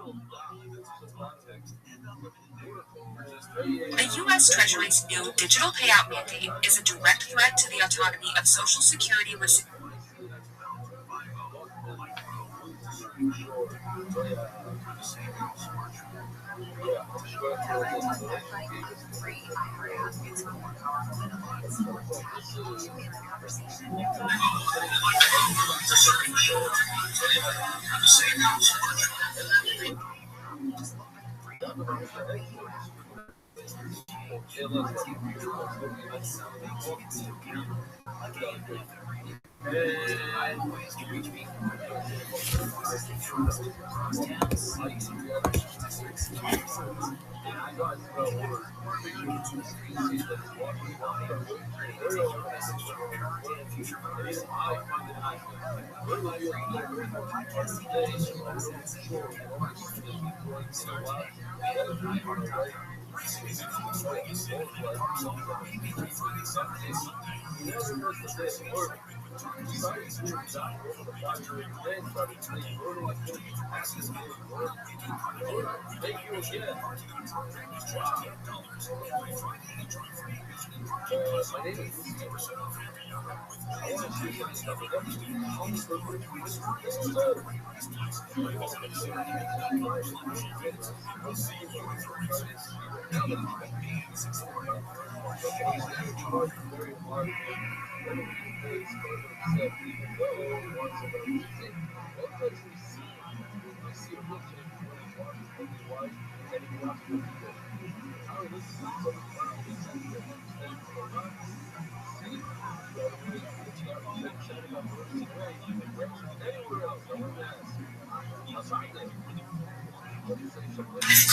The U.S. Treasury's new digital payout mandate is a direct threat to the autonomy of Social Security recipients.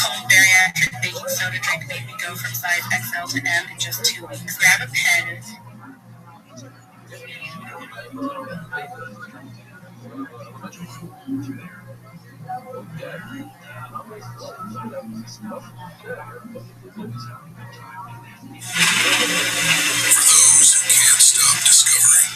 Cold bariatric baking soda drink made me go from size XL to M in just 2 weeks. Grab a pen. For those who can't stop discovering.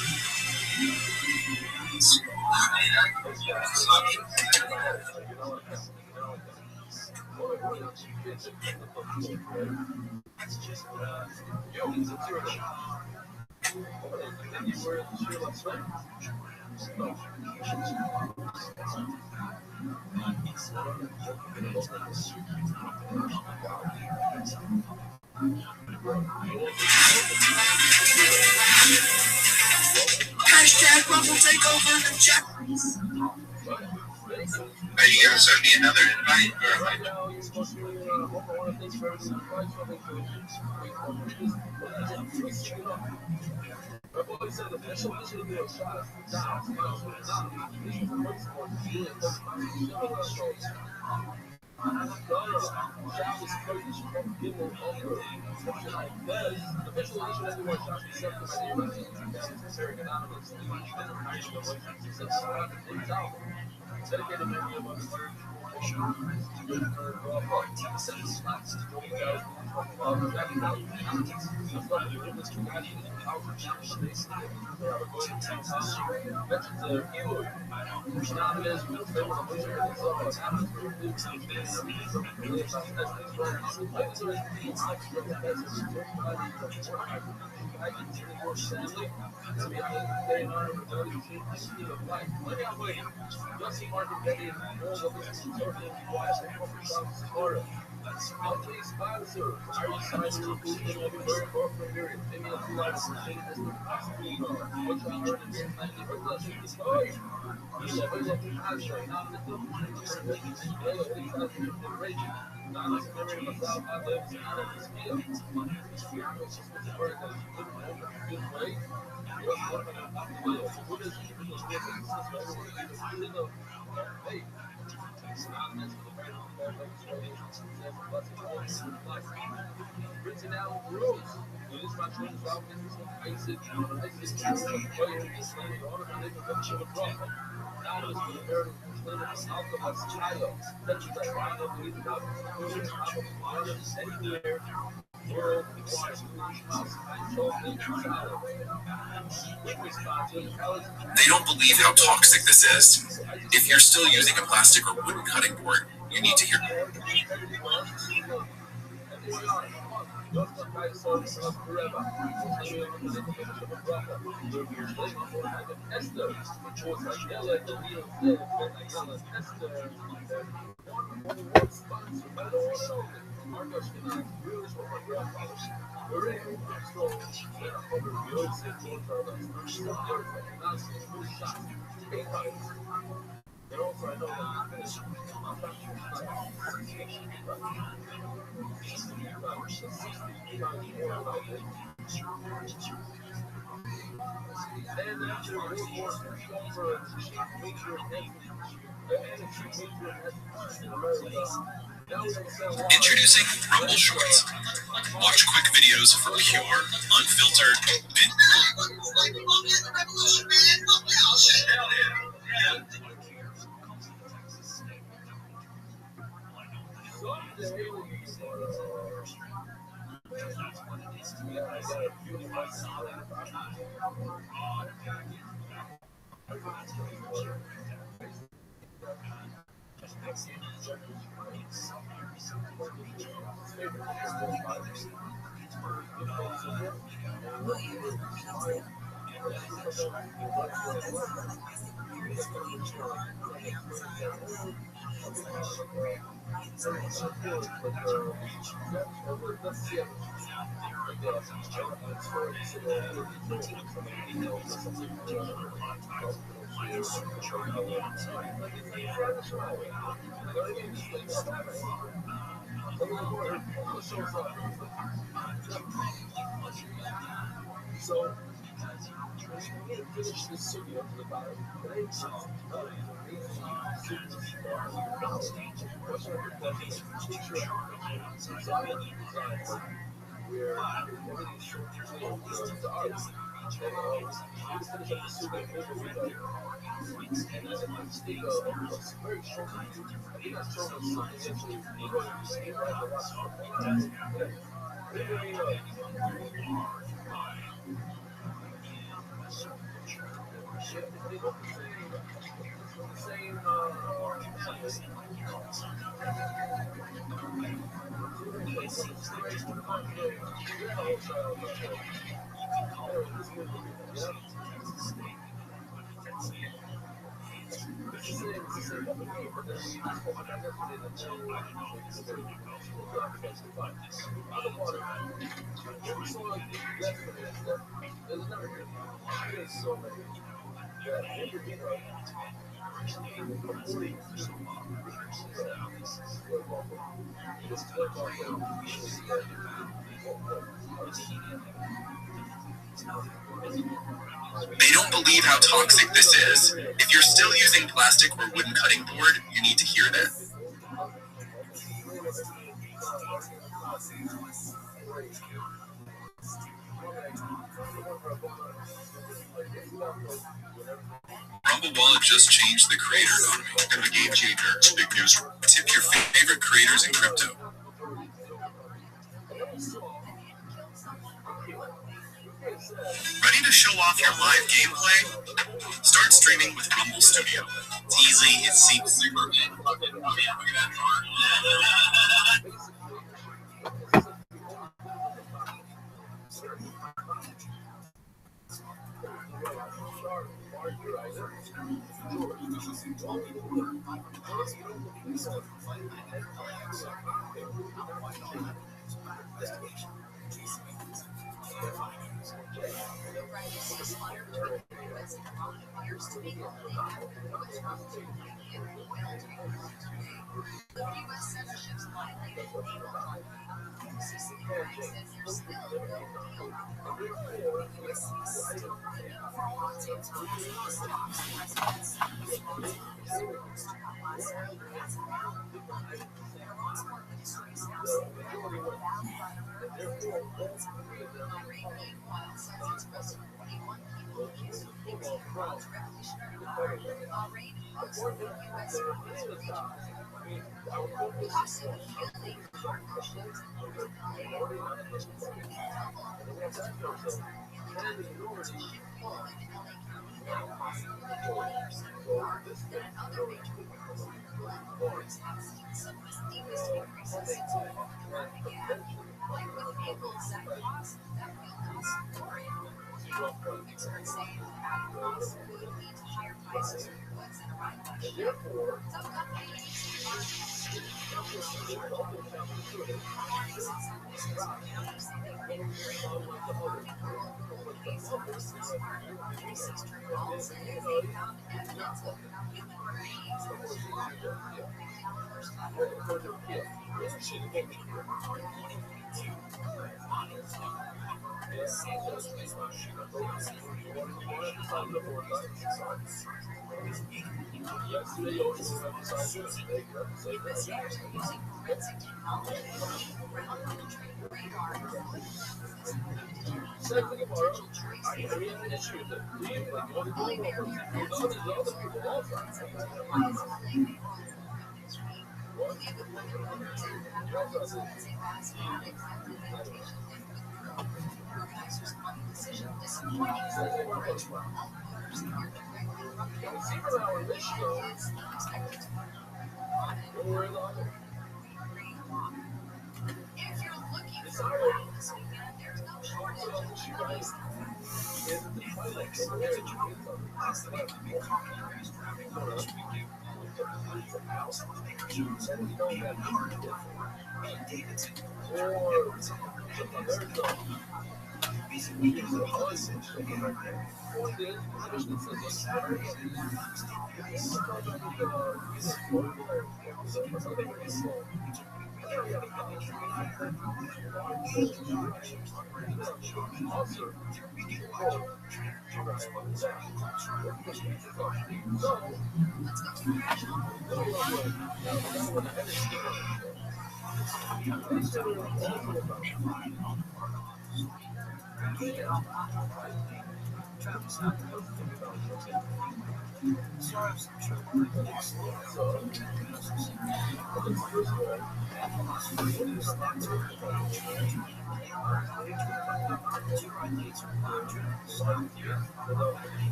Hashtag Rumble Takeover and Jack. Are you gonna send me another invite? They don't believe how toxic this is. If you're still using a plastic or wooden cutting board, You need to hear. Introducing Rumble Shorts. Watch quick videos for pure, unfiltered. They don't believe how toxic this is. If you're still using plastic or wooden cutting board, you need to hear that. Rumble Wallet just changed the creator economy. Kind of a game changer. Big news. Tip your favorite creators in crypto. Ready to show off your live gameplay? Start streaming with Rumble Studio. It's easy, it's seamless.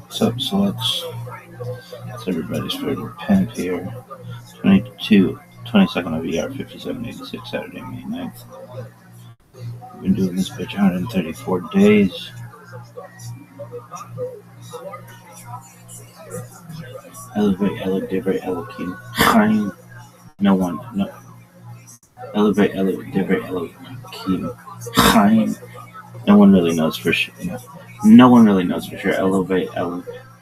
So it's everybody's favorite pimp here. 22nd of ER 5786, Saturday, May 9th. We've been doing this bitch 134 days. Elevate, Divrei, Elohim, Chaim. No. Elevate, Divrei, Elohim, Chaim. No one really knows for sure. Elevate,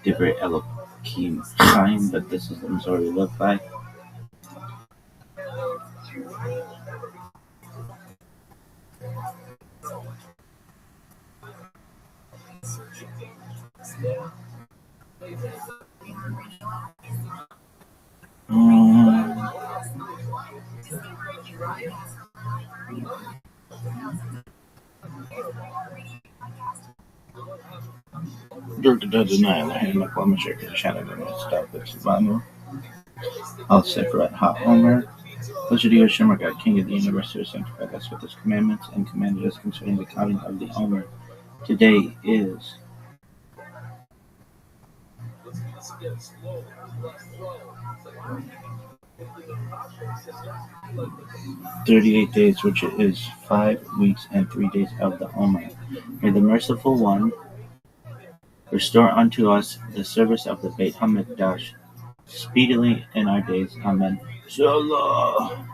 Divrei, Elohim, Chaim. But this is the Missouri look by. I'll separate hot Omer. Blessed you, Shemar God, King of the universe, who has sanctified us with his commandments and commanded us concerning the counting of the Omer. Today is 38 days, which is 5 weeks and 3 days of the Omer. May the merciful one restore unto us the service of the Beit HaMikdash speedily in our days. Amen. Salah.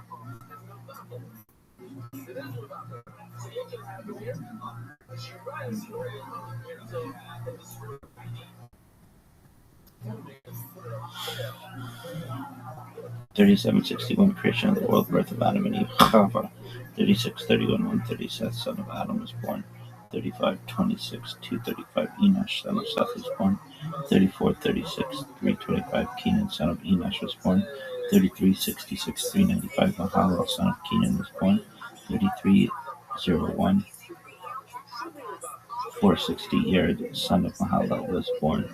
(3761) Creation of the world, birth of Adam and Eve. Chava. 3631 130 Seth, son of Adam, was born. 3526 235 Enosh, son of Seth, was born. 3436 325 Kenan, son of Enosh, was born. 3366 395 Mahalal, son of Kenan, was born. 3301 460 Yered, son of Mahala, was born.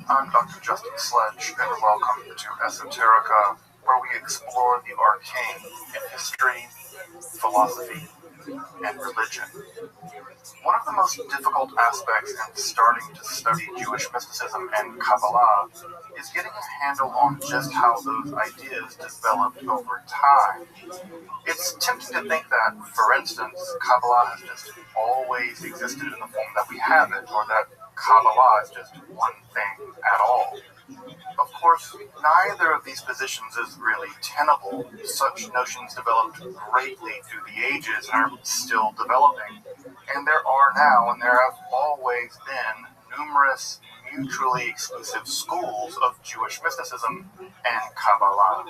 I'm Dr. Justin Sledge, and welcome to Esoterica, where we explore the arcane in history, philosophy, and religion. One of the most difficult aspects in starting to study Jewish mysticism and Kabbalah is getting a handle on just how those ideas developed over time. It's tempting to think that, for instance, Kabbalah has just always existed in the form that we have it, or that Kabbalah is just one thing at all. Of course, neither of these positions is really tenable. Such notions developed greatly through the ages and are still developing. And there are now, and there have always been, numerous mutually exclusive schools of Jewish mysticism and Kabbalah.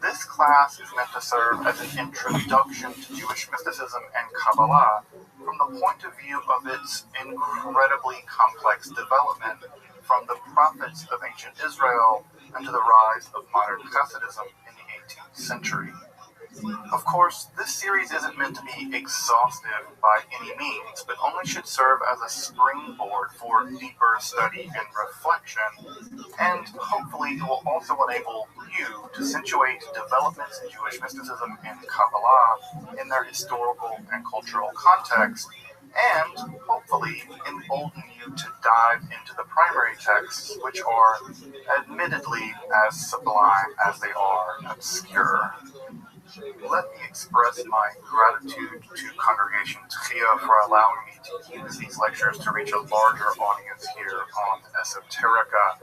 This class is meant to serve as an introduction to Jewish mysticism and Kabbalah from the point of view of its incredibly complex development from the prophets of ancient Israel and to the rise of modern Hasidism in the 18th century. Of course, this series isn't meant to be exhaustive by any means, but only should serve as a springboard for deeper study and reflection, and hopefully it will also enable you to situate developments in Jewish mysticism and Kabbalah in their historical and cultural context, and hopefully embolden you to dive into the primary texts, which are admittedly as sublime as they are obscure. Let me express my gratitude to Congregation Tchia for allowing me to use these lectures to reach a larger audience here on Esoterica.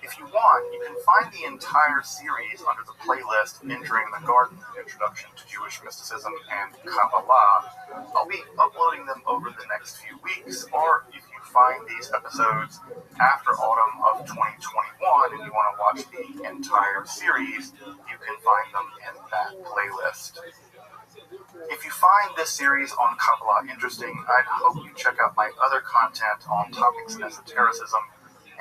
If you want, you can find the entire series under the playlist Entering the Garden, Introduction to Jewish Mysticism and Kabbalah. I'll be uploading them over the next few weeks, or if you find these episodes after autumn of 2021 and you want to watch the entire series, you can find them in that playlist. If you find this series on Kabbalah interesting, I'd hope you check out my other content on topics in esotericism,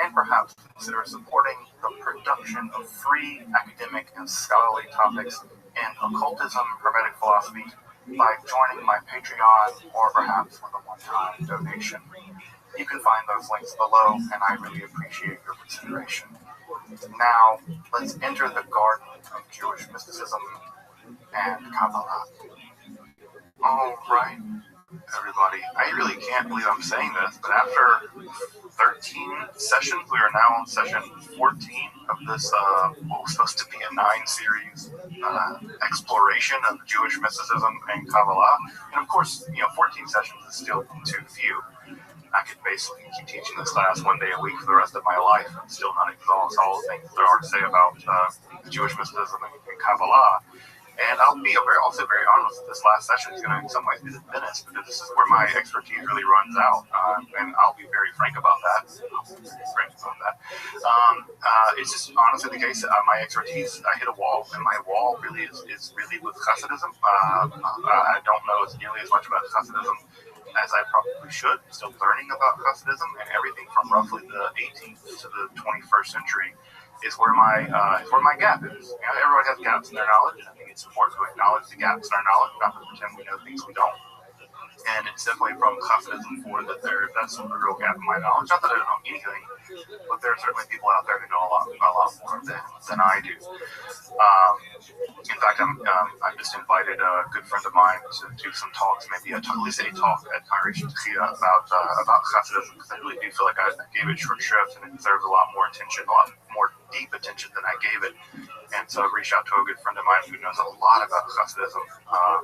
and perhaps consider supporting the production of free academic and scholarly topics in occultism, hermetic philosophy, by joining my Patreon or perhaps with a one-time donation. You can find those links below, and I really appreciate your consideration. Now, let's enter the garden of Jewish mysticism and Kabbalah. All right, everybody. I really can't believe I'm saying this, but after 13 sessions, we are now on session 14 of this, what was supposed to be a 9-series exploration of Jewish mysticism and Kabbalah. And of course, 14 sessions is still too few. I could basically keep teaching this class one day a week for the rest of my life and still not exhaust all the things there are to say about Jewish mysticism and Kabbalah. And I'll be also very honest, this last session is going to in some ways be the thinnest, because this is where my expertise really runs out, and I'll be very frank about that. It's just honestly the case. My expertise, I hit a wall, and my wall really is really with Hasidism. I don't know nearly as much about Hasidism as I probably should. I'm still learning about Hasidism, and everything from roughly the 18th to the 21st century is where my gap is. Everyone has gaps in their knowledge, and I think it's important to acknowledge the gaps in our knowledge, not to pretend we know things we don't. And it's definitely from Hasidism forward that that's a real gap in my knowledge. Not that I don't know anything, but there are certainly people out there who know a lot more than I do. In fact, I've just invited a good friend of mine to do some talks, maybe at least a talk at Congregation Tchia about Hasidism, because I really do feel like I gave it short shrift, and it deserves a lot more attention, a lot more deep attention than I gave it. And so I reached out to a good friend of mine who knows a lot about Hasidism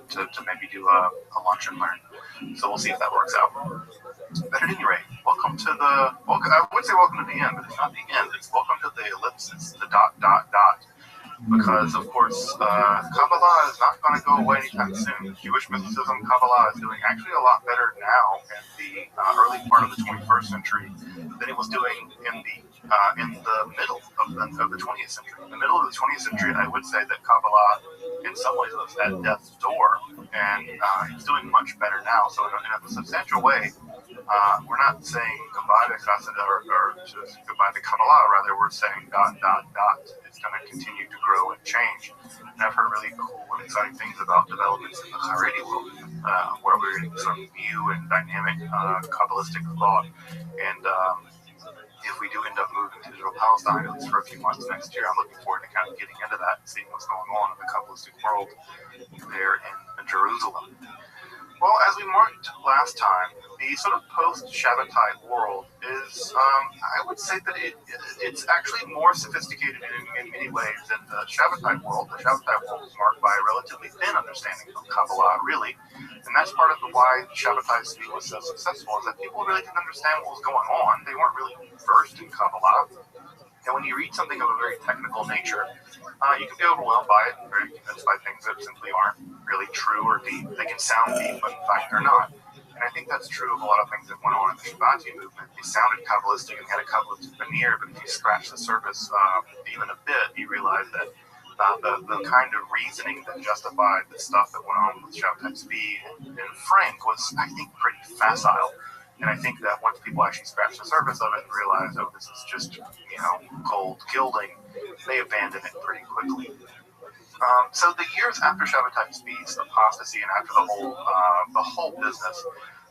to maybe do a lunch and learn. So we'll see if that works out. But at any rate, welcome to the, I would say welcome to the end, but it's not the end. It's welcome to the ellipsis, the ... Because, of course, Kabbalah is not going to go away anytime soon. Jewish mysticism, Kabbalah is doing actually a lot better now in the early part of the 21st century than it was doing in the middle of the 20th century. In the middle of the 20th century, I would say that Kabbalah in some ways was at death's door, and he's doing much better now. So in a substantial way, we're not saying goodbye to Chassid or just goodbye to Kabbalah. Rather, we're saying ... It's going to continue to grow and change. And I've heard really cool and exciting things about developments in the Haredi world, where we're getting sort of new and dynamic Kabbalistic thought. And if we do end up moving to Israel Palestine, at least for a few months next year, I'm looking forward to kind of getting into that and seeing what's going on in the Kabbalistic world there in Jerusalem. Well, as we marked last time, the sort of post-Shabbatite world is, I would say that it's actually more sophisticated in many ways than the Shabbatite world. The Shabbatite world is marked by a relatively thin understanding of Kabbalah, really. And that's part of why Shabbatite speak was so successful, is that people really didn't understand what was going on. They weren't really versed in Kabbalah. And when you read something of a very technical nature, you can be overwhelmed by it and very convinced by things that simply aren't really true or deep. They can sound deep, but in fact they're not. And I think that's true of a lot of things that went on in the Shabbat movement. They sounded Kabbalistic and had a Kabbalistic veneer, but if you scratch the surface even a bit, you realize that the kind of reasoning that justified the stuff that went on with Shabbat and Frank was, I think, pretty facile. And I think that once people actually scratch the surface of it and realize, oh, this is just, cold gilding, they abandon it pretty quickly. So the years after Shabbatai Tzvi's apostasy and after the whole business,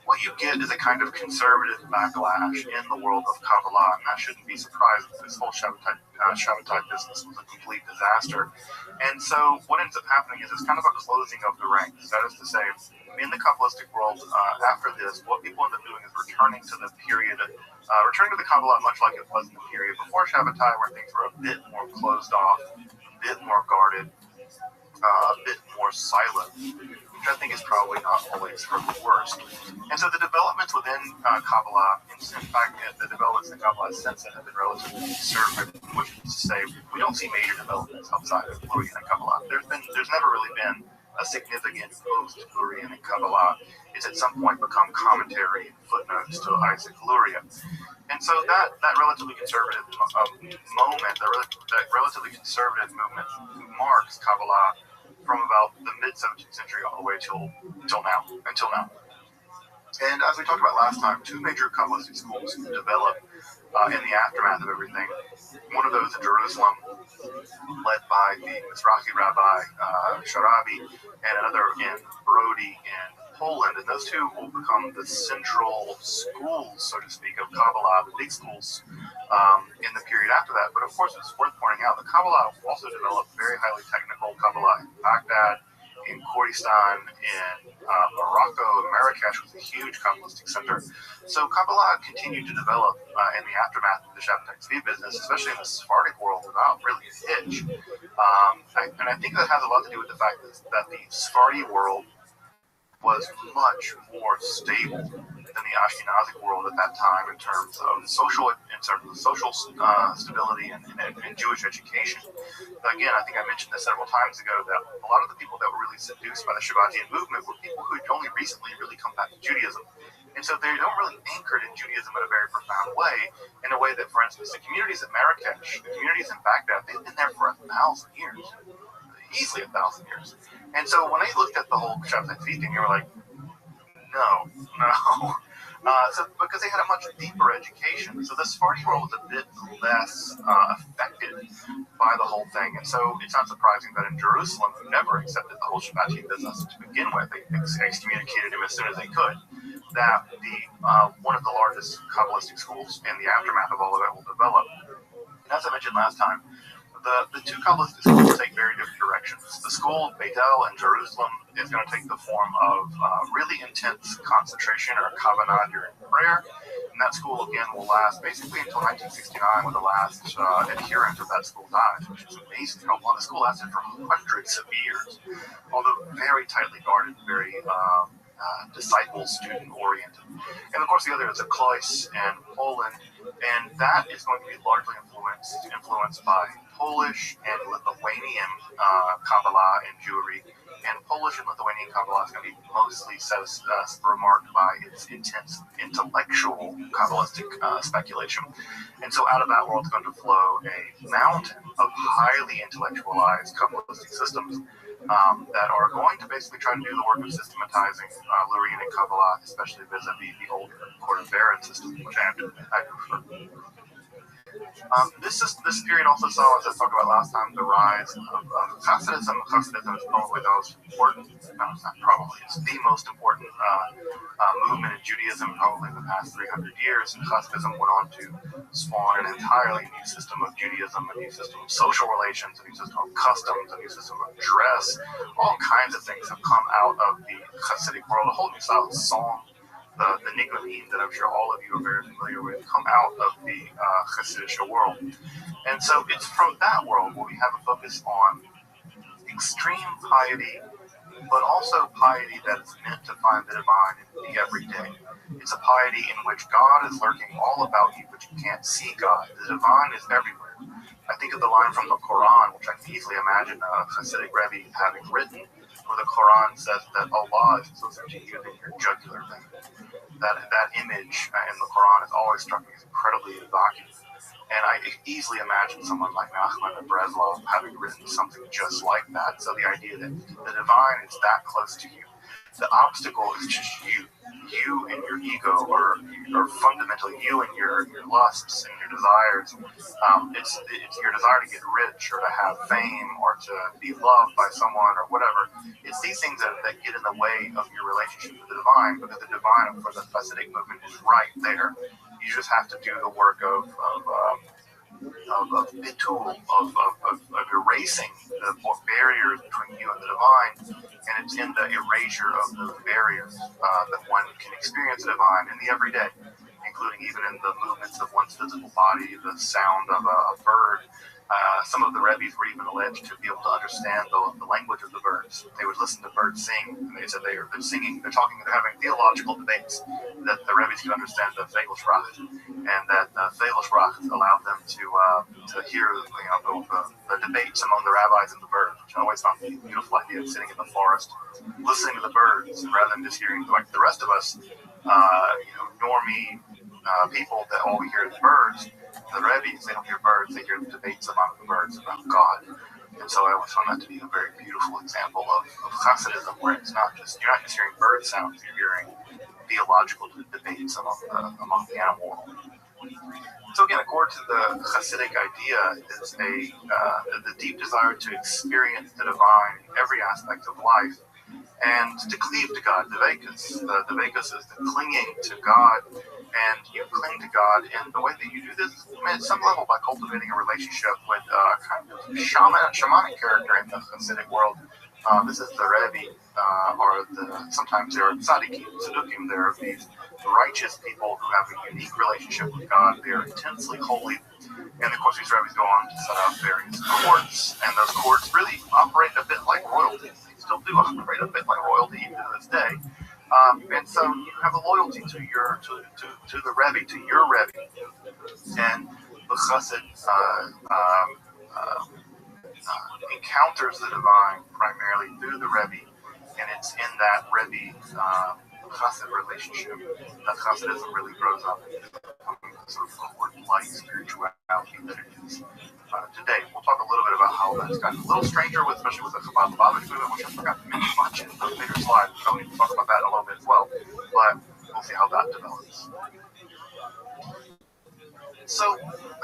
what you get is a kind of conservative backlash in the world of Kabbalah, and that shouldn't be surprising. This whole Shabbatai business was a complete disaster. And so what ends up happening is it's kind of a closing of the ranks. That is to say, in the Kabbalistic world, after this, what people end up doing is returning to the Kabbalah much like it was in the period before Shabbatai, where things were a bit more closed off, a bit more guarded, a bit more silent, which I think is probably not always for the worst. And so the developments within Kabbalah, in fact, the developments in Kabbalah since then have been relatively conservative, which is to say, we don't see major developments outside of Lurian and Kabbalah. There's never really been a significant post-Lurian and Kabbalah. It's at some point become commentary and footnotes to Isaac Luria. And so that relatively conservative moment, that relatively conservative movement marks Kabbalah from about the mid-17th century all the way until now. And as we talked about last time, two major Kabbalistic schools developed in the aftermath of everything. One of those in Jerusalem, led by the Mizrahi Rabbi Rabbi, and another in Brody in Poland. And those two will become the central schools, so to speak, of Kabbalah, the big schools in the period after that. But of course, it's worth pointing out that Kabbalah also developed very highly technical Kabbalah in Baghdad, in Kurdistan, in Morocco. Marrakesh was a huge Kabbalistic center. So Kabbalah continued to develop in the aftermath of the Shabbatai Tzvi business, especially in the Sephardic world, without really a hitch. And I think that has a lot to do with the fact that the Sephardi world was much more stable than the Ashkenazic world at that time in terms of social stability and Jewish education. Again, I think I mentioned this several times ago, that a lot of the people that were really seduced by the Shabbatian movement were people who had only recently really come back to Judaism. And so they don't really anchored in Judaism in a very profound way, in a way that, for instance, the communities in Marrakesh, the communities in Baghdad, they've been there for 1,000 years. Easily 1,000 years. And so when they looked at the whole Shabbat thing, they were like, no. Because they had a much deeper education. So the Sephardi world was a bit less affected by the whole thing. And so it's not surprising that in Jerusalem, who never accepted the whole Shabbat business to begin with, they excommunicated him as soon as they could, that one of the largest Kabbalistic schools in the aftermath of all of that will develop. And as I mentioned last time, the two Kabbalistic schools take very different directions. The school of Beitel in Jerusalem is going to take the form of really intense concentration or kavanah during prayer. And that school, again, will last basically until 1969, when the last adherent of that school dies, which is amazing how long the school lasted for hundreds of years, although very tightly guarded, very disciple, student-oriented. And of course, the other is a Klois in Poland, and that is going to be largely influenced by Polish and Lithuanian Kabbalah and Jewry. And Polish and Lithuanian Kabbalah is going to be mostly remarked by its intense intellectual Kabbalistic speculation. And so out of that world is going to flow a mountain of highly intellectualized Kabbalistic systems that are going to basically try to do the work of systematizing Lurian and Kabbalah, especially vis-a-vis the old Court of Baron system, which I prefer. This period also saw, as I talked about last time, the rise of Hasidism. Hasidism is probably the most important, no, it's not probably, it's the most important movement in Judaism probably in the past 300 years. And Hasidism went on to spawn an entirely new system of Judaism, a new system of social relations, a new system of customs, a new system of dress. All kinds of things have come out of the Hasidic world, a whole new style of song. The Niglanim that I'm sure all of you are very familiar with come out of the Hasidic world. And so it's from that world where we have a focus on extreme piety, but also piety that is meant to find the divine in the everyday. It's a piety in which God is lurking all about you, but you can't see God. The divine is everywhere. I think of the line from the Quran, which I can easily imagine a Hasidic Rabbi having written, where the Quran says that Allah is closer to you than your jugular vein. That image in the Quran has always struck me as incredibly evocative. And I easily imagine someone like Nachman of Breslov having written something just like that. So the idea that the divine is that close to you. The obstacle is just you and your ego, or fundamentally you and your lusts and your desires. It's your desire to get rich or to have fame or to be loved by someone or whatever. It's these things that get in the way of your relationship with the divine, because the divine for the Hasidic movement is right there. You just have to do the work of bitul, of erasing the barriers between you and the divine, and it's in the erasure of those barriers that one can experience the divine in the everyday, including even in the movements of one's physical body, the sound of a bird. Some of the Rebbes were even alleged to be able to understand the language of the birds. They would listen to birds sing, and they said they're singing, they're talking, they're having theological debates, that the Rebbes could understand the Vogelsprache, and that Vogelsprache allowed them to hear the debates among the rabbis and the birds, which I always found a beautiful idea of sitting in the forest, listening to the birds, rather than just hearing like the rest of us, normie people that all we hear is birds. The Rebbes, they don't hear birds, they hear the debates among the birds about God. And so I always found that to be a very beautiful example of Hasidism, where you're not just hearing bird sounds, you're hearing theological debates among the animal world. So again, according to the Hasidic idea, is the deep desire to experience the divine in every aspect of life, and to cleave to God. Dvekus. The Dvekus is the clinging to God, and you cling to God, and the way that you do this, at some level, by cultivating a relationship with a kind of shamanic character in the Hasidic world. This is the Rabbi, or sometimes there are tzaddikim, tzedukim. There are these righteous people who have a unique relationship with God. They are intensely holy. And of course, these rabbis go on to set out various courts, and those courts really operate a bit like royalty. They still do operate a bit like royalty even to this day. And so you have a loyalty to the Rebbe, to your Rebbe. And the Chassid encounters the divine primarily through the Rebbe, and it's in that Rebbe Chassid relationship that Chassidism really grows up into sort of a light spirituality that it is today. We'll talk a little bit about how that's gotten a little stranger, especially with the Chabad Lubavitch movement, which I forgot to mention much in the later slides. So we need to talk about that a little bit as well, but we'll see how that develops. So,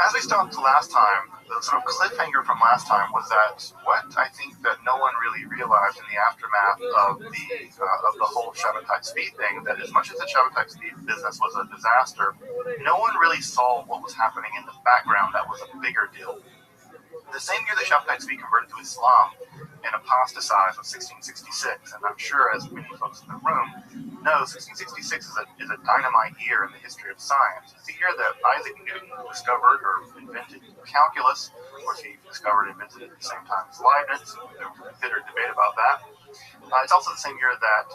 as we stopped last time, the sort of cliffhanger from last time was that what I think that no one really realized in the aftermath of the whole Shabbatai Tzvi thing, that as much as the Shabbatai Tzvi business was a disaster, no one really saw what was happening in the background that was a bigger deal. The same year that Shabbatai Tzvi converted to Islam and apostatized was 1666, and I'm sure as many folks in the room know, 1666 is a dynamite year in the history of science. It's the year that Isaac Newton discovered or invented calculus. Of course, he discovered and invented it at the same time as Leibniz. There was a bitter debate about that. It's also the same year that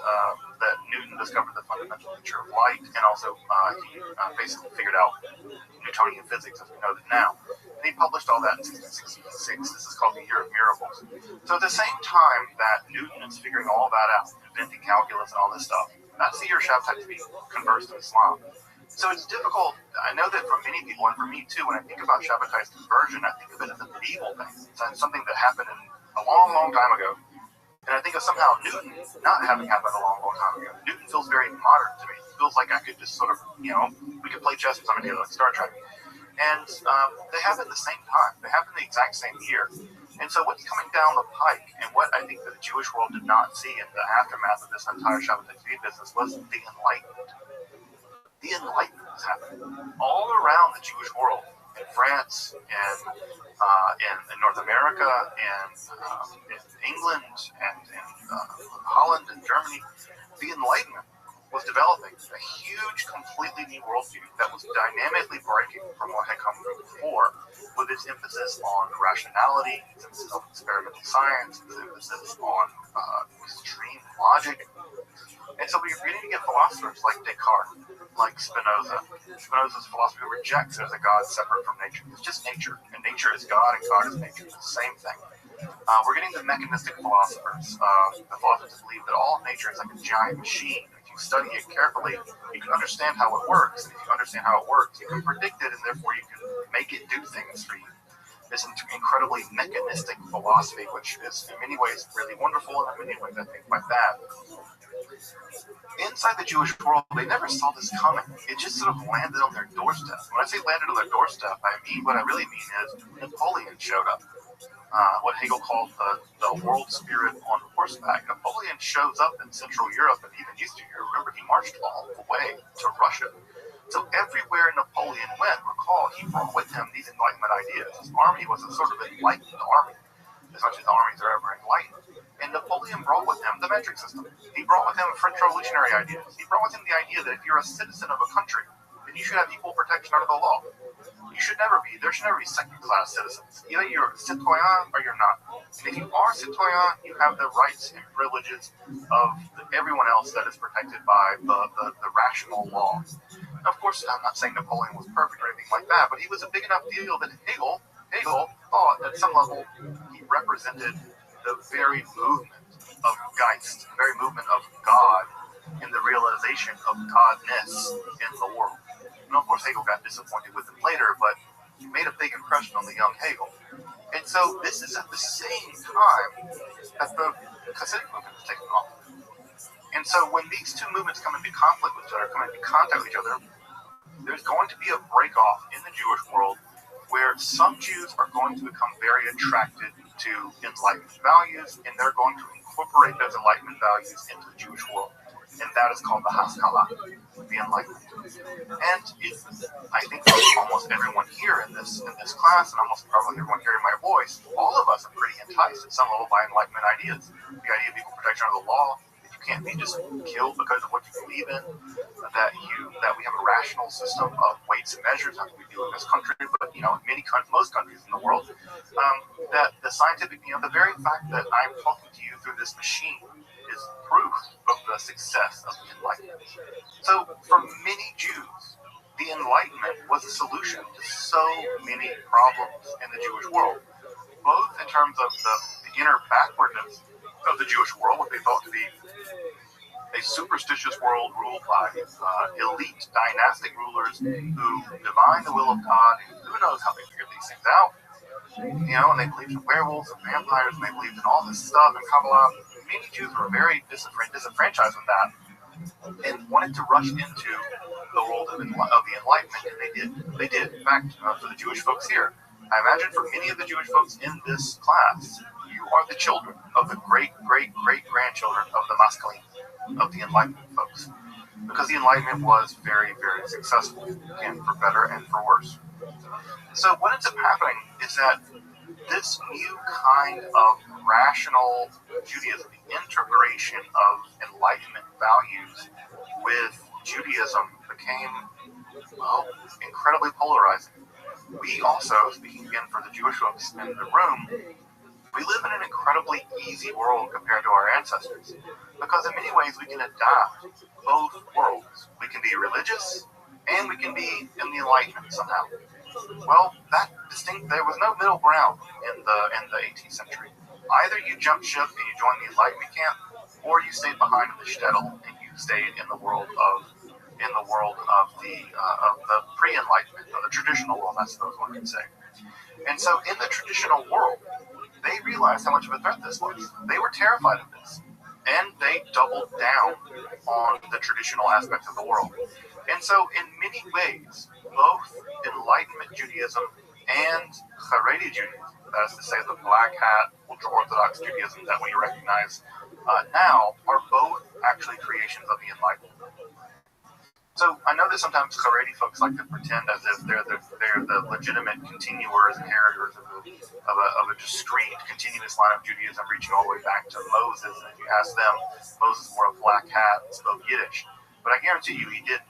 Newton discovered the fundamental nature of light, and also he basically figured out Newtonian physics as we know it now. And he published all that in 1666. This is called the Year of Miracles. So at the same time that Newton is figuring all that out, inventing calculus and all this stuff, that's the year Shabbatai Tzvi converts to Islam. So it's difficult. I know that for many people, and for me too, when I think about Shabbatai's conversion, I think of it as a medieval thing. It's something that happened a long, long time ago. And I think of somehow Newton not having happened a long, long time ago. Newton feels very modern to me. It feels like I could just sort of, we could play chess with somebody like Star Trek. And they happen at the same time. They happen the exact same year. And so what's coming down the pike, and what I think that the Jewish world did not see in the aftermath of this entire Shabbat Tzvi business, was the Enlightenment. The Enlightenment was happening all around the Jewish world, in France, and in North America, and in England, and in Holland, and Germany. The Enlightenment was developing a huge, completely new worldview that was dynamically breaking from what had come before, with its emphasis on rationality, its emphasis on experimental science, its emphasis on extreme logic. And so we're beginning to get philosophers like Descartes, like Spinoza. Spinoza's philosophy rejects there's a God separate from nature. It's just nature, and nature is God, and God is nature. It's the same thing. We're getting the mechanistic philosophers, the philosophers that believe that all of nature is like a giant machine. If you study it carefully, you can understand how it works. And if you understand how it works, you can predict it, and therefore you can make it do things for you. This incredibly mechanistic philosophy, which is in many ways really wonderful, and in many ways I think quite bad. Inside the Jewish world, they never saw this coming. It just sort of landed on their doorstep. When I say landed on their doorstep, what I really mean is Napoleon showed up. What Hegel called the world spirit on horseback. Napoleon shows up in Central Europe and even Eastern Europe. Remember, he marched all the way to Russia. So everywhere Napoleon went, recall, he brought with him these Enlightenment ideas. His army was a sort of enlightened army, as much as armies are ever enlightened. And Napoleon brought with him the metric system. He brought with him French revolutionary ideas. He brought with him the idea that if you're a citizen of a country, then you should have equal protection under the law. There should never be second-class citizens. Either you're citoyen or you're not. And if you are citoyen, you have the rights and privileges of everyone else that is protected by the rational law. Now, of course, I'm not saying Napoleon was perfect or anything like that, but he was a big enough deal that Hegel thought at some level he represented the very movement of Geist, the very movement of God, in the realization of Godness in the world. And of course, Hegel got disappointed with him later, but he made a big impression on the young Hegel. And so this is at the same time that the Hasidic movement is taking off. And so when these two movements come into conflict with each other, come into contact with each other, there's going to be a break-off in the Jewish world where some Jews are going to become very attracted to Enlightenment values, and they're going to incorporate those Enlightenment values into the Jewish world. And that is called the Haskalah, the Enlightenment. And I think for almost everyone here in this class, and almost probably everyone hearing my voice, all of us are pretty enticed at some level by Enlightenment ideas. The idea of equal protection under the law, that you can't be just killed because of what you believe in, that we have a rational system of weights and measures, as we do in this country, but most countries in the world, that the scientific, the very fact that I'm talking to you through this machine is proof of the success of the Enlightenment. So for many Jews, the Enlightenment was a solution to so many problems in the Jewish world, both in terms of the inner backwardness of the Jewish world, what they thought to be a superstitious world ruled by elite dynastic rulers who divine the will of God, and who knows how they figured these things out. And they believed in werewolves and vampires, and they believed in all this stuff and Kabbalah. Many Jews were very disenfranchised with that and wanted to rush into the world of the Enlightenment, and they did. They did. In fact, for the Jewish folks here, I imagine for many of the Jewish folks in this class, you are the children of the great-great-great-grandchildren of the Masculine, of the Enlightenment folks. Because the Enlightenment was very, very successful, again, for better and for worse. So what ends up happening is that this new kind of rational Judaism, the integration of Enlightenment values with Judaism became, incredibly polarizing. We also, speaking again for the Jewish folks in the room, we live in an incredibly easy world compared to our ancestors, because in many ways we can adapt both worlds. We can be religious, and we can be in the Enlightenment somehow. Well, there was no middle ground in the 18th century. Either you jumped ship and you joined the Enlightenment camp, or you stayed behind in the shtetl and you stayed in the world of the pre-Enlightenment, or the traditional world, I suppose one could say. And so, in the traditional world, they realized how much of a threat this was. They were terrified of this. And they doubled down on the traditional aspects of the world. And so, in many ways, both Enlightenment Judaism and Haredi Judaism, that is to say, the black hat, ultra-Orthodox Judaism that we recognize now, are both actually creations of the Enlightenment. So I know that sometimes Haredi folks like to pretend as if they're the legitimate continuers, inheritors of a discrete, continuous line of Judaism reaching all the way back to Moses. And if you ask them, Moses wore a black hat and spoke Yiddish. But I guarantee you, he did.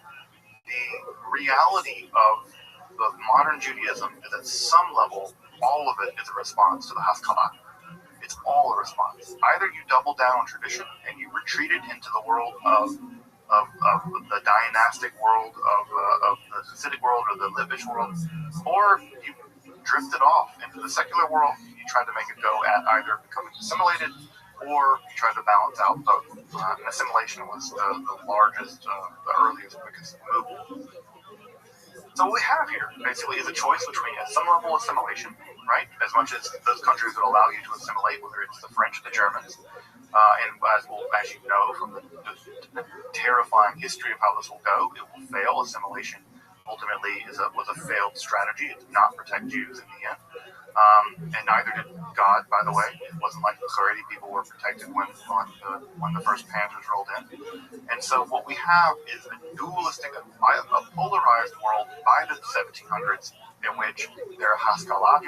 The reality of modern Judaism is at some level, all of it is a response to the Haskalah. It's all a response. Either you double down on tradition and you retreated into the world of the dynastic world, of the Hasidic world or the Livish world, or you drifted off into the secular world. You tried to make it go at either becoming assimilated or you tried to balance out both. And assimilation was the largest, the earliest, quickest movement. So what we have here, basically, is a choice between some level of assimilation, right? As much as those countries would allow you to assimilate, whether it's the French or the Germans, and as you know from the terrifying history of how this will go, it will fail. Assimilation ultimately was a failed strategy. It did not protect Jews in the end. And neither did God, by the way. It wasn't like the Haredi people were protected when the first Panthers rolled in. And so what we have is a dualistic, a polarized world by the 1700s in which there are Haskalah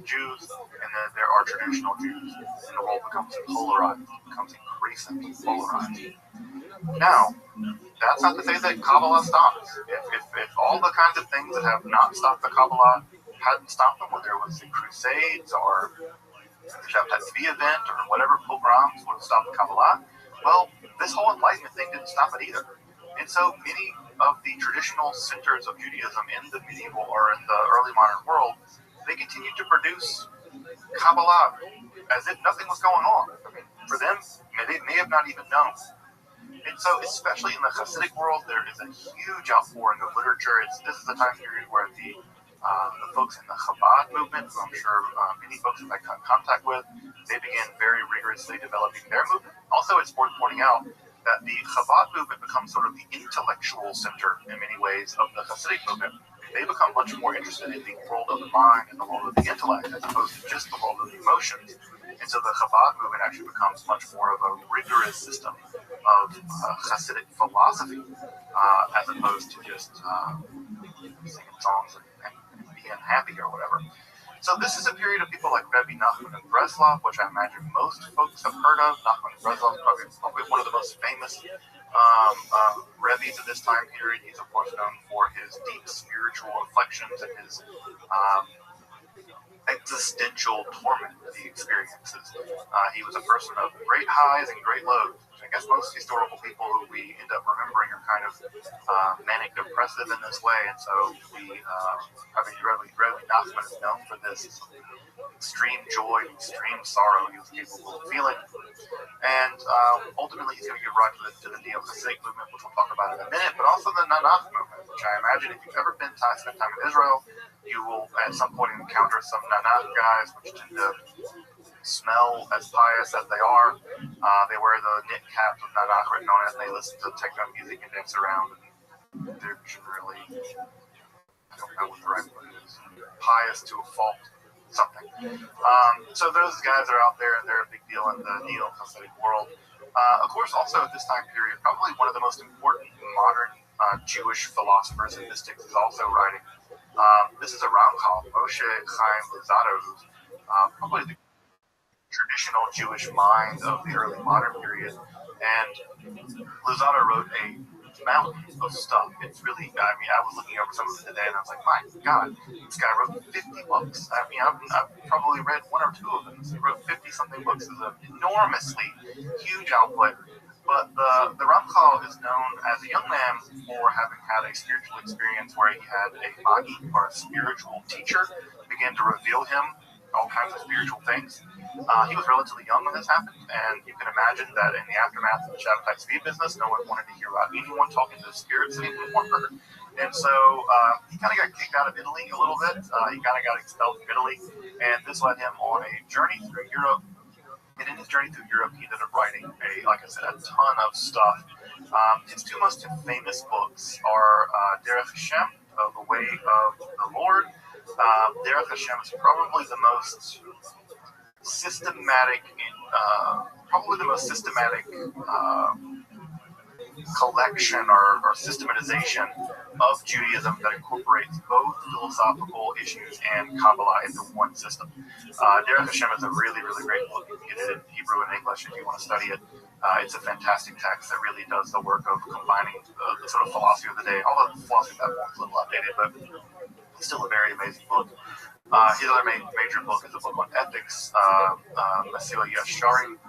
Jews, and then there are traditional Jews. And the world becomes polarized, becomes increasingly polarized. Now, that's not to say that Kabbalah stops. If all the kinds of things that have not stopped the Kabbalah hadn't stopped them, whether it was the Crusades or the Shabbat Tzvi event or whatever pogroms would have stopped the Kabbalah, well, this whole Enlightenment thing didn't stop it either. And so many of the traditional centers of Judaism in the medieval or in the early modern world, they continued to produce Kabbalah as if nothing was going on. I mean, for them, they may have not even known. And so, especially in the Hasidic world, there is a huge outpouring of literature. This is a time period where the folks in the Chabad movement, who I'm sure many folks have had contact with, they began very rigorously developing their movement. Also, it's worth pointing out that the Chabad movement becomes sort of the intellectual center in many ways of the Hasidic movement. They become much more interested in the world of the mind and the world of the intellect as opposed to just the world of the emotions. And so the Chabad movement actually becomes much more of a rigorous system of Hasidic philosophy as opposed to just singing songs and being happy or whatever. So this is a period of people like Rabbi Nachman of Breslov, which I imagine most folks have heard of. Nachman of Breslov is probably one of the most famous Rebbes of this time period. He's of course known for his deep spiritual reflections and his existential torment that he experiences. He was a person of great highs and great lows. I guess most historical people who we end up remembering are kind of manic depressive in this way, and so Rabbi Nachman is known for this extreme joy, extreme sorrow he was capable of feeling. And ultimately he's going to give rise to the Neo-Hasidic movement, which we'll talk about in a minute, but also the Nanach movement, which I imagine if you've ever spent time in Israel, you will at some point encounter some Nanach guys, which tend to smell as pious as they are. They wear the knit caps with Nanach written on it, and they listen to techno music and dance around. And they're generally, I don't know what the right word is, pious to a fault, something. So those guys are out there, and they're a big deal in the Neo-Hasidic world. Of course, also at this time period, probably one of the most important modern Jewish philosophers and mystics is also writing. This is a Ramchal, Moshe Chaim Luzzatto, who's probably the traditional Jewish mind of the early modern period. And Luzzatto wrote a mountain of stuff. It's really, I mean, I was looking over some of it today and I was like, my God, this guy wrote 50 books. I mean, I've probably read one or two of them. So he wrote 50-something books. It's an enormously huge output. But the Ramchal is known as a young man for having had a spiritual experience where he had a magi, or a spiritual teacher, begin to reveal him all kinds of spiritual things. He was relatively young when this happened, and you can imagine that in the aftermath of the Shabbat Tzvi business, no one wanted to hear about anyone talking to the spirits of anyone. And so he kind of got kicked out of Italy a little bit. He kind of got expelled from Italy, and this led him on a journey through Europe. And in his journey through Europe, he ended up writing like I said, a ton of stuff. His two most famous books are Derech Hashem, The Way of the Lord. Derech Hashem is probably the most systematic, collection or systematization of Judaism that incorporates both philosophical issues and Kabbalah into one system. Derech Hashem is a really, really great book. You can get it in Hebrew and English if you want to study it. It's a fantastic text that really does the work of combining the sort of philosophy of the day. Although the philosophy of that book is a little outdated, but it's still a very amazing book. His other major book is a book on ethics, Masilah Yesharim,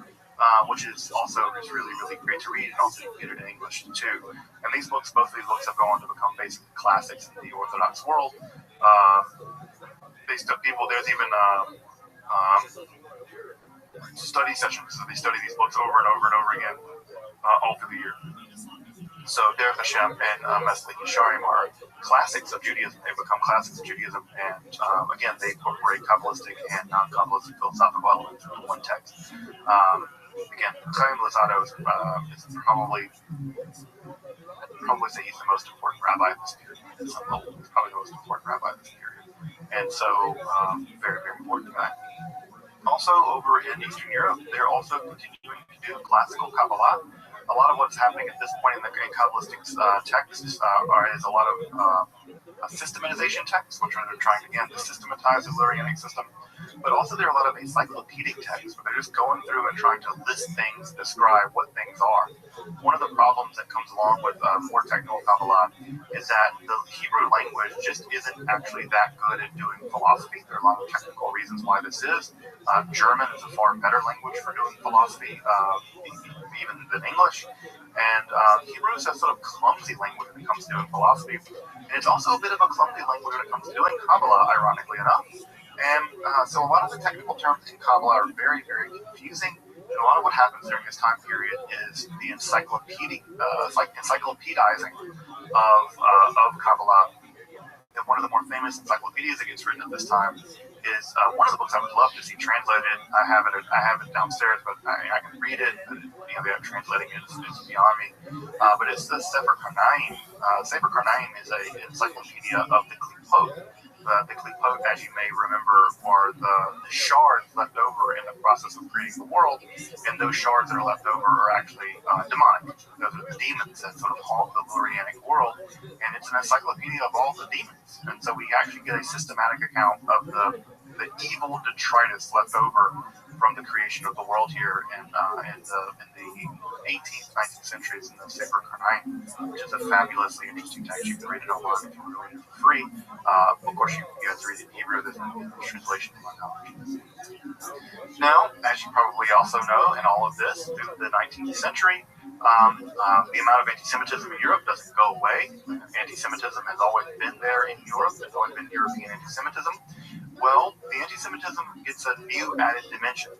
which is also just really, really great to read, and also you can get it in English too. And both of these books have gone on to become basically classics in the Orthodox world. There's even study sessions, so they study these books over and over and over again all through the year. So Derech Hashem and Masilah Yesharim are classics of Judaism. They've become classics of Judaism, and again, they incorporate Kabbalistic and non-Kabbalistic philosophical elements into one text. Again, Chaim Luzzatto is probably say he's the most important rabbi of this period. He's probably the most important rabbi of this period, and so very, very important guy. Also, over in Eastern Europe, they're also continuing to do classical Kabbalah. A lot of what's happening at this point in the Kabbalistic texts is a lot of systematization texts, which are trying again to systematize the Lurianic system. But also there are a lot of encyclopedic texts where they're just going through and trying to list things, describe what things are. One of the problems that comes along with more technical Kabbalah is that the Hebrew language just isn't actually that good at doing philosophy. There are a lot of technical reasons why this is. German is a far better language for doing philosophy, even than English. And Hebrew is a sort of clumsy language when it comes to doing philosophy. And it's also a bit of a clumsy language when it comes to doing Kabbalah, ironically enough. And so a lot of the technical terms in Kabbalah are very, very confusing. And a lot of what happens during this time period is the encyclopedizing of Kabbalah. And one of the more famous encyclopedias that gets written at this time is one of the books I would love to see translated. I have it downstairs, but I can read it. They have translating it. It's beyond me. But it's the Sefer Karnaim. Sefer Karnaim is an encyclopedia of the Klipot. The Klipot, as you may remember, are the shards left over in the process of creating the world, and those shards that are left over are actually demonic. Those are the demons that sort of haunt the Lurianic world, and it's an encyclopedia of all the demons. And so we actually get a systematic account of the evil detritus left over from the creation of the world here in the 18th, 19th centuries in the Sefer Karnaim, which is a fabulously interesting text. You can read it online if you want to read it for free. Of course, you guys read it in Hebrew. There's no English translation to my knowledge. Now, as you probably also know, in all of this, through the 19th century, the amount of anti-Semitism in Europe doesn't go away. Anti-Semitism has always been there in Europe. There's always been European anti-Semitism. Well, the anti-Semitism gets a new added dimension.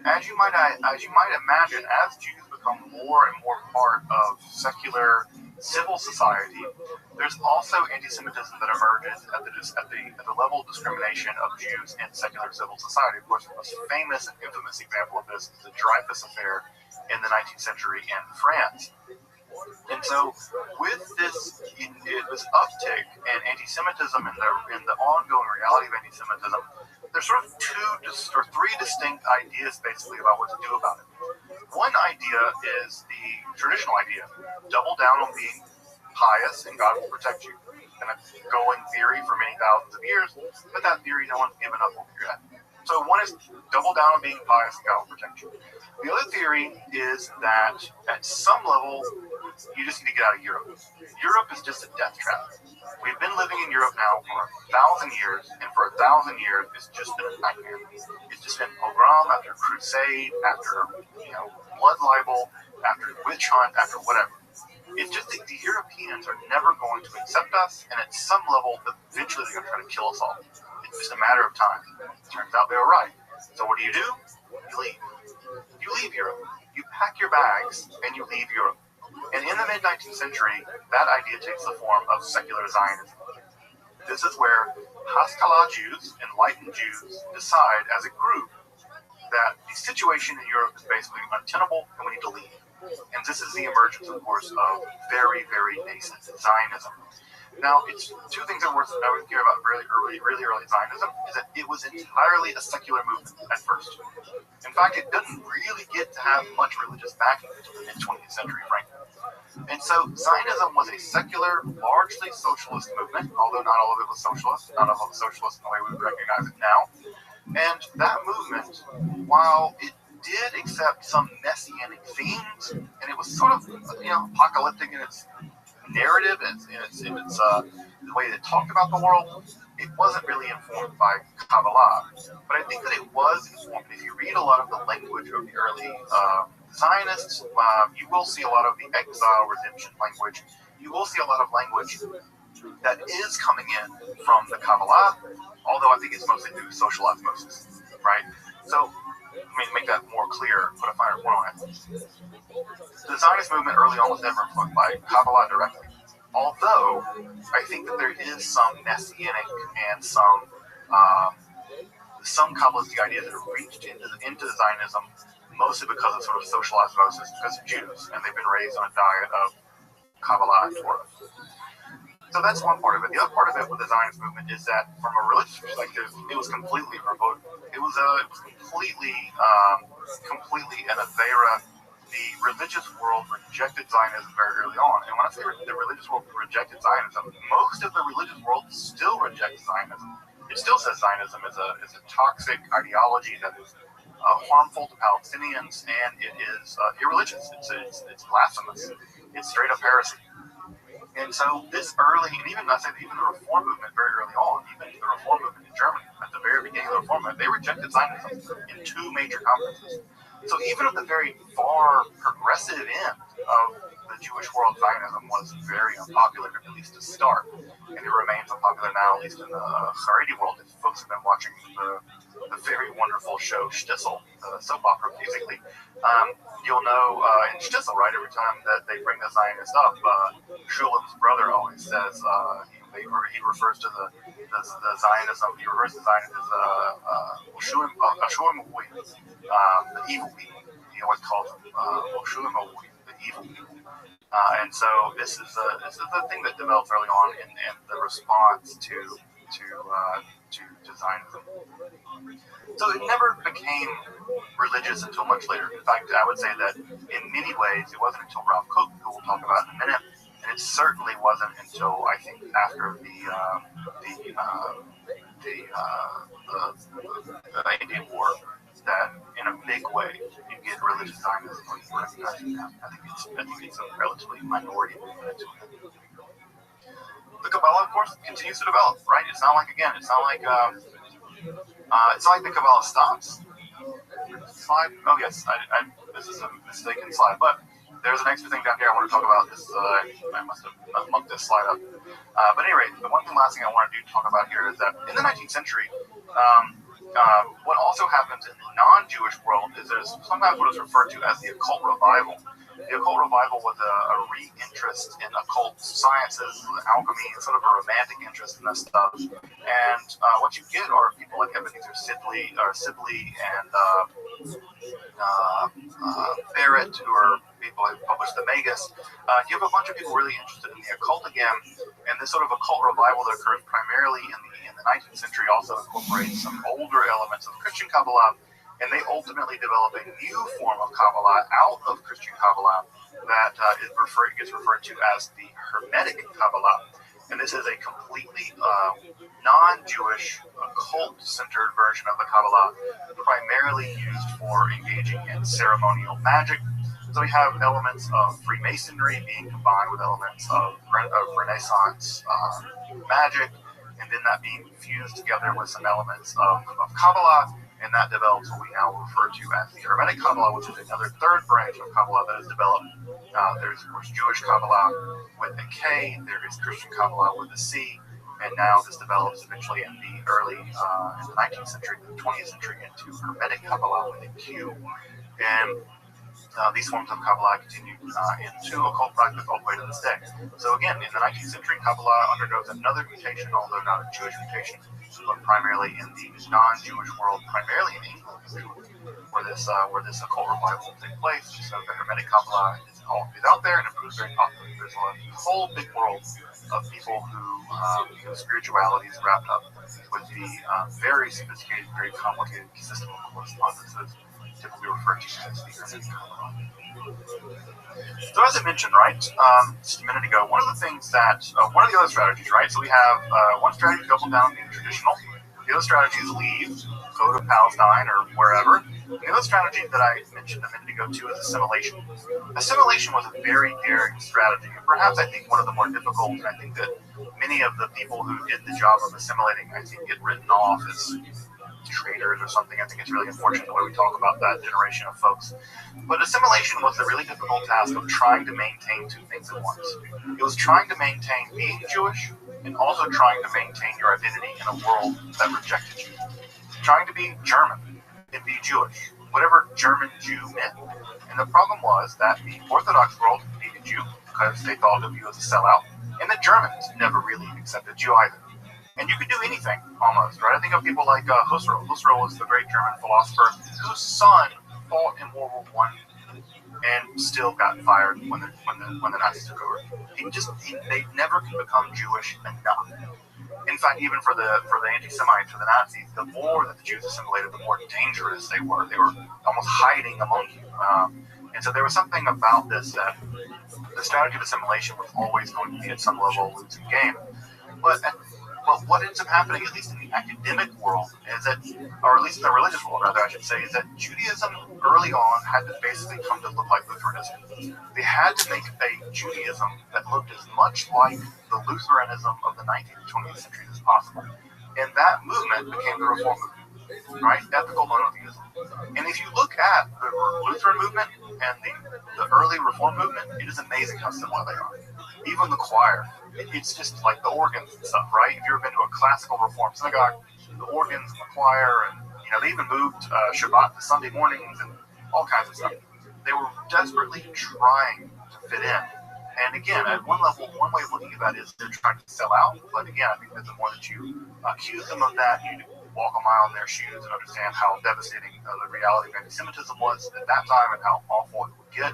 As you might imagine, as Jews become more and more part of secular civil society, there's also anti-Semitism that emerges at the level of discrimination of Jews in secular civil society. Of course, the most famous and infamous example of this is the Dreyfus Affair in the 19th century in France. And so, with this uptick in anti-Semitism and the ongoing reality of anti-Semitism, there's sort of three distinct ideas basically about what to do about it. One idea is the traditional idea: double down on being pious, and God will protect you. And it's going theory for many thousands of years, but that theory no one's given up on yet. So one is double down on being pious, and God will protect you. The other theory is that at some level, you just need to get out of Europe. Europe is just a death trap. We've been living in Europe now for 1,000 years, and for 1,000 years, it's just been a nightmare. It's just been pogrom after crusade, after blood libel, after witch hunt, after whatever. It's just that the Europeans are never going to accept us, and at some level, eventually they're going to try to kill us all. It's just a matter of time. Turns out they were right. So what do? You leave. You leave Europe. You pack your bags and you leave Europe. And in the mid-19th century, that idea takes the form of secular Zionism. This is where Haskalah Jews, enlightened Jews, decide as a group that the situation in Europe is basically untenable and we need to leave. And this is the emergence, of course, of very, very nascent Zionism. Now, it's two things that are worth noting here about really early Zionism is that it was entirely a secular movement at first. In fact, it didn't really get to have much religious backing until the mid-20th century, frankly. And so Zionism was a secular, largely socialist movement, although not all of it was socialist, not all of it was socialist in the way we would recognize it now. And that movement, while it did accept some messianic themes, and it was sort of, apocalyptic in its narrative and in its the way it talked about the world, it wasn't really informed by Kabbalah. But I think that it was informed. If you read a lot of the language of the early Zionists, you will see a lot of the exile redemption language. You will see a lot of language that is coming in from the Kabbalah, although I think it's mostly due to social osmosis, right? So, to make that more clear, put a finer point on it. The Zionist movement early on was never influenced by Kabbalah directly, although I think that there is some messianic and some Kabbalistic ideas that have reached into the Zionism, mostly because of sort of social osmosis, because of Jews, and they've been raised on a diet of Kabbalah and Torah. So that's one part of it. The other part of it with the Zionist movement is that, from a religious perspective, it was completely remote. It was completely an Avera. The religious world rejected Zionism very early on. And when I say the religious world rejected Zionism, most of the religious world still rejects Zionism. It still says Zionism is a toxic ideology that is harmful to Palestinians, and it is irreligious. It's blasphemous. It's straight up heresy. And so this early, and even the Reform movement very early on, even the Reform movement in Germany, at the very beginning of the Reform movement, they rejected Zionism in two major conferences. So even at the very far progressive end of the Jewish world, Zionism was very unpopular, at least to start. And it remains unpopular now, at least in the Haredi world. If folks have been watching the very wonderful show Shtisel, the soap opera, basically, you'll know in Shtisel, right, every time that they bring the Zionist up, Shulam's brother always says, he refers to the Zionism, he refers to Zionism as Shulam, the evil people. He always calls them Shulam, the evil people. And so this is the thing that develops early on in the response to Zionism. So it never became religious until much later. In fact, I would say that in many ways it wasn't until Rav Kook, who we'll talk about in a minute, and it certainly wasn't until, I think, after the Indian War that in a big way you get religious Zionism when you recognize it now. I think it's a relatively minority movement. The Kabbalah, of course, continues to develop, right? It's not like the Kabbalah stops. Slide. Oh yes, this is a mistaken slide, but there's an extra thing down here I want to talk about. I must have mucked this slide up. But anyway, the last thing I want to talk about here is that in the 19th century, what also happens in the non-Jewish world is there's sometimes what is referred to as the occult revival. The occult revival was a re-interest in occult sciences, alchemy, sort of a romantic interest in this stuff. And what you get are people like Ebenezer Sibley and Barrett, who are people who published the Magus. You have a bunch of people really interested in the occult again, and this sort of occult revival that occurs primarily in the 19th century also incorporates some older elements of Christian Kabbalah, and they ultimately develop a new form of Kabbalah out of Christian Kabbalah that gets referred to as the Hermetic Kabbalah. And this is a completely non-Jewish, occult-centered version of the Kabbalah, primarily used for engaging in ceremonial magic. So we have elements of Freemasonry being combined with elements of Renaissance magic, and then that being fused together with some elements of Kabbalah, and that develops what we now refer to as the Hermetic Kabbalah, which is another third branch of Kabbalah that is developed. There's, of course, Jewish Kabbalah with a K, there is Christian Kabbalah with a C, and now this develops eventually in the in the 19th century, the 20th century, into Hermetic Kabbalah with a Q. And these forms of Kabbalah continued into occult practice all the way to this day. So again, in the 19th century, Kabbalah undergoes another mutation, although not a Jewish mutation, but primarily in the non-Jewish world, primarily in England, where this occult revival will take place. So the Hermetic Kabbalah is out there and it proves very popular. There's a whole big world of people whose spirituality is wrapped up with the very sophisticated, very complicated system of correspondences typically referred to as the Hermetic Kabbalah. So as I mentioned, right, just a minute ago, one of the other strategies, right, so we have one strategy double down being traditional. The other strategy is leave, go to Palestine or wherever. The other strategy that I mentioned a minute ago too is assimilation. Assimilation was a very daring strategy, and perhaps I think one of the more difficult, and I think that many of the people who did the job of assimilating, I think, get written off as traitors or something. I think it's really unfortunate the way we talk about that generation of folks. But assimilation was the really difficult task of trying to maintain two things at once. It was trying to maintain being Jewish and also trying to maintain your identity in a world that rejected you. Trying to be German and be Jewish, whatever German Jew meant. And the problem was that the Orthodox world hated you because they thought of you as a sellout, and the Germans never really accepted you either. And you could do anything, almost, right? I think of people like Husserl. Husserl was the great German philosopher whose son fought in World War I and still got fired when the Nazis took over. They never could become Jewish enough. In fact, even for the anti-Semites, for the Nazis, the more that the Jews assimilated, the more dangerous they were. They were almost hiding among you. And so there was something about this that the strategy of assimilation was always going to be at some level a losing game. But what ends up happening, at least in the academic world, is that, or at least in the religious world, rather, I should say, is that Judaism early on had to basically come to look like Lutheranism. They had to make a Judaism that looked as much like the Lutheranism of the 19th and 20th centuries as possible. And that movement became the Reform movement, right? Ethical monotheism. And if you look at the Lutheran movement and the early Reform movement, it is amazing how similar they are. Even the choir. It's just like the organs and stuff, right? If you've ever been to a classical Reform synagogue, the organs and the choir, and they even moved Shabbat to Sunday mornings and all kinds of stuff. They were desperately trying to fit in. And again, at one level, one way of looking at that is they're trying to sell out. But again, I think that the more that you accuse them of that, you need to walk a mile in their shoes and understand how devastating the reality of anti-Semitism was at that time and how awful it would get.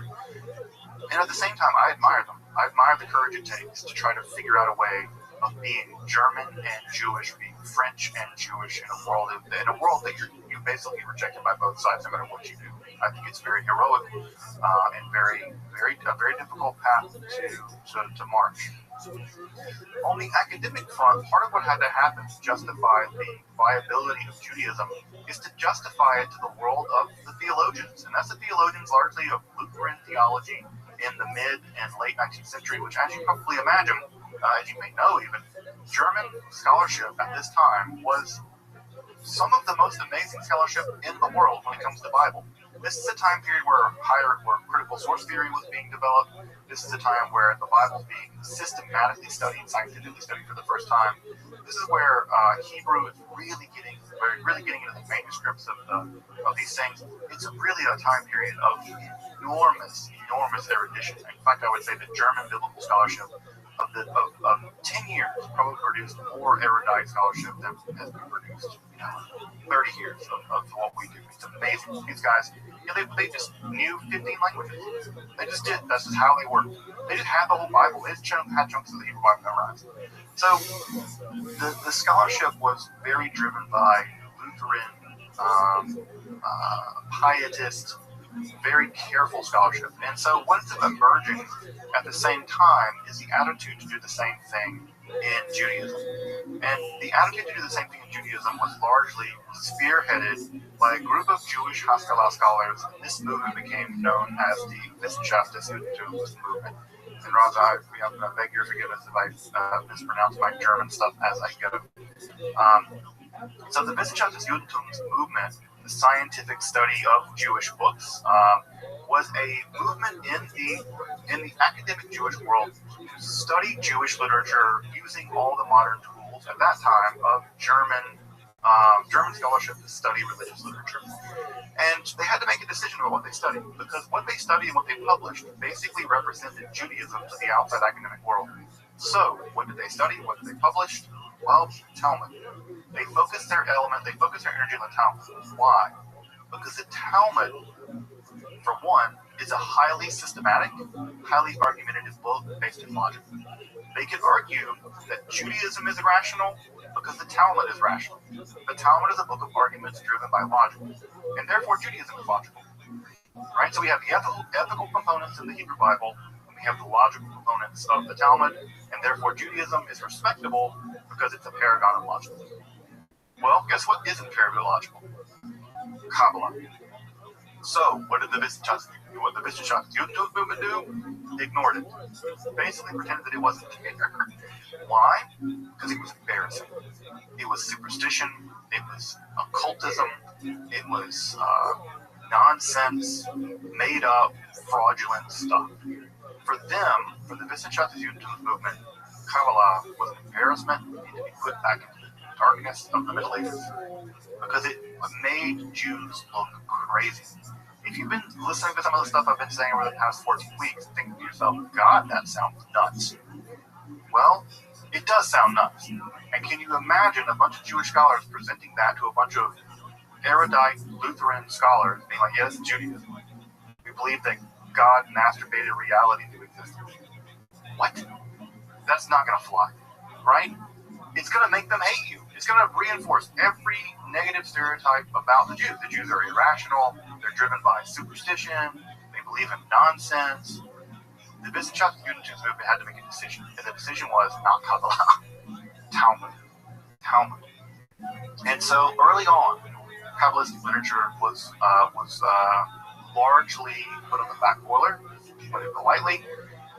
And at the same time, I admire them. I admire the courage it takes to try to figure out a way of being German and Jewish, being French and Jewish in a world that you're basically rejected by both sides, no matter what you do. I think it's very heroic and a very difficult path to march. On the academic front, part of what had to happen to justify the viability of Judaism is to justify it to the world of the theologians, and that's the theologians largely of Lutheran theology in the mid and late 19th century, which, as you probably imagine, as you may know even, German scholarship at this time was some of the most amazing scholarship in the world when it comes to the Bible. This is a time period where critical source theory was being developed. This is a time where the Bible is being systematically studied, scientifically studied for the first time. This is where Hebrew is really getting into the manuscripts of these things. It's really a time period of enormous erudition. In fact, I would say that German biblical scholarship of 10 years probably produced more erudite scholarship than has been produced 30 years of what we do. It's amazing. These guys, they just knew 15 languages. They just did. That's just how they worked. They just had the whole Bible. They just had chunks of the Hebrew Bible memorized. So the scholarship was very driven by Lutheran, pietist, very careful scholarship. And so what's emerging at the same time is the attitude to do the same thing in Judaism. And the attitude to do the same thing in Judaism was largely spearheaded by a group of Jewish Haskalah scholars. And this movement became known as the Wissenschaftsjudentum movement. And Raza, I beg your forgiveness if I mispronounce my German stuff as I go. So the Wissenschaftsjudentum movement, the scientific study of Jewish books, was a movement in the academic Jewish world to study Jewish literature using all the modern tools at that time of German German scholarship to study religious literature. And they had to make a decision about what they studied, because what they studied and what they published basically represented Judaism to the outside academic world. So, what did they study? What did they publish? Well, Talmud. They focused their energy on the Talmud. Why? Because the Talmud, for one, is a highly systematic, highly argumentative book based in logic. They could argue that Judaism is irrational because the Talmud is rational. The Talmud is a book of arguments driven by logic, and therefore Judaism is logical. Right? So we have the ethical components in the Hebrew Bible, and we have the logical components of the Talmud, and therefore Judaism is respectable because it's a paragon of logic. Well, guess what isn't paragon logical? Kabbalah. So, what did the Wissenschaftsjudentum movement do? Ignored it. Basically pretended that it wasn't there. Why? Because it was embarrassing. It was superstition. It was occultism. It was nonsense, made up, fraudulent stuff. For them, for the Wissenschaftsjudentum movement, Kabbalah was an embarrassment. It needed to be put back into the darkness of the Middle Ages because it made Jews look crazy. If you've been listening to some of the stuff I've been saying over the past 14 weeks, thinking to yourself, God, that sounds nuts. Well, it does sound nuts. And can you imagine a bunch of Jewish scholars presenting that to a bunch of erudite Lutheran scholars being like, yes, Judaism. We believe that God masturbated reality into existence. What? That's not going to fly, right? It's going to make them hate you. It's going to reinforce every negative stereotype about the Jews. The Jews are irrational. They're driven by superstition. They believe in nonsense. The Wissenschaftsjudentum movement had to make a decision, and the decision was not Kabbalah, Talmud. And so early on, Kabbalistic literature was largely put on the back burner, to put it politely.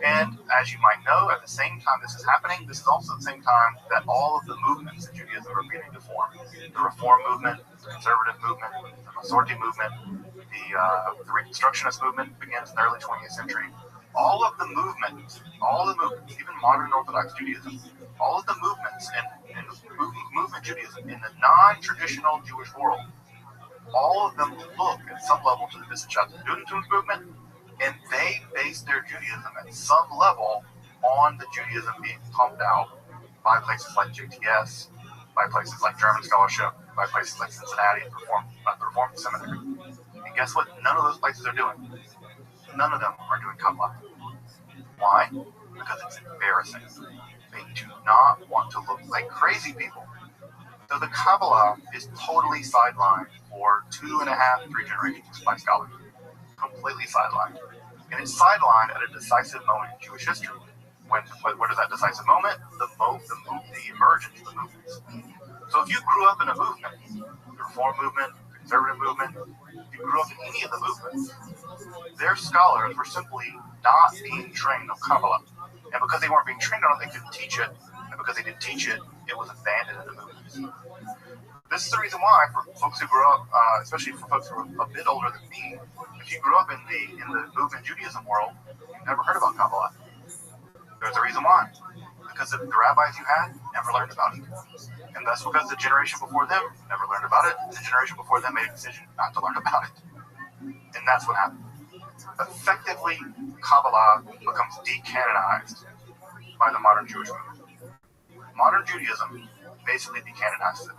And as you might know, at the same time this is happening, this is also the same time that all of the movements in Judaism are beginning to form. The Reform movement, the Conservative movement, the Masorti movement, the Reconstructionist movement begins in the early 20th century. All of the movements, even modern Orthodox Judaism, all of the movements in movement Judaism in the non-traditional Jewish world, all of them look at some level to the Wissenschaftsjudentum movement, and they base their Judaism at some level on the Judaism being pumped out by places like JTS, by places like German scholarship, by places like Cincinnati and the Reformed Seminary. And guess what? None of those places are doing. None of them are doing Kabbalah. Why? Because it's embarrassing. They do not want to look like crazy people. So the Kabbalah is totally sidelined for 2.5, 3 generations by scholars. Completely sidelined. And it's sidelined at a decisive moment in Jewish history. What is that decisive moment? The emergence of the movements. So if you grew up in a movement, the Reform movement, the Conservative movement, if you grew up in any of the movements, their scholars were simply not being trained on Kabbalah. And because they weren't being trained on it, they couldn't teach it. And because they didn't teach it, it was abandoned in the movements. This is the reason why, for folks who grew up, especially for folks who are a bit older than me, if you grew up in the movement Judaism world, you never heard about Kabbalah. There's a reason why. Because the rabbis you had never learned about it. And that's because the generation before them never learned about it. The generation before them made a decision not to learn about it. And that's what happened. Effectively, Kabbalah becomes decanonized by the modern Jewish movement. Modern Judaism basically decanonizes it.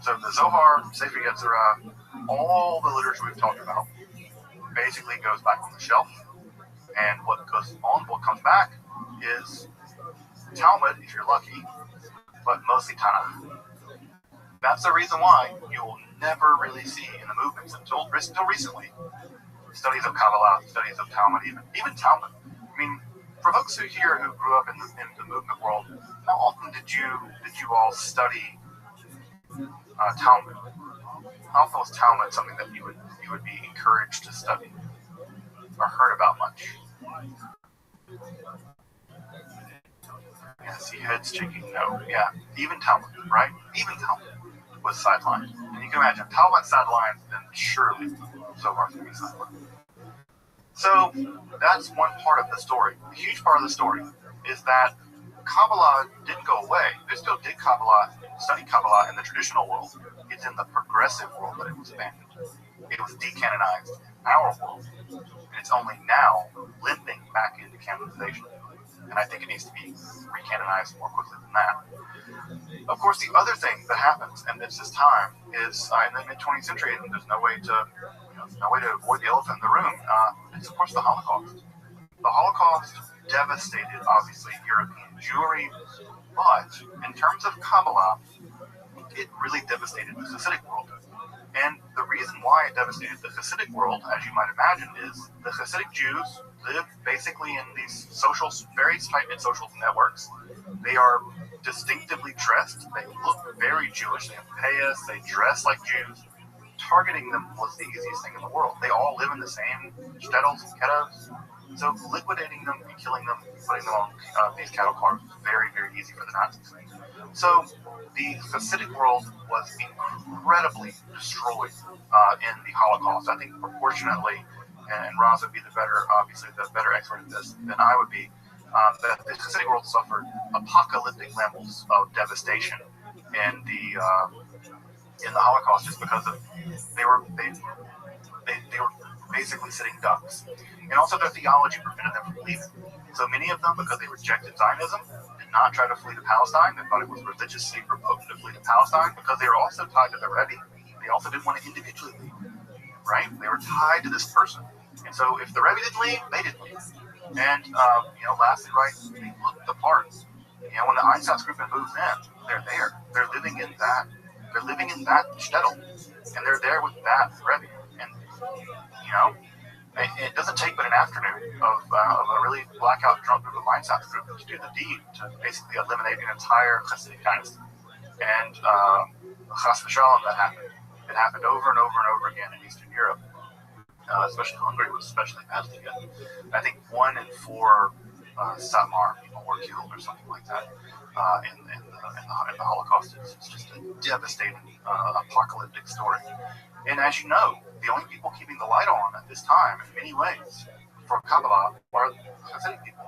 So the Zohar, Sefer Yetzirah, all the literature we've talked about basically goes back on the shelf. And what comes back is Talmud, if you're lucky, but mostly Tanakh. That's the reason why you will never really see in the movements until recently studies of Kabbalah, studies of Talmud, even Talmud. I mean, for folks who grew up in the movement world, how often did you all study Talmud? How often was Talmud something that you would be encouraged to study or heard about much? Yeah, see heads shaking no. Yeah, even Talmud, right? Even Talmud was sidelined. And you can imagine, Talmud sidelined, then surely Zohar's going to be sidelined. So that's one part of the story. A huge part of the story is that Kabbalah didn't go away. They still did Kabbalah, studied Kabbalah in the traditional world. It's in the progressive world that it was abandoned. It was decanonized in our world. And it's only now limping back into canonization. And I think it needs to be recanonized more quickly than that. Of course, the other thing that happens, and it's this time, is in the mid-20th century, and there's no way to avoid the elephant in the room. It's of course the Holocaust. The Holocaust devastated, obviously, European Jewry, but in terms of Kabbalah, it really devastated the Hasidic world. And the reason why it devastated the Hasidic world, as you might imagine, is the Hasidic Jews live basically in these very tight-knit social networks. They are distinctively dressed. They look very Jewish. They have payas. They dress like Jews. Targeting them was the easiest thing in the world. They all live in the same shtetls and ghettos. So liquidating them and killing them, putting them on these cattle cars was very, very easy for the Nazis. So the Hasidic world was incredibly destroyed in the Holocaust. I think proportionately, and Roz would be the better expert at this than I would be, that the Hasidic world suffered apocalyptic levels of devastation in the Holocaust, just because they were basically sitting ducks, and also their theology prevented them from leaving. So many of them, because they rejected Zionism, did not try to flee to Palestine. They thought it was religiously repugnant to flee to Palestine, because they were also tied to the Rabbi. They also didn't want to individually leave, right? They were tied to this person, and so if the Rabbi didn't leave, they didn't leave. And lastly, right, they looked the part. When the Einsatzgruppe moves in, they're there. They're living in that. They're living in that shtetl, and they're there with that Rabbi. And it doesn't take but an afternoon of a really blackout drunk group of Einsatzgruppe to do the deed to basically eliminate an entire Hasidic dynasty. And chas v'shalom, that happened. It happened over and over and over again in Eastern Europe. Especially Hungary was especially badly hit. I think 1 in 4 Satmar people were killed or something like that in the Holocaust. It's just a devastating apocalyptic story. And as you know, the only people keeping the light on at this time, in many ways, for Kabbalah are the Hasidic people.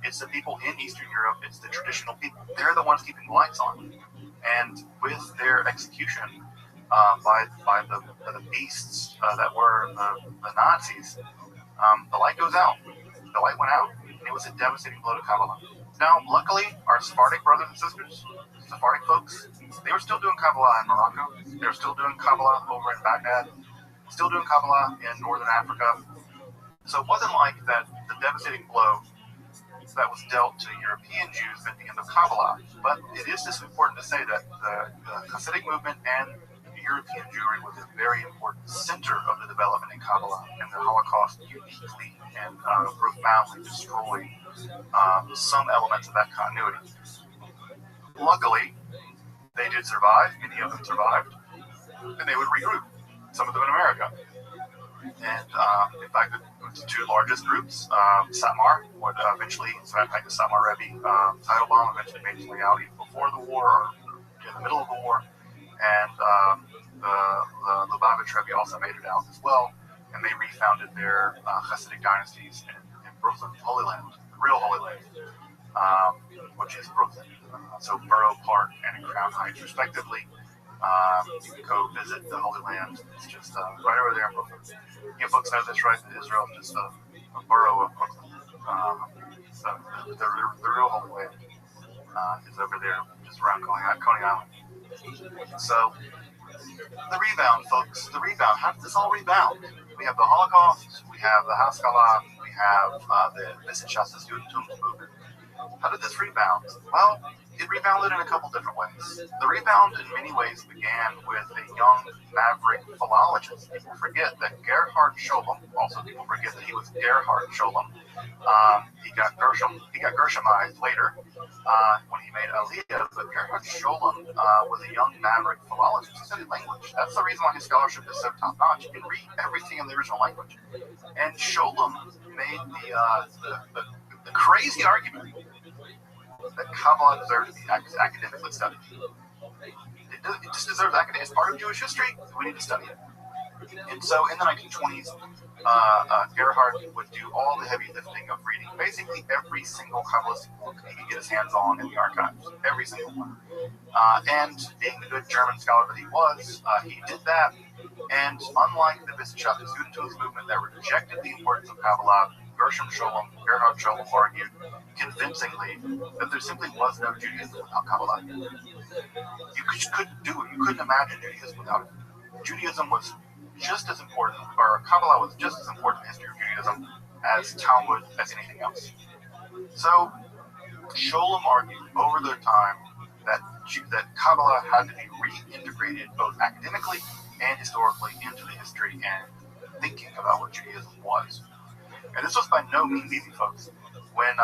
It's the people in Eastern Europe. It's the traditional people. They're the ones keeping the lights on. And with their execution by the beasts that were the Nazis, the light goes out. The light went out. It was a devastating blow to Kabbalah. Now, luckily, our Sephardic brothers and sisters, Sephardic folks, they were still doing Kabbalah in Morocco. They were still doing Kabbalah over in Baghdad. Still doing Kabbalah in Northern Africa. So it wasn't like that the devastating blow that was dealt to European Jews at the end of Kabbalah. But it is just important to say that the Hasidic movement and European Jewry was a very important center of the development in Kabbalah, and the Holocaust uniquely and profoundly destroyed some elements of that continuity. Luckily, they did survive. Many of them survived, and they would regroup, some of them in America. And in fact, the two largest groups, Satmar, would eventually, so in fact, the Satmar Rebbe, Teitelbaum eventually made his way out even before the war, or in the middle of the war, and the Lubavitch Rebbe also made it out as well, and they refounded their Hasidic dynasties in Brooklyn, Holy Land, the real Holy Land, which is Brooklyn. So Borough Park and in Crown Heights, respectively. You can go visit the Holy Land. It's just right over there in Brooklyn. You folks know this, right? Israel is just a borough of Brooklyn. So the real Holy Land is over there, just around Coney Island. So the rebound, folks. The rebound. How did this all rebound? We have the Holocaust. We have the Haskalah. We have the Wissenschaftliches Judentum movement. How did this rebound? Well, it rebounded in a couple different ways. The rebound in many ways began with a young maverick philologist. People forget that Gerhard Scholem, also people forget that he was Gerhard Scholem. He got Gershomized later when he made Aliyah, but Gerhard Scholem was a young maverick philologist. He studied language. That's the reason why his scholarship is so top-notch. You can read everything in the original language. And Scholem made the crazy argument that Kabbalah deserves to be academically studied. It just deserves academic. It's part of Jewish history. We need to study it. And so in the 1920s, Gerhard would do all the heavy lifting of reading basically every single Kabbalistic book he could get his hands on in the archives, every single one. And being the good German scholar that he was, he did that. And unlike the Wissenschaft, the student movement that rejected the importance of Kabbalah, Gerhard Scholem argued convincingly that there simply was no Judaism without Kabbalah. You couldn't do it. You couldn't imagine Judaism without it. Judaism was just as important, or Kabbalah was just as important in the history of Judaism as Talmud, as anything else. So Scholem argued over the time that Kabbalah had to be reintegrated both academically and historically into the history and thinking about what Judaism was. And this was by no means easy, folks. When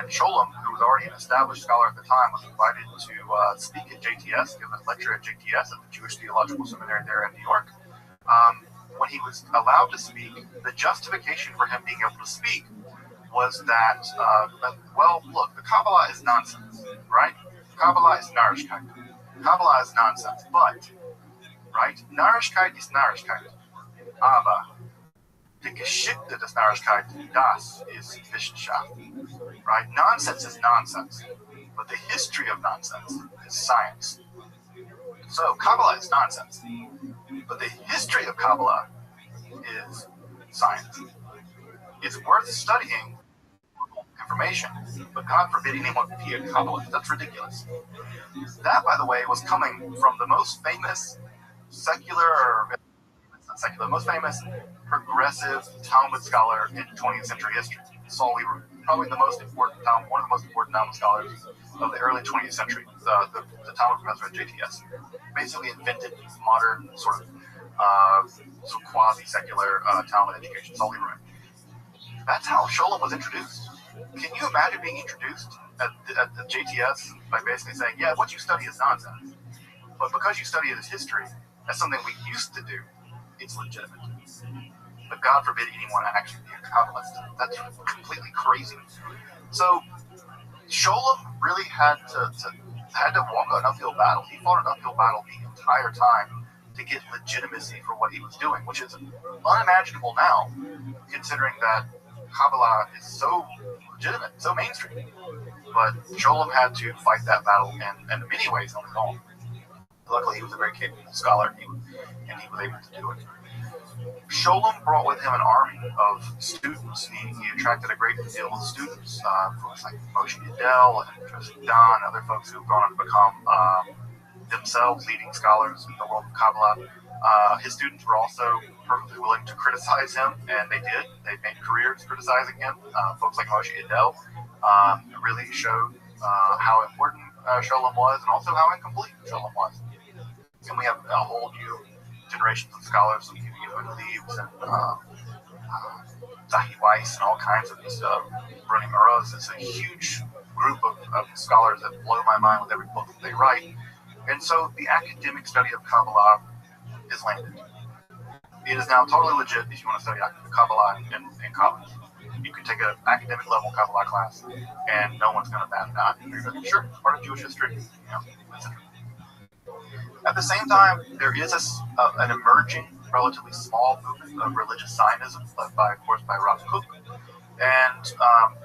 Scholem, who was already an established scholar at the time, was invited to speak at JTS, give a lecture at JTS, at the Jewish Theological Seminary there in New York, when he was allowed to speak, the justification for him being able to speak was that, well, look, the Kabbalah is nonsense, right? Kabbalah is Narishkeit. Kabbalah is nonsense, but, right, Narishkeit is Narishkeit, aber die Geschichte des Narishkeit, das ist Wissenschaft, right? Nonsense is nonsense, but the history of nonsense is science. So Kabbalah is nonsense, but the history of Kabbalah is science. It's worth studying information, but God forbid anyone be a Kabbalist. That's ridiculous. That, by the way, was coming from the most famous most famous progressive Talmud scholar in 20th century history. Saul Lieberman, probably one of the most important Talmud scholars of the early 20th century, the Talmud professor at JTS. Basically invented modern sort of quasi-secular Talmud education, Saul Lieberman. That's how Scholem was introduced. Can you imagine being introduced at the JTS by basically saying, yeah, what you study is nonsense, but because you study it as history, as something we used to do, it's legitimate. But God forbid anyone actually be a Kabbalist. That's completely crazy. So Scholem really had to walk an uphill battle. He fought an uphill battle the entire time to get legitimacy for what he was doing, which is unimaginable now, considering that Kabbalah is so legitimate, so mainstream. But Scholem had to fight that battle, and in many ways on his own. Luckily, he was a very capable scholar, and he was able to do it. Scholem brought with him an army of students. He attracted a great deal of students, folks like Moshe Yedel and Tristan Don, other folks who've gone on to become themselves leading scholars in the world of Kabbalah. His students were also perfectly willing to criticize him, and they did. They made careers criticizing him. Folks like Moshe Yedel really showed how important Scholem was, and also how incomplete Scholem was. And we have a whole new generations of scholars like Yehuda Leaves and Zahi Weiss and all kinds of these running Uros. It's a huge group of scholars that blow my mind with every book that they write. And so the academic study of Kabbalah is landed. It is now totally legit if you want to study Kabbalah in college. You can take an academic level Kabbalah class and no one's going to bat an eye. You're like, sure, it's part of Jewish history, etc. At the same time, there is an emerging, relatively small movement of religious Zionism, led by, of course, by Rav Kook, and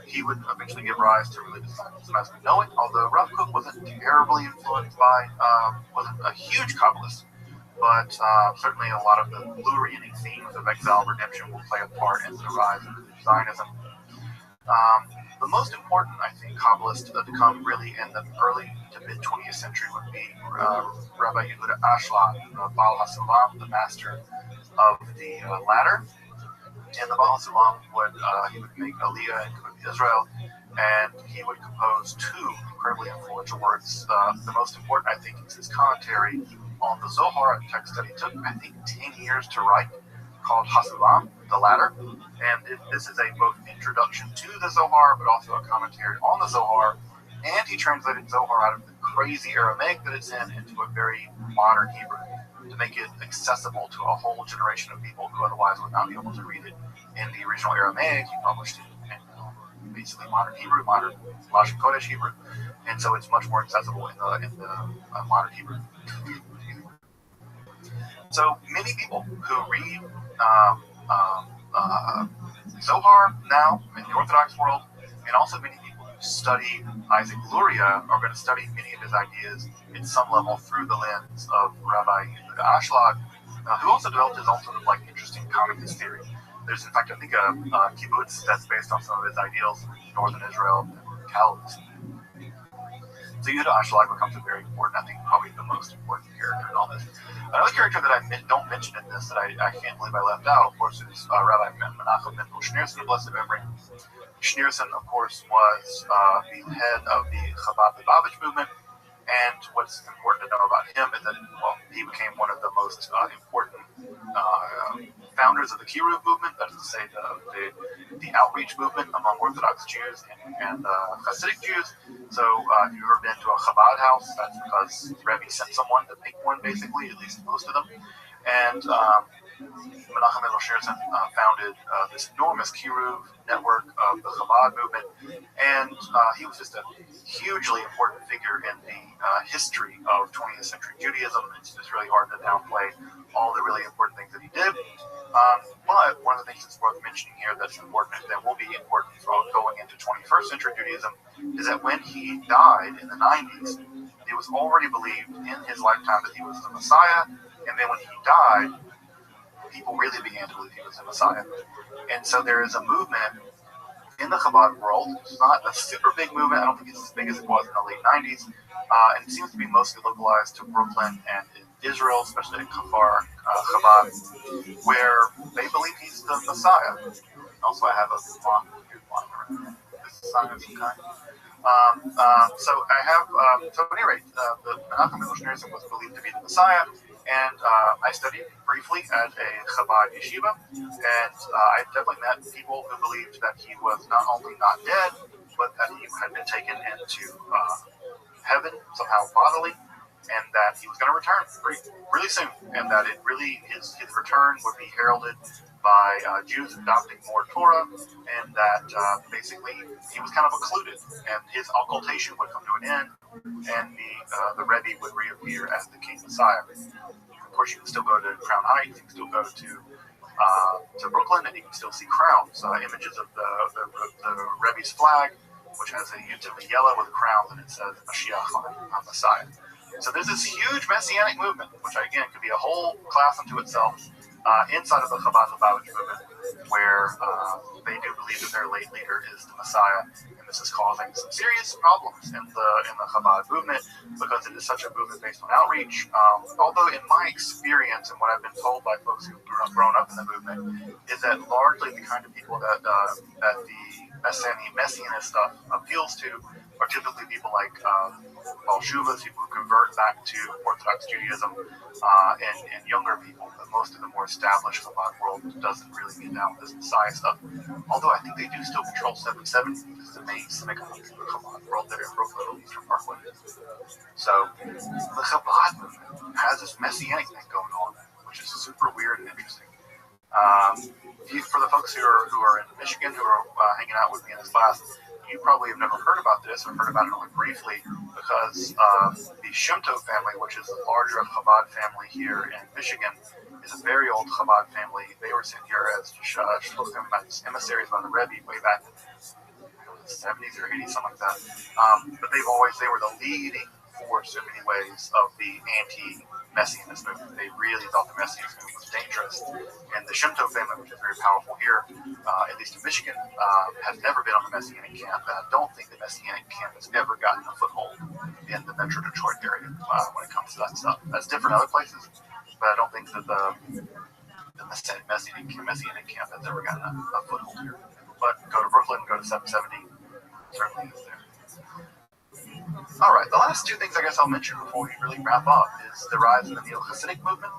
he would eventually give rise to religious Zionism as we know it, although Rav Kook wasn't terribly influenced by, wasn't a huge Kabbalist, but certainly a lot of the Lurianic themes of exile and redemption will play a part in the rise of Zionism. The most important, I think, Kabbalist to come really in the early to mid-20th century would be Rabbi Yehuda Ashlag, Baal HaSulam, the master of the ladder. And the Baal HaSulam he would make Aliyah into Israel, and he would compose two incredibly influential works. The most important, I think, is his commentary on the Zohar text that he took, I think, 10 years to write, called Hasulam, the ladder. And this is a both introduction to the Zohar, but also a commentary on the Zohar. And he translated Zohar out of the crazy Aramaic that it's in into a very modern Hebrew to make it accessible to a whole generation of people who otherwise would not be able to read it in the original Aramaic. He published it in basically modern Hebrew, modern Lashon Kodesh Hebrew, and so it's much more accessible in the modern Hebrew. So many people who read Zohar now in the Orthodox world, and also many people who study Isaac Luria are going to study many of his ideas in some level through the lens of Rabbi ROTHSCHILD, who also developed his own sort of like interesting communist theory. There's in fact I think a kibbutz that's based on some of his ideals in northern Israel and Calvinism. So Yehuda ROTHSCHILD becomes a very important, I think probably the most important character in all this. Another character that I don't mention in this that I can't believe I left out, of course, is Rabbi Menachem Mendel Schneerson of blessed memory. Schneerson, of course, was the head of the Chabad Lubavitch movement, and what's important to know about him is that he became one of the most important founders of the Kiruv movement, that is to say the outreach movement among Orthodox Jews and Hasidic Jews. So if you've ever been to a Chabad house, that's because Rabbi sent someone to make one, basically, at least most of them. And Menachem Mendel Schneerson founded this enormous Kiruv network of the Chabad movement, and he was just a hugely important figure in the history of 20th century Judaism. It's just really hard to downplay all the really important things that he did. But one of the things that's worth mentioning here that's important, that will be important for going into 21st century Judaism, is that when he died in the 90s, it was already believed in his lifetime that he was the Messiah, and then when he died, people really began to believe he was the Messiah. And so there is a movement in the Chabad world. It's not a super big movement. I don't think it's as big as it was in the late 90s. And it seems to be mostly localized to Brooklyn and in Israel, especially in Kfar Chabad, where they believe he's the Messiah. Also, I have a monitor. This is sign of some kind. So I have, so at any rate, the Menachem Mendel Schneerson was believed to be the Messiah, and I studied briefly at a Chabad yeshiva, and I definitely met people who believed that he was not only not dead, but that he had been taken into heaven somehow bodily, and that he was going to return really soon, and that it really his return would be heralded by Jews adopting more Torah, and that basically he was kind of occluded, and his occultation would come to an end, and the Rabbi would reappear as the King Messiah. Of course, you can still go to Crown Heights, you can still go to Brooklyn, and you can still see crowns, images of the Rebbe's flag, which has a usually yellow with a crown, and it says Mashiach on Messiah. So there's this huge Messianic movement, which again could be a whole class unto itself, inside of the Chabad Lubavitch movement, where they do believe that their late leader is the Messiah, and this is causing some serious problems in the Chabad movement because it is such a movement based on outreach. Although in my experience and what I've been told by folks who've grown up in the movement is that largely the kind of people that the Messianist stuff appeals to are typically people like Baal Shuvas, people who convert back to Orthodox Judaism, and younger people. But most of the more established Chabad world doesn't really get down with this Messiah stuff. Although I think they do still control 770, because the main synagogue in the Chabad world there in Brooklyn, Eastern Parkway. So the Chabad movement has this Messianic thing going on, which is super weird and interesting. For the folks who are in Michigan, who are hanging out with me in this class, you probably have never heard about this, or heard about it only briefly, because the Shem Tov family, which is the larger Chabad family here in Michigan, is a very old Chabad family. They were sent here as emissaries by the Rabbi way back in the 70s or 80s, something like that. But they were the leading force in many ways of the anti-Messianist movement. They really thought the Messianist movement was dangerous. And the Shem Tov family, which is very powerful here, at least in Michigan, has never been on the Messianic camp. And I don't think the Messianic camp has ever gotten a foothold in the Metro Detroit area when it comes to that stuff. That's different in other places, but I don't think that the Messianic camp has ever gotten a foothold here. But go to Brooklyn, go to 770, certainly is there. All right, the last two things I guess I'll mention before we really wrap up is the rise of the Neo-Hasidic movement.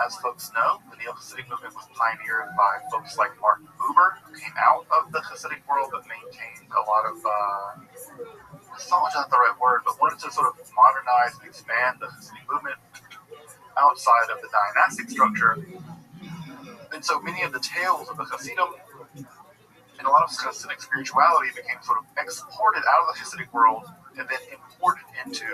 As folks know, the Neo-Hasidic movement was pioneered by folks like Martin Buber, who came out of the Hasidic world but maintained a lot of, knowledge is not the right word, but wanted to sort of modernize and expand the Hasidic movement outside of the dynastic structure. And so many of the tales of the Hasidim and a lot of Hasidic spirituality became sort of exported out of the Hasidic world and then imported into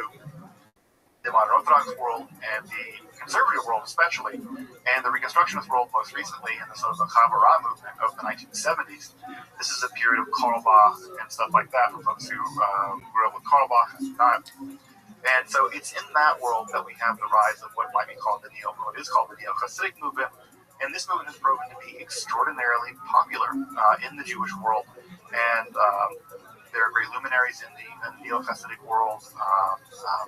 the modern Orthodox world and the conservative world especially, and the Reconstructionist world most recently in the sort of the Chavurah movement of the 1970s. This is a period of Karlbach and stuff like that for folks who grew up with Karlbach at the time. And so it's in that world that we have the rise of what might be called the Neo-Hasidic movement. And this movement has proven to be extraordinarily popular in the Jewish world. And there are great luminaries in the Neo-Hasidic world,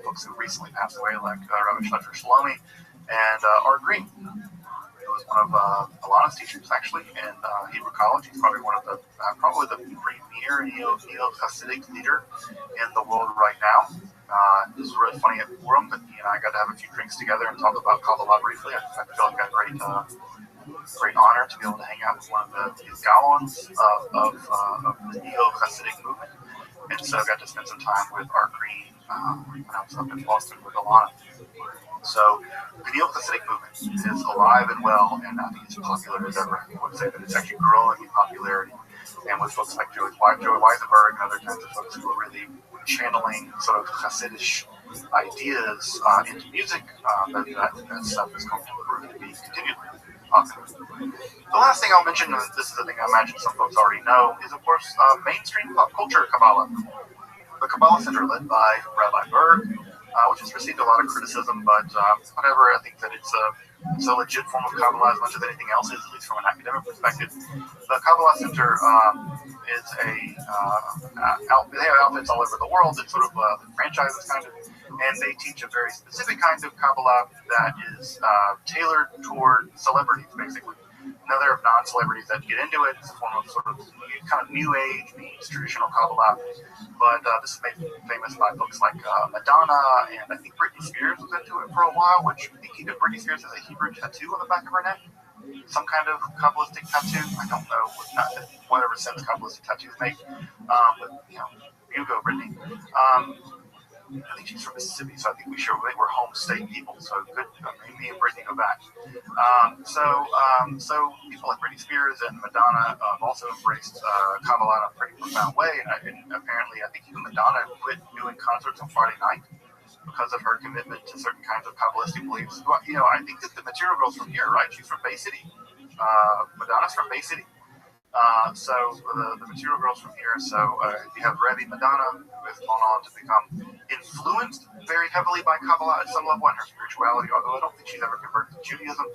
folks who recently passed away, like Rabbi Shlomi and Art Green, who was one of Alana's teachers, actually, in Hebrew College. He's probably one of the premier Neo-Hasidic leader in the world right now. This is really funny at Purim, but he and I got to have a few drinks together and talk about Kabbalah briefly. I feel like I got great honor to be able to hang out with one of these Galons of the Neo-Hasidic movement. And so I got to spend some time with Art Green when I was up in Boston with Alana. So the Neo-Hasidic movement is alive and well, and I think it's popular as ever. I would say that it's actually growing in popularity. And with folks like Joey Weisenberg and other kinds of folks who are really channeling sort of Hasidic ideas into music, that stuff is going to be continually popular. The last thing I'll mention, and this is a thing I imagine some folks already know, is of course mainstream pop culture Kabbalah. The Kabbalah Center, led by Rabbi Berg, which has received a lot of criticism, but whatever, I think that it's a legit form of Kabbalah as much as anything else is, at least from an academic perspective. The Kabbalah Center is they have outfits all over the world. It's sort of franchises kind of, and they teach a very specific kind of Kabbalah that is tailored toward celebrities, basically. Now, there are non-celebrities that get into it. It's a form of sort of kind of new age meets traditional Kabbalah. But this is made famous by folks like Madonna, and I think Britney Spears was into it for a while, which I think even Britney Spears has a Hebrew tattoo on the back of her neck. Some kind of Kabbalistic tattoo. I don't know whatever sense Kabbalistic tattoos make. But, you go, Britney. I think she's from Mississippi, so I think we're home state people. So good, me and Britney go back. So people like Britney Spears and Madonna have also embraced Kabbalah in a pretty profound way. And apparently, I think even Madonna quit doing concerts on Friday night because of her commitment to certain kinds of Kabbalistic beliefs. Well, I think that the Material Girl's from here, right? She's from Bay City. Madonna's from Bay City. So the Material Girl's from here. So you have Rabbi Madonna, who has gone on to become influenced very heavily by Kabbalah at some level in her spirituality, although I don't think she's ever converted to Judaism.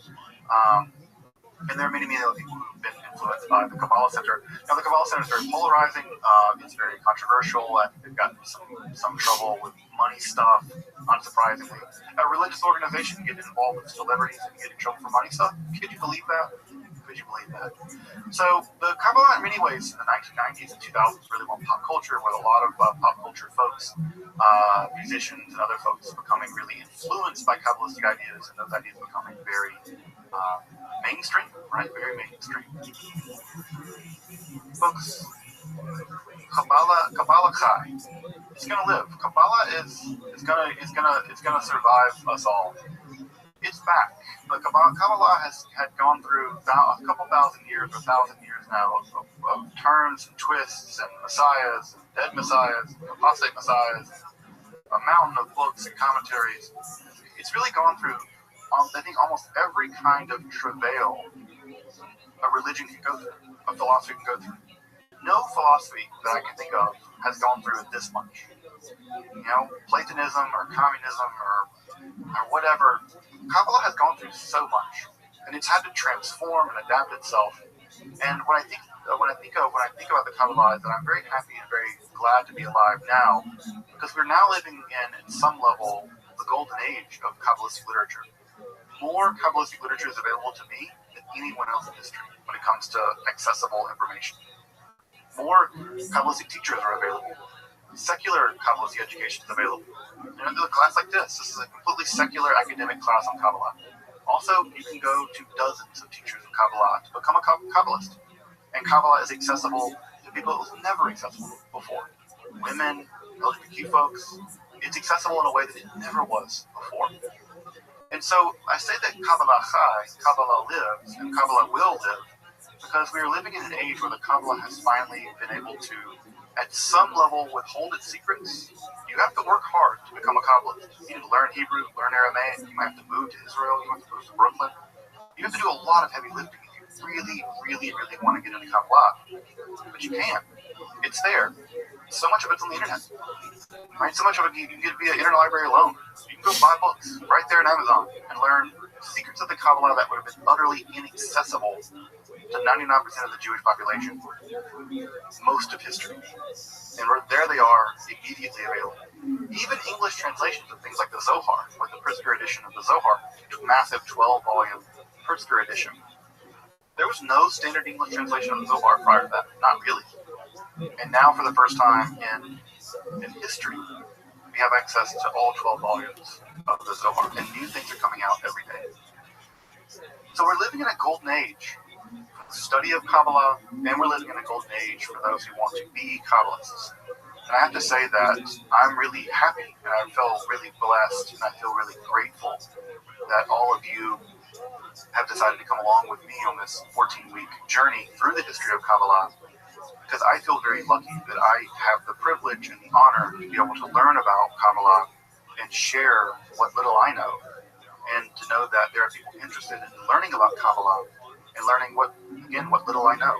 And there are many other people who've been influenced by the Kabbalah Center. Now, the Kabbalah Center is very polarizing. It's very controversial. I think they've gotten some trouble with money stuff, unsurprisingly. A religious organization can get involved with celebrities and get in trouble for money stuff. Could you believe that? So the Kabbalah, in many ways, in the 1990s and 2000s, really went pop culture, with a lot of pop culture folks, musicians, and other folks becoming really influenced by Kabbalistic ideas, and those ideas becoming very mainstream, right? Very mainstream. Folks, Kabbalah Chai. It's gonna live. Kabbalah is gonna survive us all. It's back. The Kabbalah had gone through a couple thousand years, or 1,000 years now, of turns and twists and messiahs, and dead messiahs, and apostate messiahs, a mountain of books and commentaries. It's really gone through, I think, almost every kind of travail a religion can go through, a philosophy can go through. No philosophy that I can think of has gone through it this much. Platonism or communism or whatever. Kabbalah has gone through so much, and it's had to transform and adapt itself. And when I think about the Kabbalah, is that I'm very happy and very glad to be alive now, because we're now living in, at some level, the golden age of Kabbalistic literature. More Kabbalistic literature is available to me than anyone else in history when it comes to accessible information. More Kabbalistic teachers are available. Secular Kabbalistic education is available. Do a class like this. This is a completely secular academic class on Kabbalah. Also, you can go to dozens of teachers of Kabbalah to become a Kabbalist. And Kabbalah is accessible to people it was never accessible before. Women, LGBTQ folks. It's accessible in a way that it never was before. And so I say that Kabbalah Chai, Kabbalah lives, and Kabbalah will live, because we are living in an age where the Kabbalah has finally been able to at some level withhold its secrets. You have to work hard to become a Kabbalist. You need to learn Hebrew, learn Aramaic. You might have to move to Israel. You might have to move to Brooklyn. You have to do a lot of heavy lifting if you really, really, really want to get into Kabbalah. But you can. It's there. So much of it's on the internet. Right? So much of it you can get via Internet Library alone. You can go buy books right there on Amazon and learn secrets of the Kabbalah that would have been utterly inaccessible to 99% of the Jewish population most of history. And there they are, immediately available. Even English translations of things like the Zohar, like the Pritzker edition of the Zohar, massive 12-volume Pritzker edition. There was no standard English translation of the Zohar prior to that, not really. And now, for the first time in history, we have access to all 12 volumes of the Zohar, and new things are coming out every day. So we're living in a golden age for the study of Kabbalah, and we're living in a golden age for those who want to be Kabbalists. And I have to say that I'm really happy, and I feel really blessed, and I feel really grateful that all of you have decided to come along with me on this 14-week journey through the history of Kabbalah, because I feel very lucky that I have the privilege and the honor to be able to learn about Kabbalah and share what little I know, and to know that there are people interested in learning about Kabbalah and learning what little I know.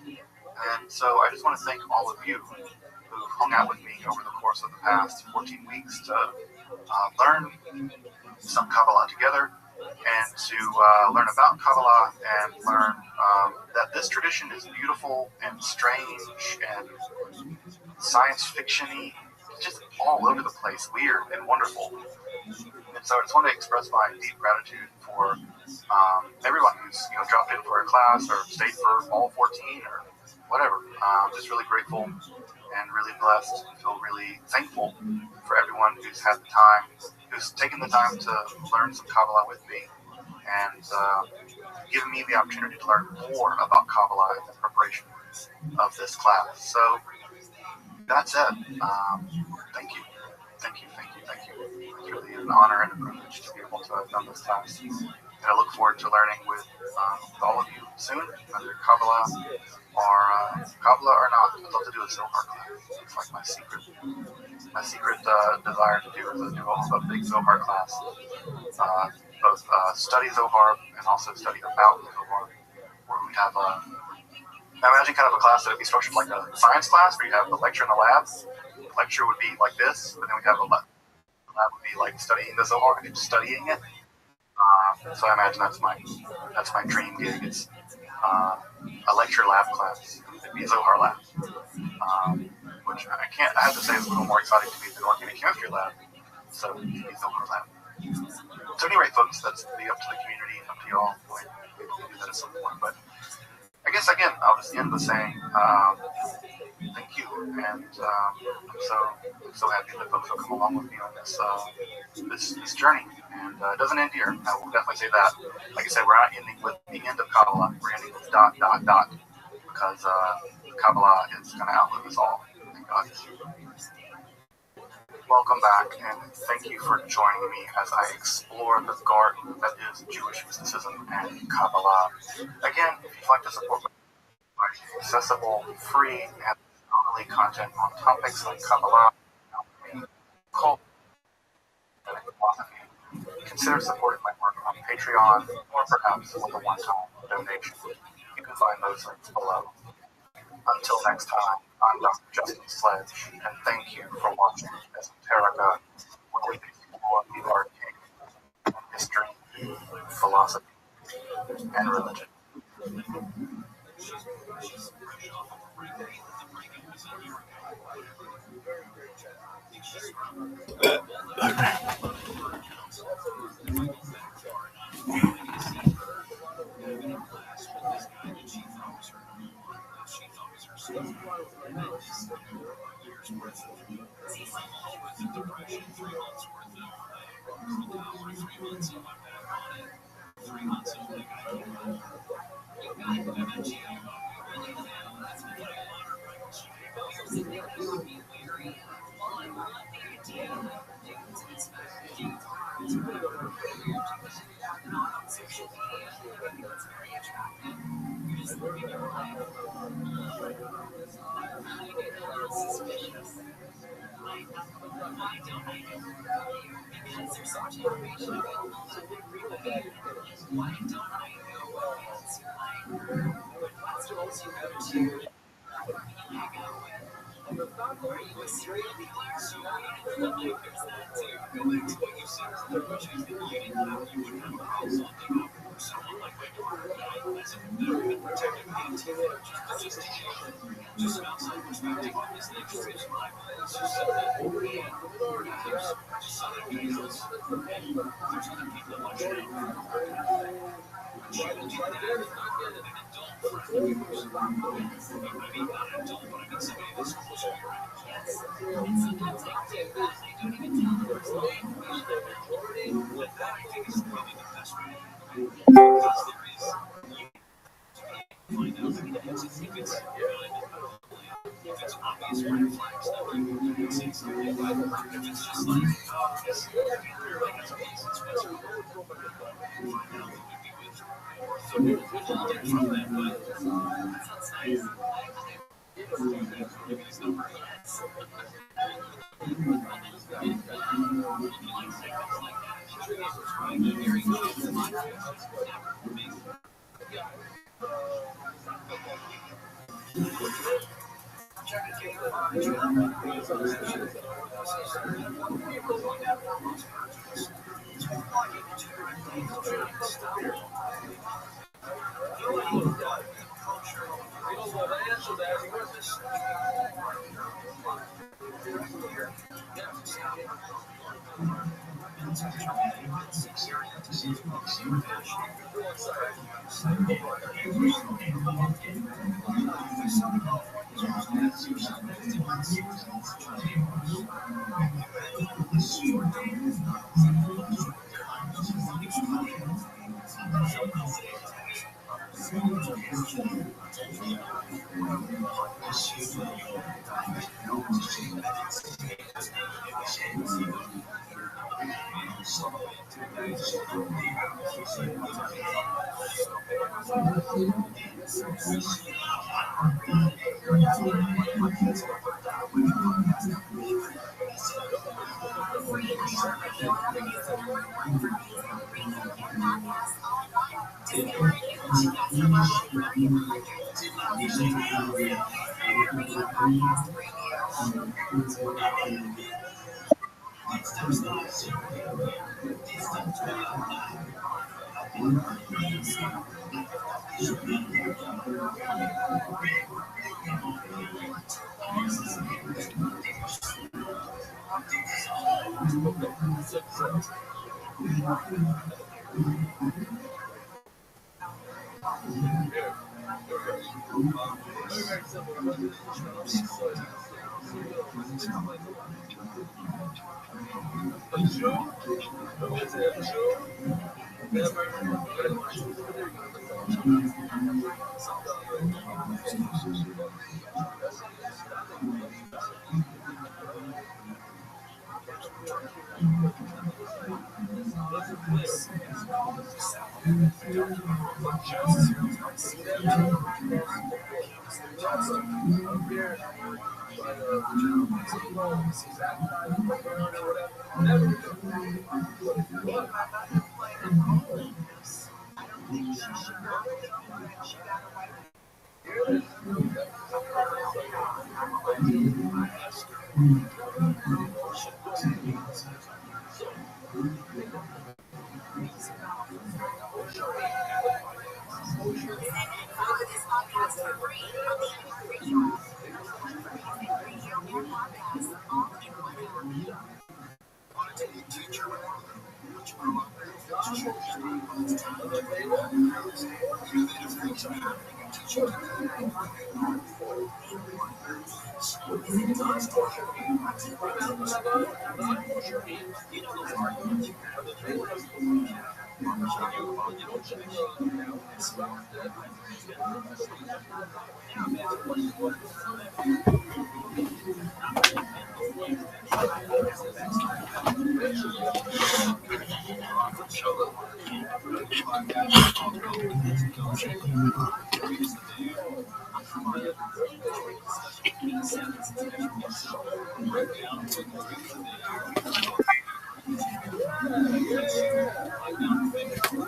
And so I just want to thank all of you who hung out with me over the course of the past 14 weeks to learn some Kabbalah together, and to learn about Kabbalah and learn that this tradition is beautiful and strange and science fiction-y, just all over the place, weird and wonderful. And so I just want to express my deep gratitude for everyone who's dropped in for a class or stayed for all 14 or whatever. Just really grateful and really blessed, and feel really thankful for everyone who's had the time, who's taken the time to learn some Kabbalah with me, and given me the opportunity to learn more about Kabbalah in the preparation of this class. So that said, thank you. It's really an honor and a privilege to be able to have done this class. And I look forward to learning with all of you soon, whether Kabbalah or not. I'd love to do a Zohar class. It's like my secret desire to do is do a big Zohar class. Both study Zohar and also study about the Zohar, where we have I imagine kind of a class that would be structured like a science class, where you have the lecture in the lab. The lecture would be like this, but then we'd have a lab. The lab would be like studying the Zohar and studying it. So I imagine that's my dream gig. It's a lecture lab class. It'd be a Zohar lab, which I have to say is a little more exciting to me than organic chemistry lab. So it'd be a Zohar lab. So anyway, folks, that's be up to the community, up to y'all. We can do that at some point. But I guess again, I'll just end with saying thank you, and I'm so happy that folks will come along with me on this journey. And it doesn't end here. I will definitely say that. Like I said, we're not ending with the end of Kabbalah. We're ending with ... because Kabbalah is going to outlive us all. Thank God. Welcome back, and thank you for joining me as I explore the garden that is Jewish mysticism and Kabbalah. Again, if you'd like to support my accessible, free, and scholarly content on topics like Kabbalah, cult, and philosophy, consider supporting my work on Patreon, or perhaps with a one-time donation. You can find those links below. Until next time, I'm Dr. Justin Sledge, and thank you for watching Esoterica, where we explore the arcane history, philosophy, and religion.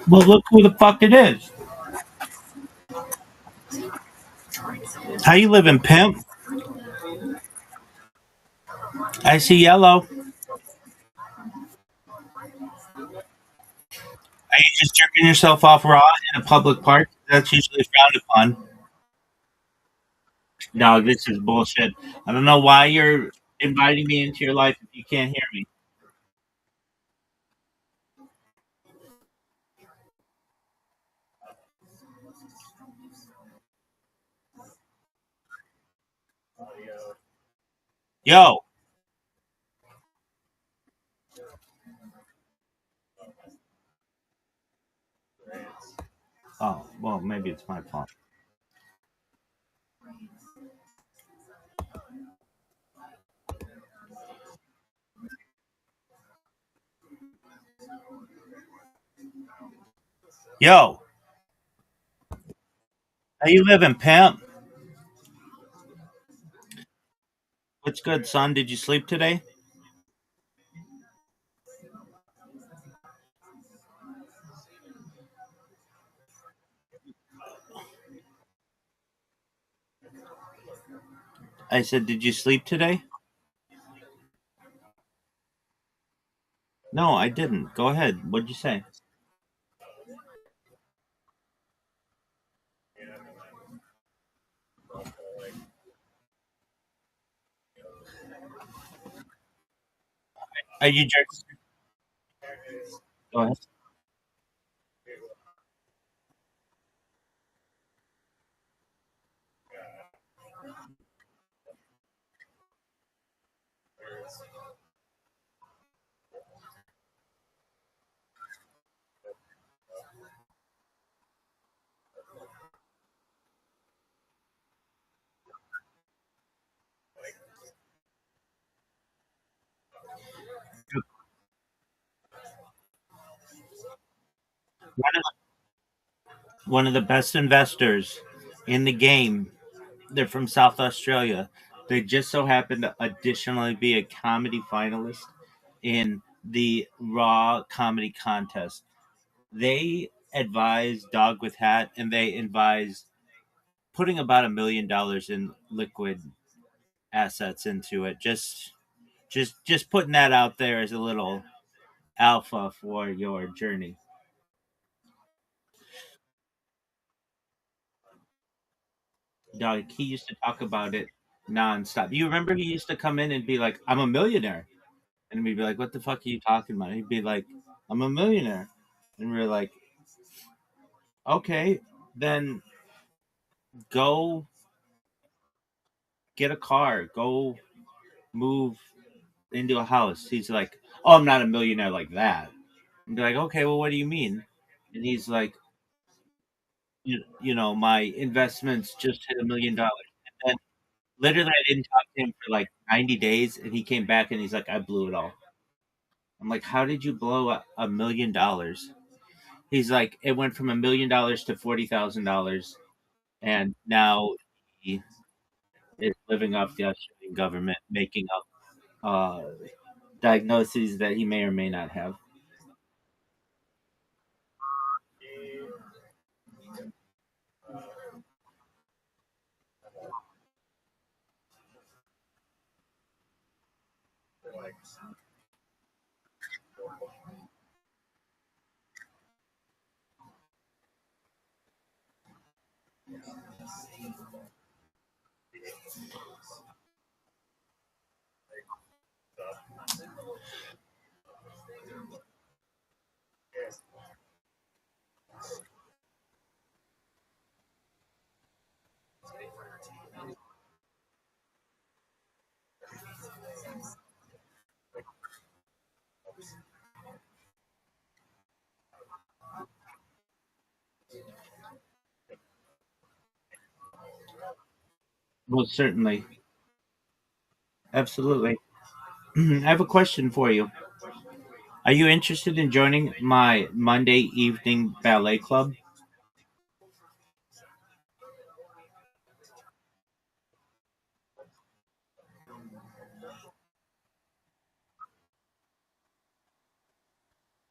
Well, look who the fuck it is. How you living, pimp? I see yellow. Are you just jerking yourself off raw in a public park? That's usually frowned upon. No, this is bullshit. I don't know why you're inviting me into your life if you can't hear me. Yo. Oh, well, maybe it's my fault. Yo, how you living, pimp? What's good, son? Did you sleep today? I said, did you sleep today? No, I didn't. Go ahead. What'd you say? Are you jerking? Go ahead. One of, one of the best investors in the game. They're from South Australia. They just so happen to additionally be a comedy finalist in the Raw Comedy Contest. They advise Dog with Hat, and they advise putting about $1 million in liquid assets into it. Just putting that out there as a little alpha for your journey. Dog, he used to talk about it nonstop. You remember he used to come in and be like, "I'm a millionaire," and we'd be like, "What the fuck are you talking about?" He'd be like, "I'm a millionaire," and we're like, "Okay, then go get a car, go move into a house." He's like, "Oh, I'm not a millionaire like that." And be like, "Okay, well, what do you mean?" And he's like, my investments just hit $1 million." And then literally, I didn't talk to him for like 90 days, and he came back and he's like, "I blew it all." I'm like, "How did you blow $1 million?" He's like, "It went from $1 million to $40,000, and now he is living off the Australian government, making up diagnoses that he may or may not have." Most certainly, absolutely. I have a question for you. Are you interested in joining my Monday evening ballet club?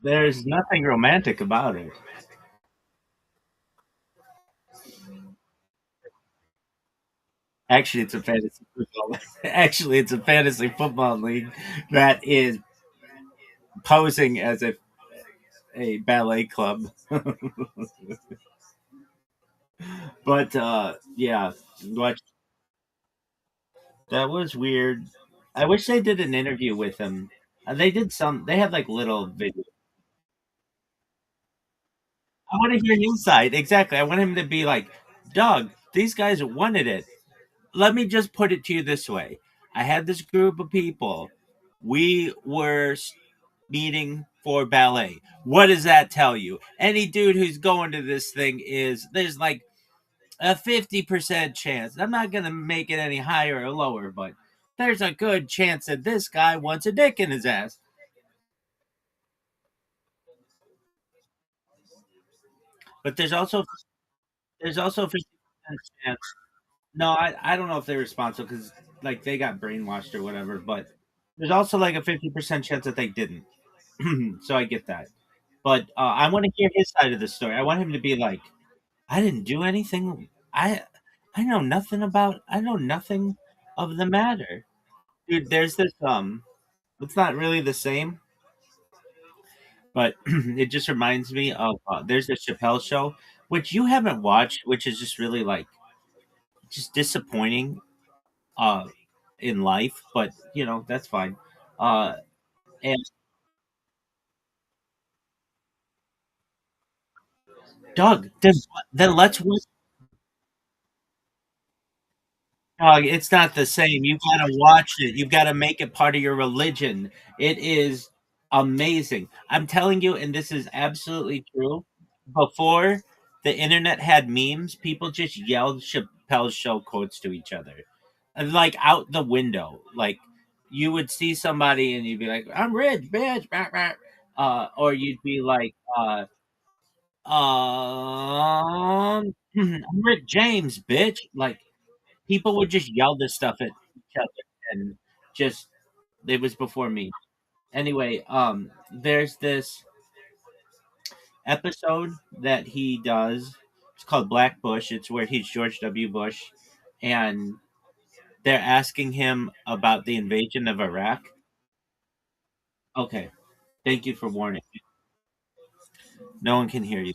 There's nothing romantic about it. Actually, it's a fantasy football. Actually, it's a fantasy football league that is posing as a ballet club. But yeah, what that was weird. I wish they did an interview with him. They did some. They had like little video. I want to hear his side exactly. I want him to be like, "Doug, these guys wanted it. Let me just put it to you this way: I had this group of people. We were meeting for ballet. What does that tell you? Any dude who's going to this thing is there's like a 50% chance. I'm not going to make it any higher or lower, but there's a good chance that this guy wants a dick in his ass. But there's also a 50% chance. No, I don't know if they're responsible because like they got brainwashed or whatever, but there's also like a 50% chance that they didn't. So I get that. But I want to hear his side of the story. I want him to be like, I didn't do anything. I know nothing of the matter. Dude, there's this it's not really the same, but it just reminds me of there's this Chappelle show which you haven't watched, which is just really like just disappointing uh in life, but that's fine. Uh and Doug, then let's it's not the same. You gotta watch it. You gotta make it part of your religion. It is amazing. I'm telling you, and this is absolutely true. Before the internet had memes, people just yelled Chappelle's show quotes to each other, and like out the window. Like you would see somebody, and you'd be like, "I'm rich, bitch," rah, rah. Or you'd be like, "I'm Rick James, bitch." Like people would just yell this stuff at each other and just it was before me. Anyway, there's this episode that he does. It's called Black Bush. It's where he's George W. Bush and they're asking him about the invasion of Iraq. Okay. Thank you for warning. No one can hear you.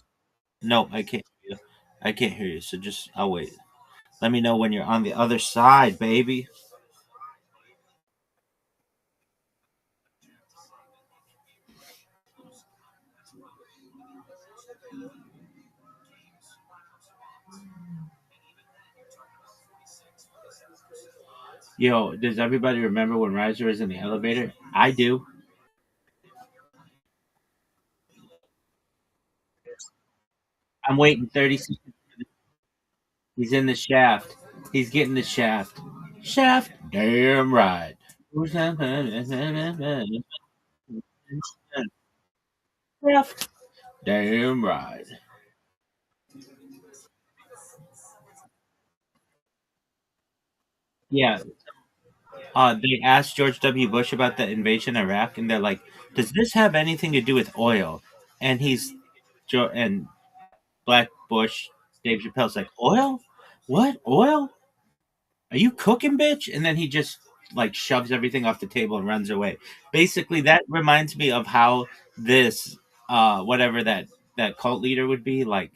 No, I can't hear you. I can't hear you. So just I'll wait. Let me know when you're on the other side, baby. Yo, does everybody remember when Riser was in the elevator? I do. I'm waiting 30 seconds. He's in the shaft. He's getting the shaft. Shaft. Damn right. Shaft. Damn right. Yeah. They asked George W. Bush about the invasion of Iraq, and they're like, "Does this have anything to do with oil?" And and Black Bush, Dave Chappelle's like, "Oil? What oil? Are you cooking, bitch?" And then he just like shoves everything off the table and runs away. Basically, that reminds me of how this, whatever that cult leader would be like.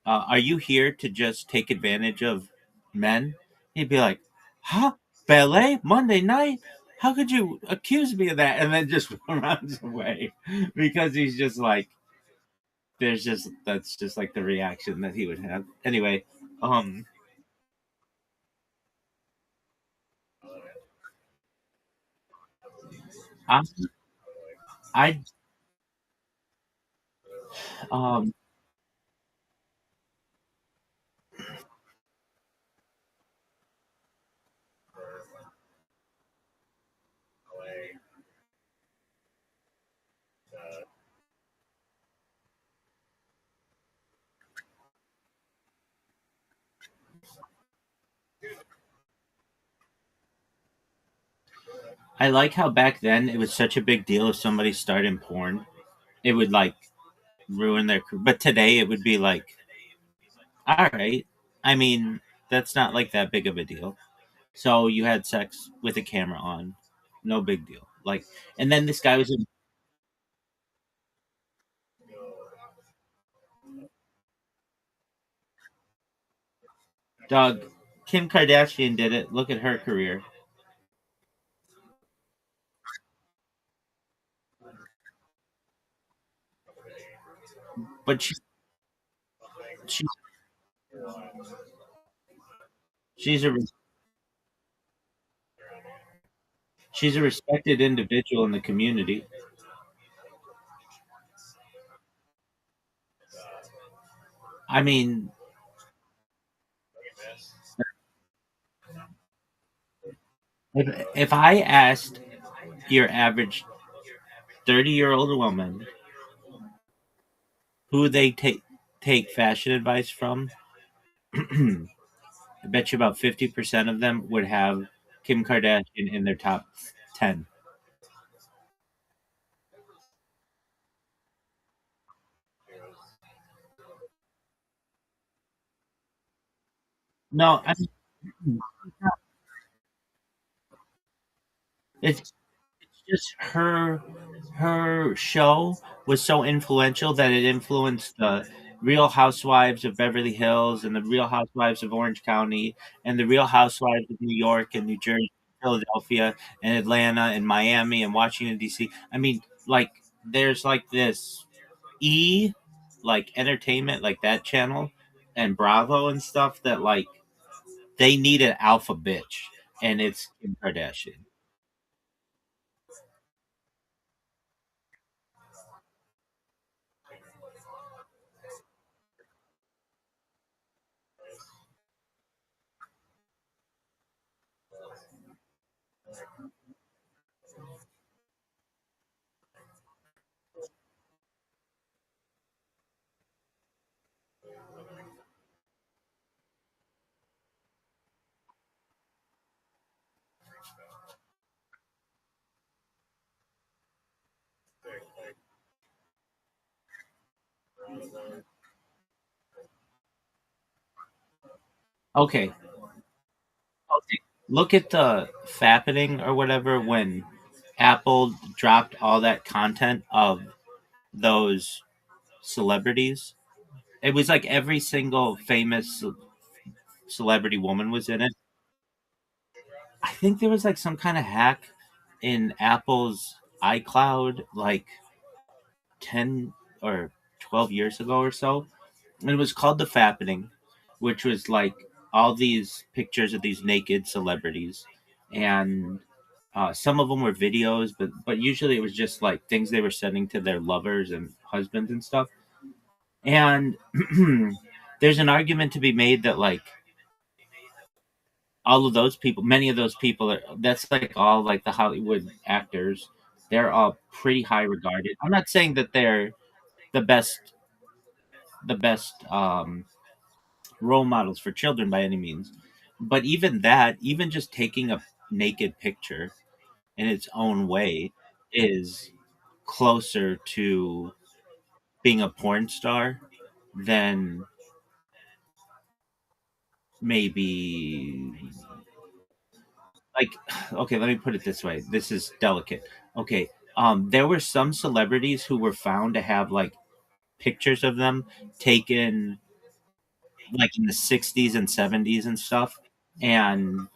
Are you here to just take advantage of men? He'd be like, huh? Ballet Monday night? How could you accuse me of that? And then just runs away because he's just like, that's just like the reaction that he would have. Anyway, um, I, I, um, I like how back then it was such a big deal if somebody started in porn. it would like ruin their career. But today it would be like, all right. I mean, that's not like that big of a deal. So you had sex with a camera on, no big deal. Like, and then this guy was in dog. Kim Kardashian did it. Look at her career. But she she's a she's a respected individual in the community. I mean, if I asked your average 30-year-old woman who they take fashion advice from, I bet you about 50% of them would have Kim Kardashian in their top 10. No, I mean, it's just her show was so influential that it influenced the Real Housewives of Beverly Hills and the Real Housewives of Orange County and the Real Housewives of New York and New Jersey, Philadelphia and Atlanta and Miami and Washington D.C. I mean, like there's like this E like entertainment like that channel and Bravo and stuff that like they need an alpha bitch and it's Kim Kardashian. Okay, okay. Look at the fappening or whatever when Apple dropped all that content of those celebrities. It was like every single famous celebrity woman was in it. I think there was like some kind of hack in Apple's iCloud like 10 or 12 years ago or so. And it was called The Fappening, which was like all these pictures of these naked celebrities. And some of them were videos, but usually it was just like things they were sending to their lovers and husbands and stuff. And there's an argument to be made that like all of those people, many of those people are that's like all like the Hollywood actors. They're all pretty high regarded. I'm not saying that they're the best the best role models for children by any means, but even that, even just taking a naked picture in its own way is closer to being a porn star than maybe like okay, let me put it this way. This is delicate. Okay, there were some celebrities who were found to have like pictures of them taken like in the 60s and 70s and stuff, and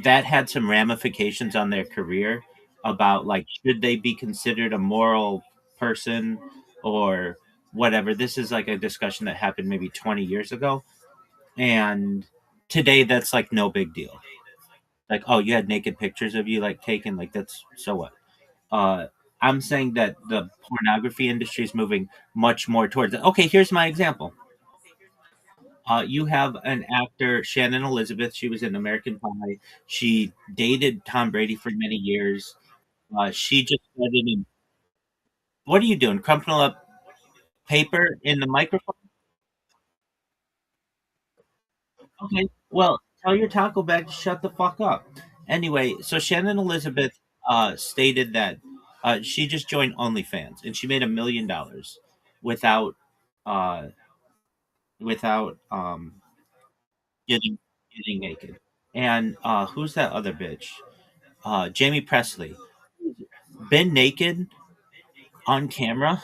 that had some ramifications on their career about like should they be considered a moral person or whatever. This is like a discussion that happened maybe 20 years ago, and today that's like no big deal. Like, oh, you had naked pictures of you like taken, like that's so what. uh I'm saying that the pornography industry is moving much more towards it. Okay, here's my example. You have an actor, Shannon Elizabeth. She was in American Pie. She dated Tom Brady for many years. She just started in. What are you doing? Crumpling up paper in the microphone? Okay. Well, tell your taco bag to shut the fuck up. Anyway, so Shannon Elizabeth stated that. She just joined OnlyFans, and she made $1 million without uh, without getting getting naked. And who's that other bitch? Jamie Presley. Been naked on camera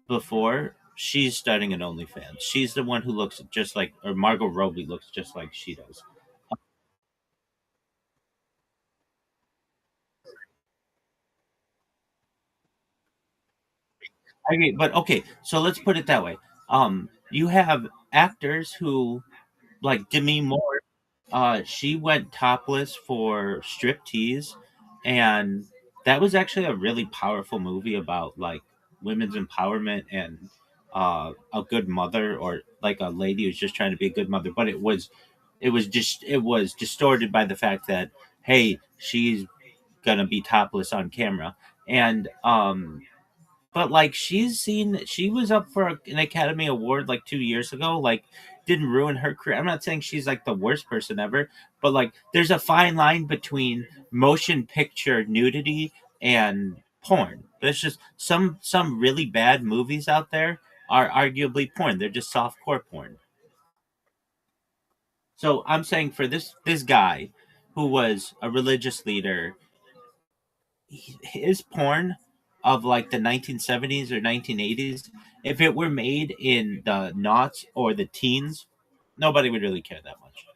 before. She's starting an OnlyFans. She's the one who looks just like, or Margot Robbie looks just like she does. I agree, but okay, so let's put it that way. You have actors who, like Demi Moore. She went topless for striptease, and that was actually a really powerful movie about like women's empowerment and a good mother, or like a lady who's just trying to be a good mother. But it was distorted by the fact that, hey, she's gonna be topless on camera, and but like she was up for an Academy Award like 2 years ago. Like, didn't ruin her career. I'm not saying she's like the worst person ever, but like there's a fine line between motion picture nudity and porn. There's just some really bad movies out there are arguably porn. They're just softcore porn. So I'm saying for this guy who was a religious leader, his porn of like the 1970s or 1980s, if it were made in the noughts or the teens, nobody would really care that much.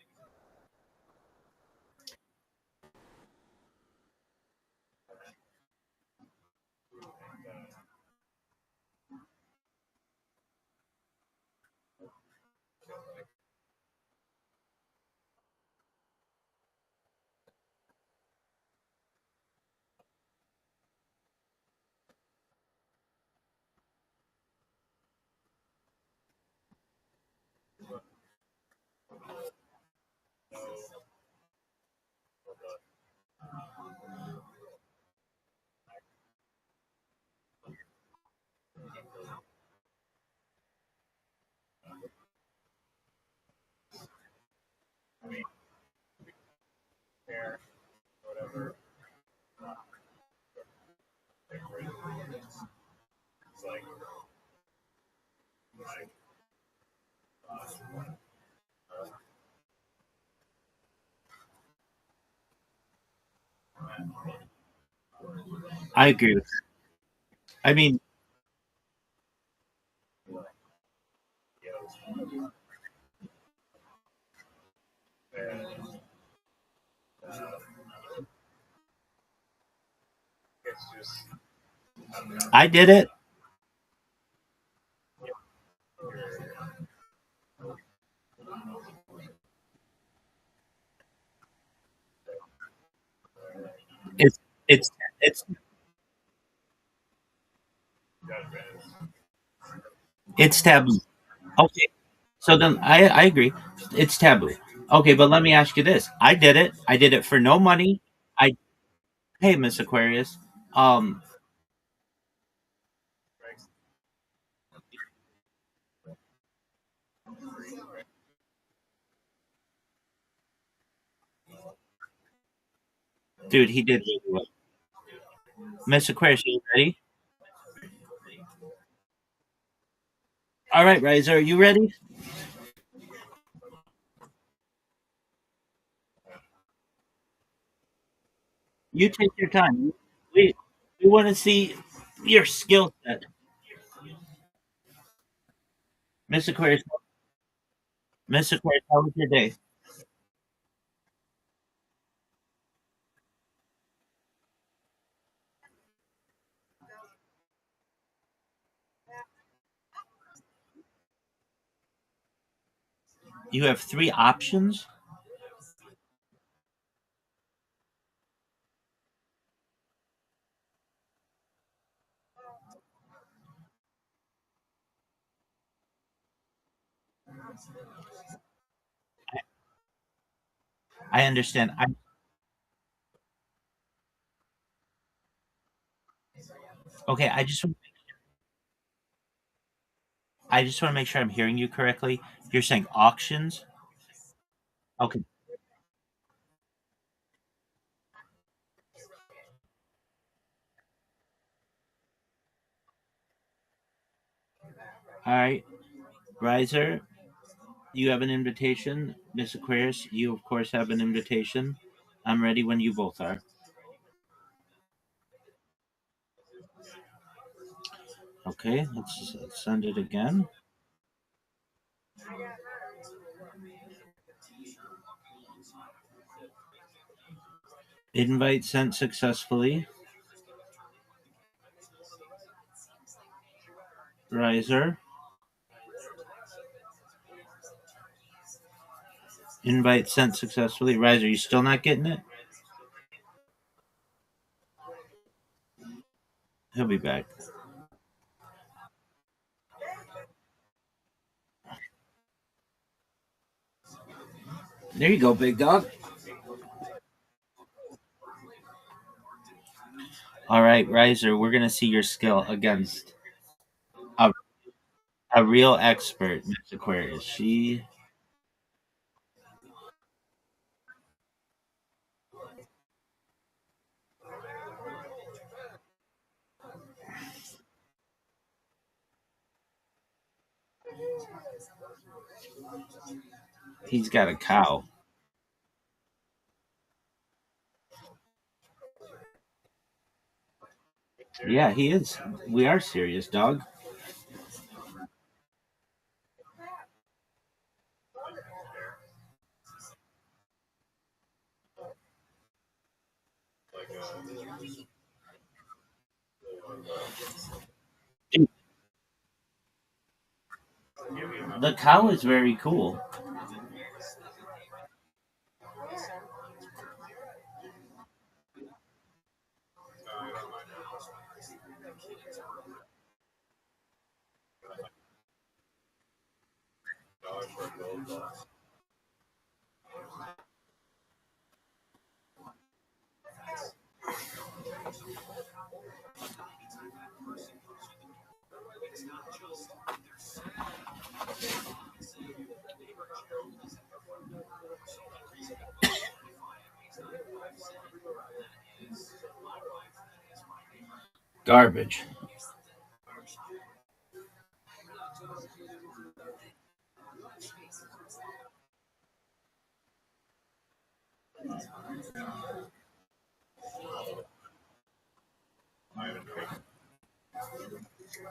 I agree with that. I mean, I did it. It's it's it's it's taboo. Okay, so then I agree. It's taboo. Okay, but let me ask you this. I did it. I did it for no money. I Hey, Miss Aquarius. Um, Dude, he did really well. Miss Aquarius, are you ready? All right, Riser, are you ready? You take your time. We we want to see your skill set, Miss Aquarius. Miss Aquarius, how was your day? You have three options. I understand. Okay. I just want to make sure I'm hearing you correctly. You're saying auctions. Okay. All right, Riser, you have an invitation. Miss Aquarius, you of course have an invitation. I'm ready when you both are. Okay, let's send it again. Invite sent successfully. Riser. Invite sent successfully. Riser, you still not getting it? He'll be back. There you go, big dog. All right, Riser, we're gonna see your skill against a, a real expert, Miss Aquarius. He's got a cow. Yeah, he is. We are serious, dog. The cow is very cool. Garbage.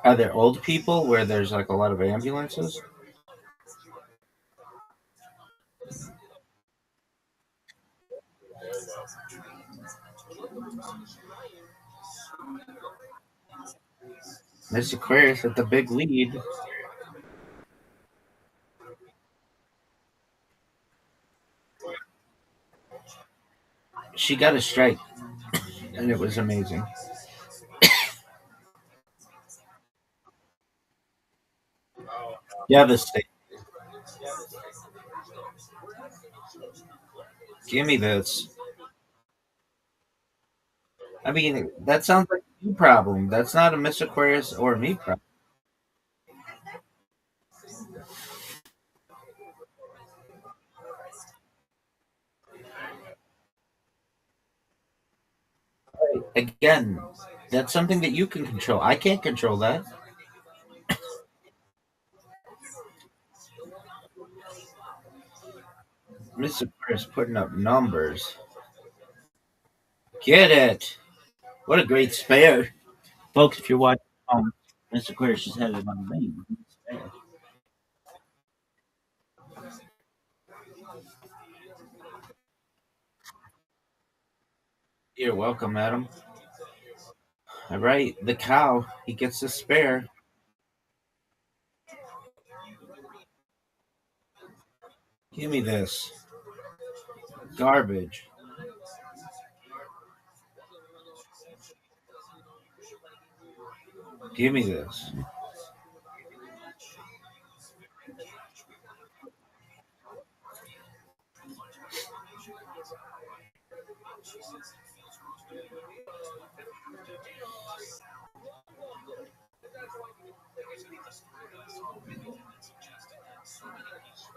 Are there old people where there's like a lot of ambulances? Miss Aquarius with the big lead. She got a strike, and it was amazing. Devastating. Give me this. I mean, that sounds like a you problem. That's not a Miss Aquarius or me problem. Again, that's something that you can control. I can't control that. Miss Aquarius putting up numbers. Get it. What a great spare. Folks, if you're watching Miss Aquarius just had it on the lane. You're welcome, madam. All right, the cow, he gets a spare. Give me this. Garbage. Give me this.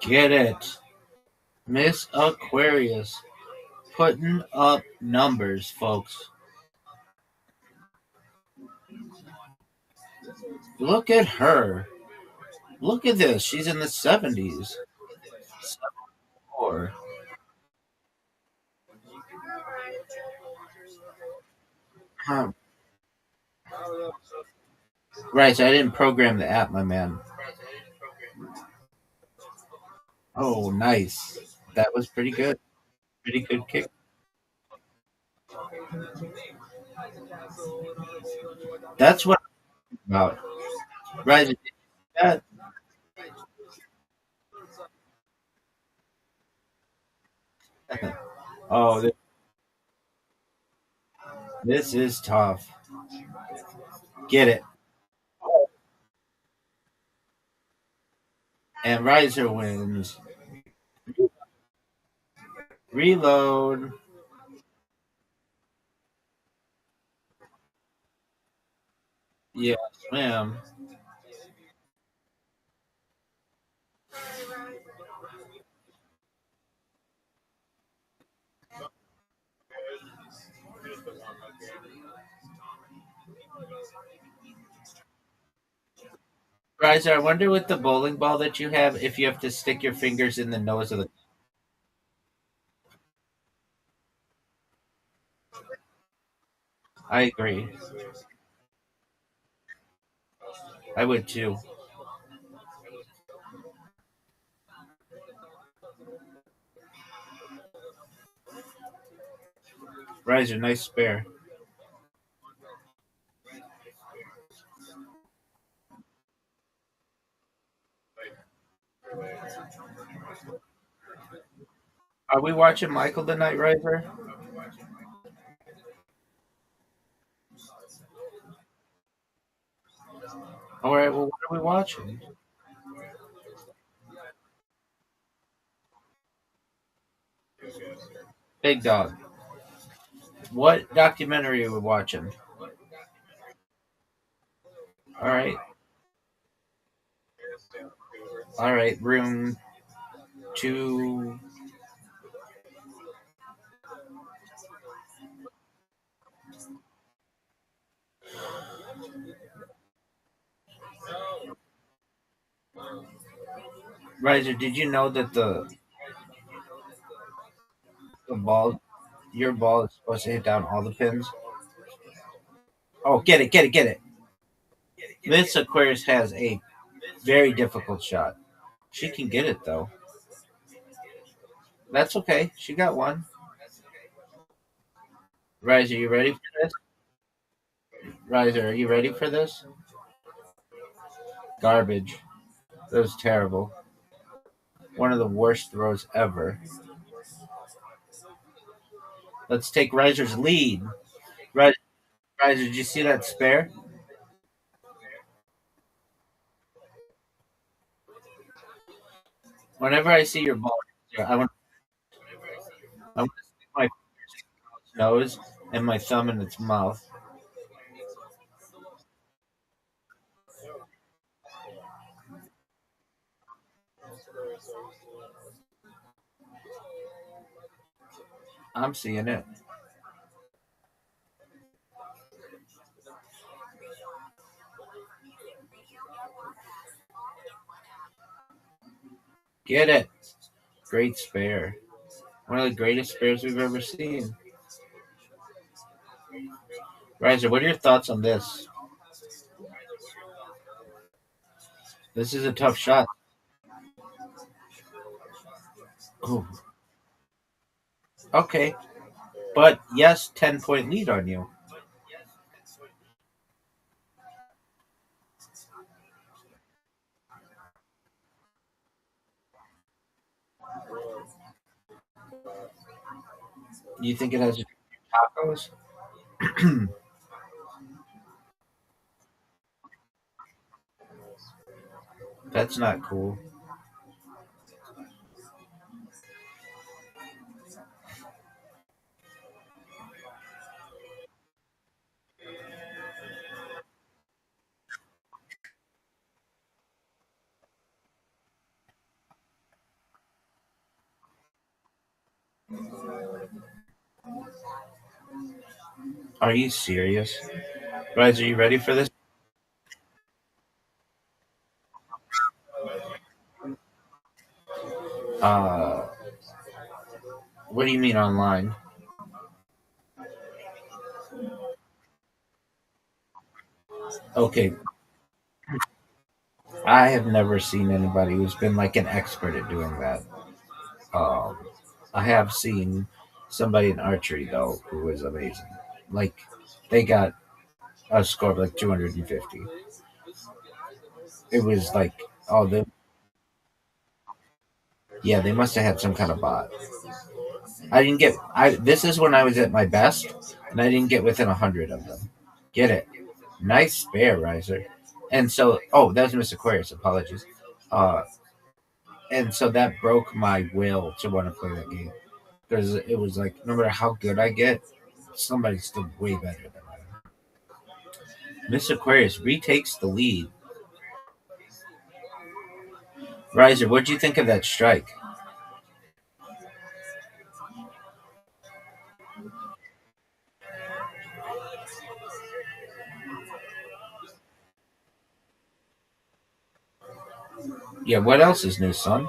Get it. Miss Aquarius putting up numbers, folks. Look at her. Look at this. She's in the 70s. 74. Huh. Right, so I didn't program the app, my man. Oh, nice. That was pretty good. Pretty good kick. That's what I'm about. Right. Did you see that? Oh, this is tough. Get it. And Riser wins. Reload. Yes, ma'am. Riser, I wonder with the bowling ball that you have if you have to stick your fingers in the nose of the. I agree. I would too. Riser, nice spare. Are we watching Michael tonight, Riser? All right. Well, what are we watching? Big Dog. What documentary are we watching? All right. All right. Room two. Riser, did you know that the ball, your ball, is supposed to hit down all the pins? Oh, get it, get it, get it. This Aquarius has a very difficult shot. She can get it though. That's okay. She got one. Riser, you ready for this? Riser, are you ready for this? Garbage. That was terrible. One of the worst throws ever. Let's take Riser's lead. Riser, did you see that spare? Whenever I see your ball, I want to stick my nose and my thumb in its mouth. I'm seeing it. Get it. Great spare. One of the greatest spares we've ever seen. Riser, what are your thoughts on this? This is a tough shot. Ooh. Okay. But yes, 10-point lead on you. You think it has to do with tacos? That's not cool. Are you serious? Riser, are you ready for this? Uh, what do you mean online? Okay, I have never seen anybody who's been like an expert at doing that. Um, I have seen somebody in archery though who was amazing. Like they got a score of like 250. It was like, oh, yeah, they must have had some kind of bot. I didn't get. I This is when I was at my best, and I didn't get within 100 of them. Get it? Nice spare, Riser. And so, oh, that was Miss Aquarius. Apologies. Uh, and so that broke my will to want to play that game because it was like, no matter how good I get, somebody's still way better than I am. Miss Aquarius retakes the lead. Riser, what'd you think of that strike? Yeah, what else is new, son?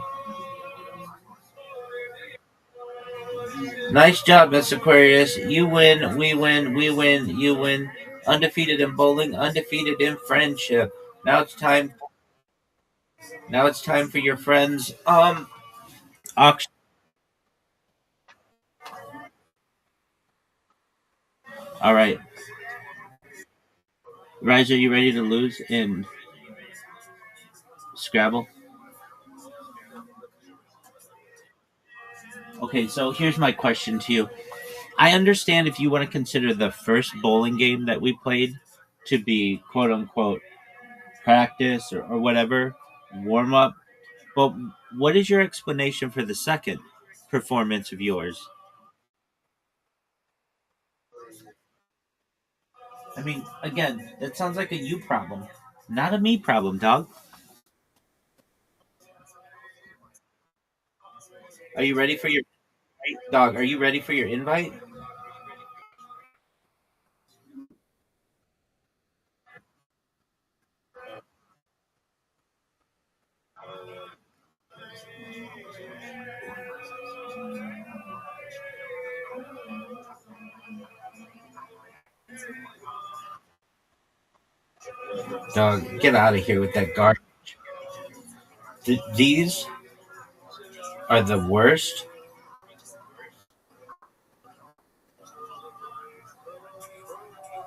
Nice job, Miss Aquarius. You win, we win, we win, you win. Undefeated in bowling, undefeated in friendship. Now it's time. Now it's time for your friends. Auction. All right, Riser, you ready to lose in Scrabble? Okay, so here's my question to you. I understand if you want to consider the first bowling game that we played to be quote unquote practice or whatever, warm up. But what is your explanation for the second performance of yours? I mean, again, that sounds like a you problem, not a me problem, dog. Are you ready for your dog? Are you ready for your invite? Dog, get out of here with that guard. These are the worst.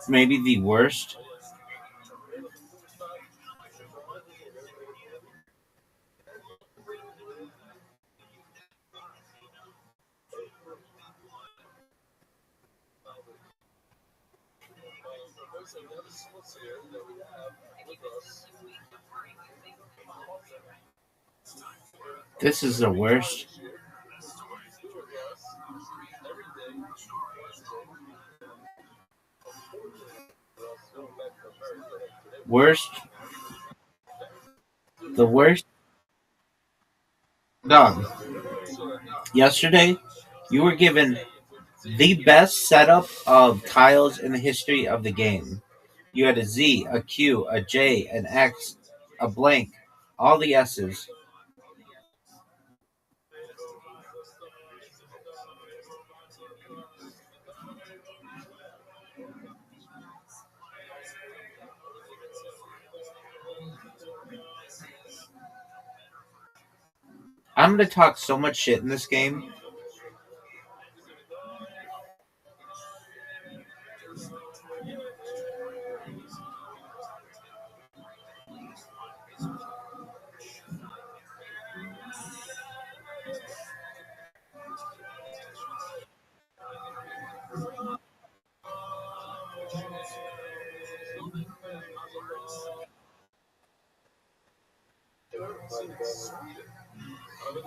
Maybe the worst. This is the worst. Worst. The worst. Dog. Yesterday, you were given the best setup of tiles in the history of the game. You had a Z, a Q, a J, an X, a blank, all the S's. I'm gonna talk so much shit in this game.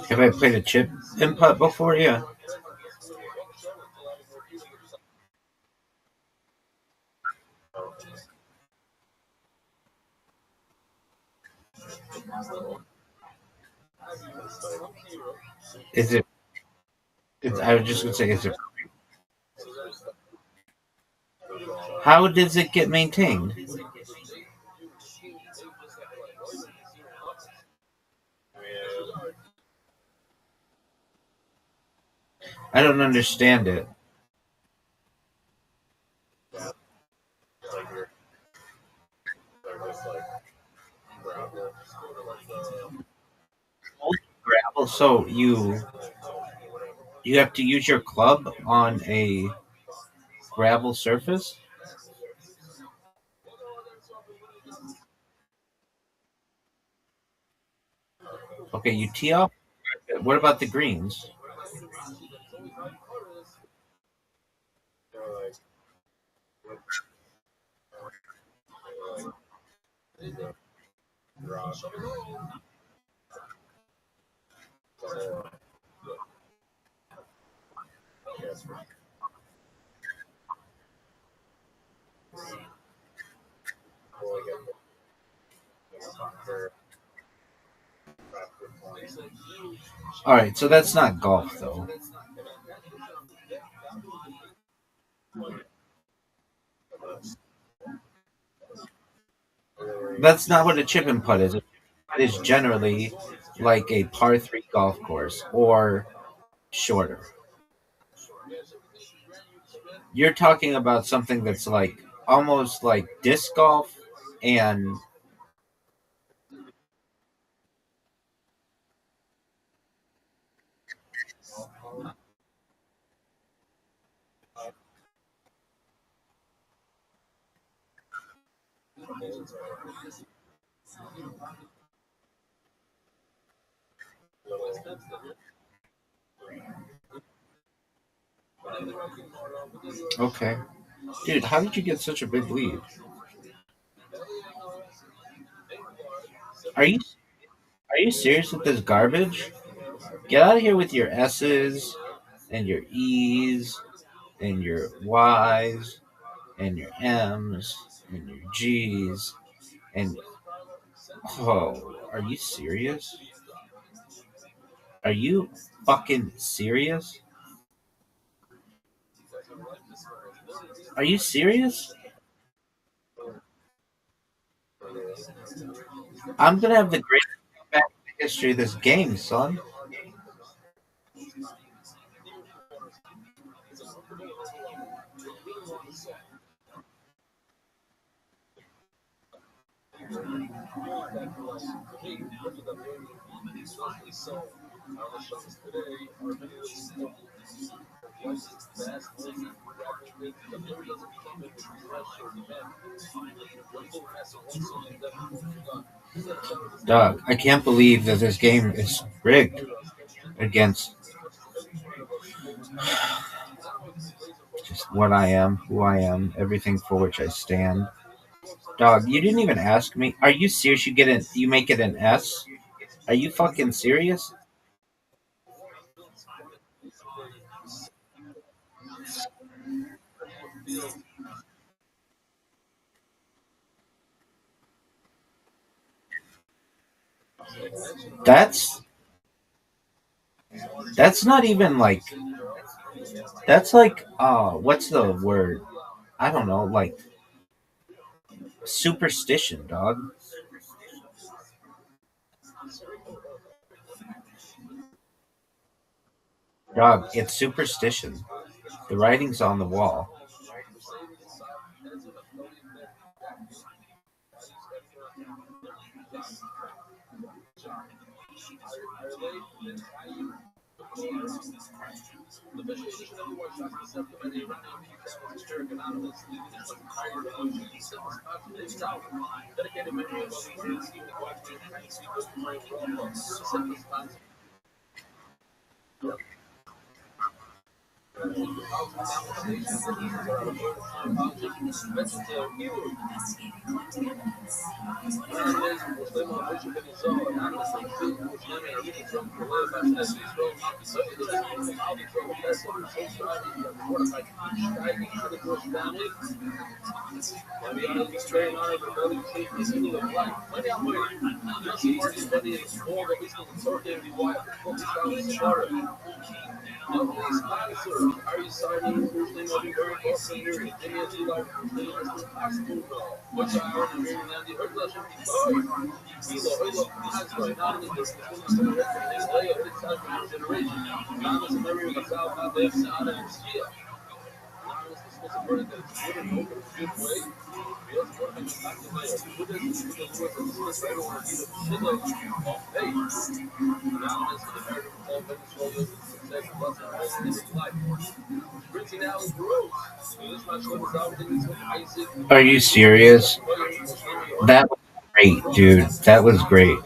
Have I played a chip input before? Yeah. Is it? I was just gonna say, is it? How does it get maintained? I don't understand it. Gravel. So you have to use your club on a gravel surface. Okay, you tee off. What about the greens? All right, so that's not golf though. That's not what a chip and putt is. A chip and putt is generally like a par three golf course or shorter. You're talking about something that's like almost like disc golf and okay. Dude, how did you get such a big lead? Are you are you serious with this garbage? Get out of here with your S's and your E's and your Y's and your M's and your G's and oh, are you serious? Are you fucking serious? Are you serious? I'm gonna have the greatest comeback in the history of this game, son. Dog, I can't believe that this game is rigged against just what I am, who I am, everything for which I stand. Dog, you didn't even ask me. Are you serious? You make it an S? Are you fucking serious? That's that's not even like that's like what's the word? I don't know, like superstition, dog. Dog, it's superstition. The writing's on the wall. Are you serious? That was great, dude. That was great.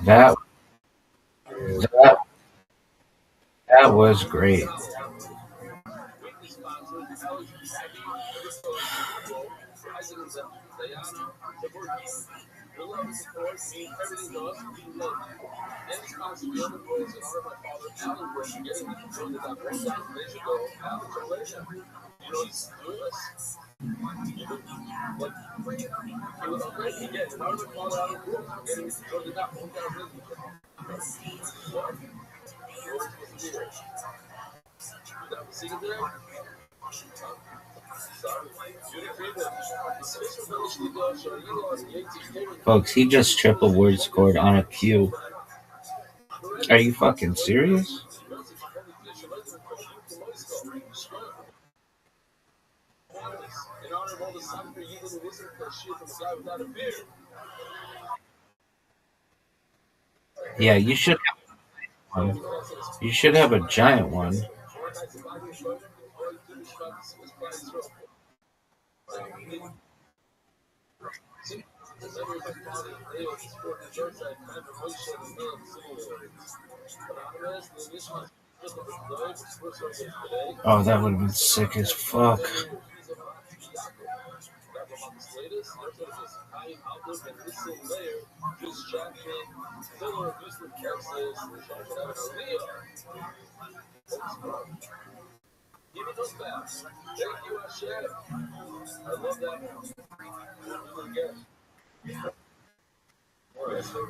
That that that was great. Folks, he just triple word scored on a Q. Are you fucking serious? Yeah, you should have one. You should have a giant one. Oh, that would have been sick as fuck.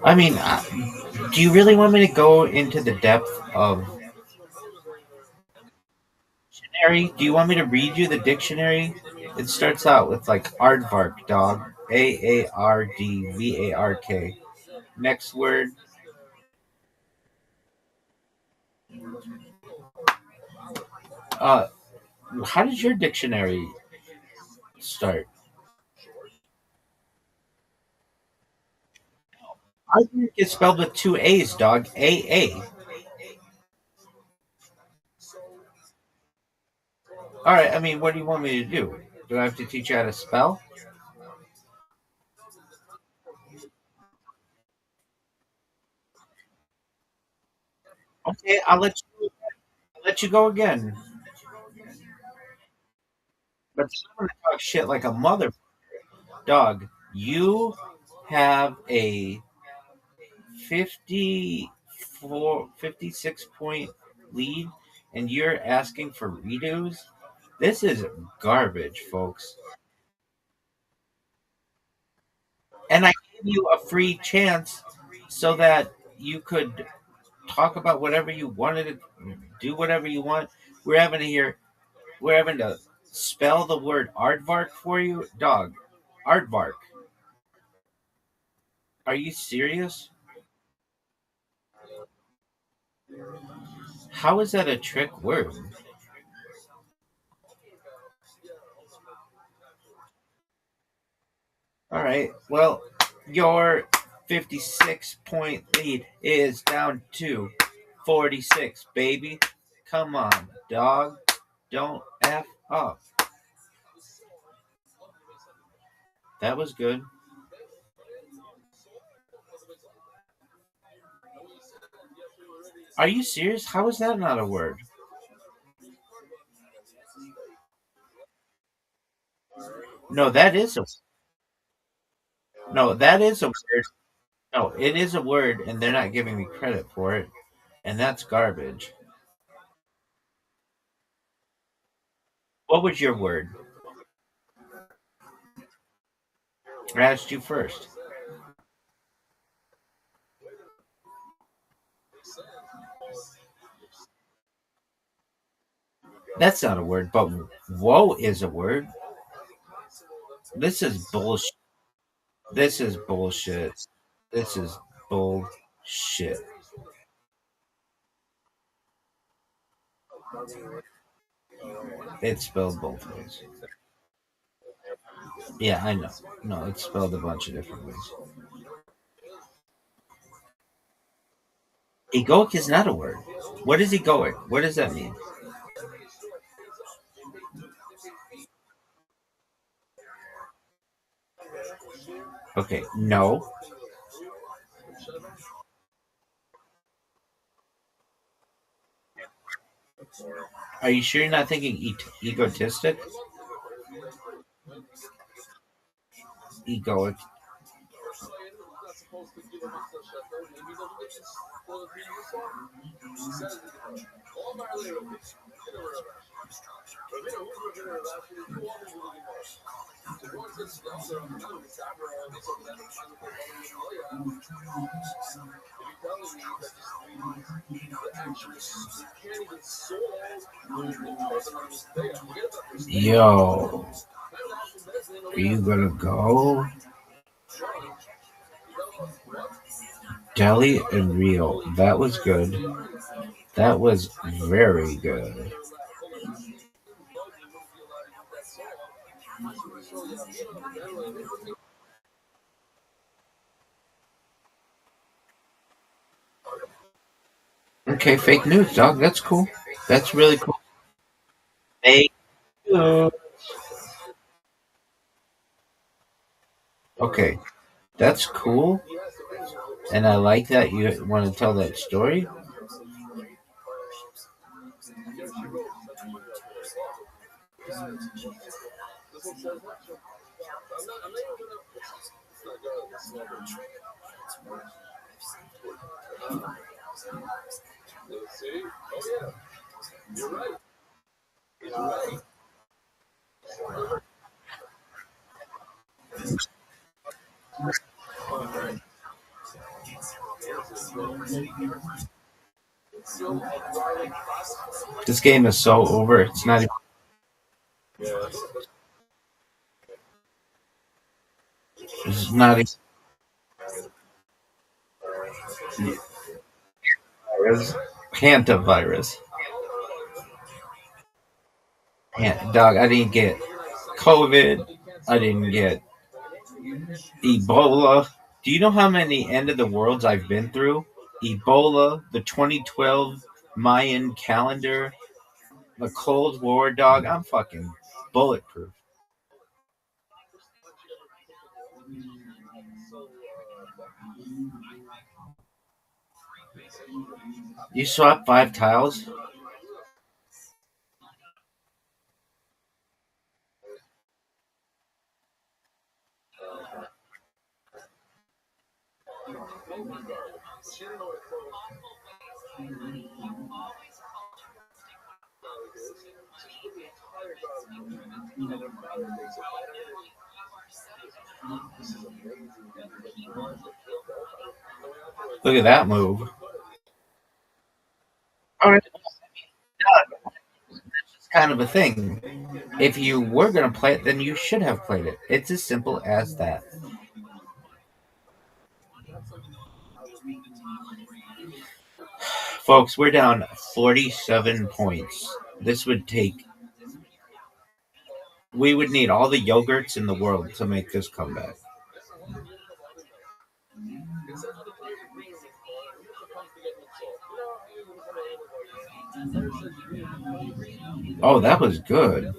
I mean, do you really want me to go into the depth of dictionary? Do you want me to read you the dictionary? It starts out with like aardvark, dog. Aardvark. Next word. Uh, how does your dictionary start? I think it's spelled with two A's, dog. A. All right. I mean, what do you want me to do? Do I have to teach you how to spell? Okay, I'll let you go again. But I'm gonna talk shit like a mother dog. You have a 56 point lead, and you're asking for redos. This is garbage, folks. And I gave you a free chance so that you could talk about whatever you wanted to do, whatever you want. We're having to hear. We're having to spell the word aardvark for you, dog. Aardvark. Are you serious? How is that a trick word? All right. Well, your 56 point lead is down to 46, baby. Come on, dog. Don't F up. That was good. Are you serious? How is that not a word? No, that is a no. That is a word. No, it is a word, and they're not giving me credit for it, and that's garbage. What was your word? I asked you first. That's not a word, but whoa is a word. This is bullshit. This is bullshit. This is bullshit. It's spelled both ways. Yeah, I know. No, it's spelled a bunch of different ways. Egoic is not a word. What is egoic? What does that mean? Okay, no. Are you sure you're not thinking egotistic? Egoic. Yo, are you gonna go? Deli and Rio. That was good. That was very good. Okay, fake news, dog. That's cool. That's really cool. Fake news. Okay, that's cool. And I like that you want to tell that story. This game is so over. It's not even. It's not even. Virus. Hantavirus. Dog, I didn't get COVID. I didn't get Ebola. Do you know how many end of the worlds I've been through? Ebola, the 2012 Mayan calendar, the Cold War, dog. I'm fucking bulletproof. You swap 5 tiles? Look at that move. All right, it's kind of a thing. If you were going to play it, then you should have played it. It's as simple as that. Folks, we're down 47 points. This would take. We would need all the yogurts in the world to make this comeback. Oh, that was good.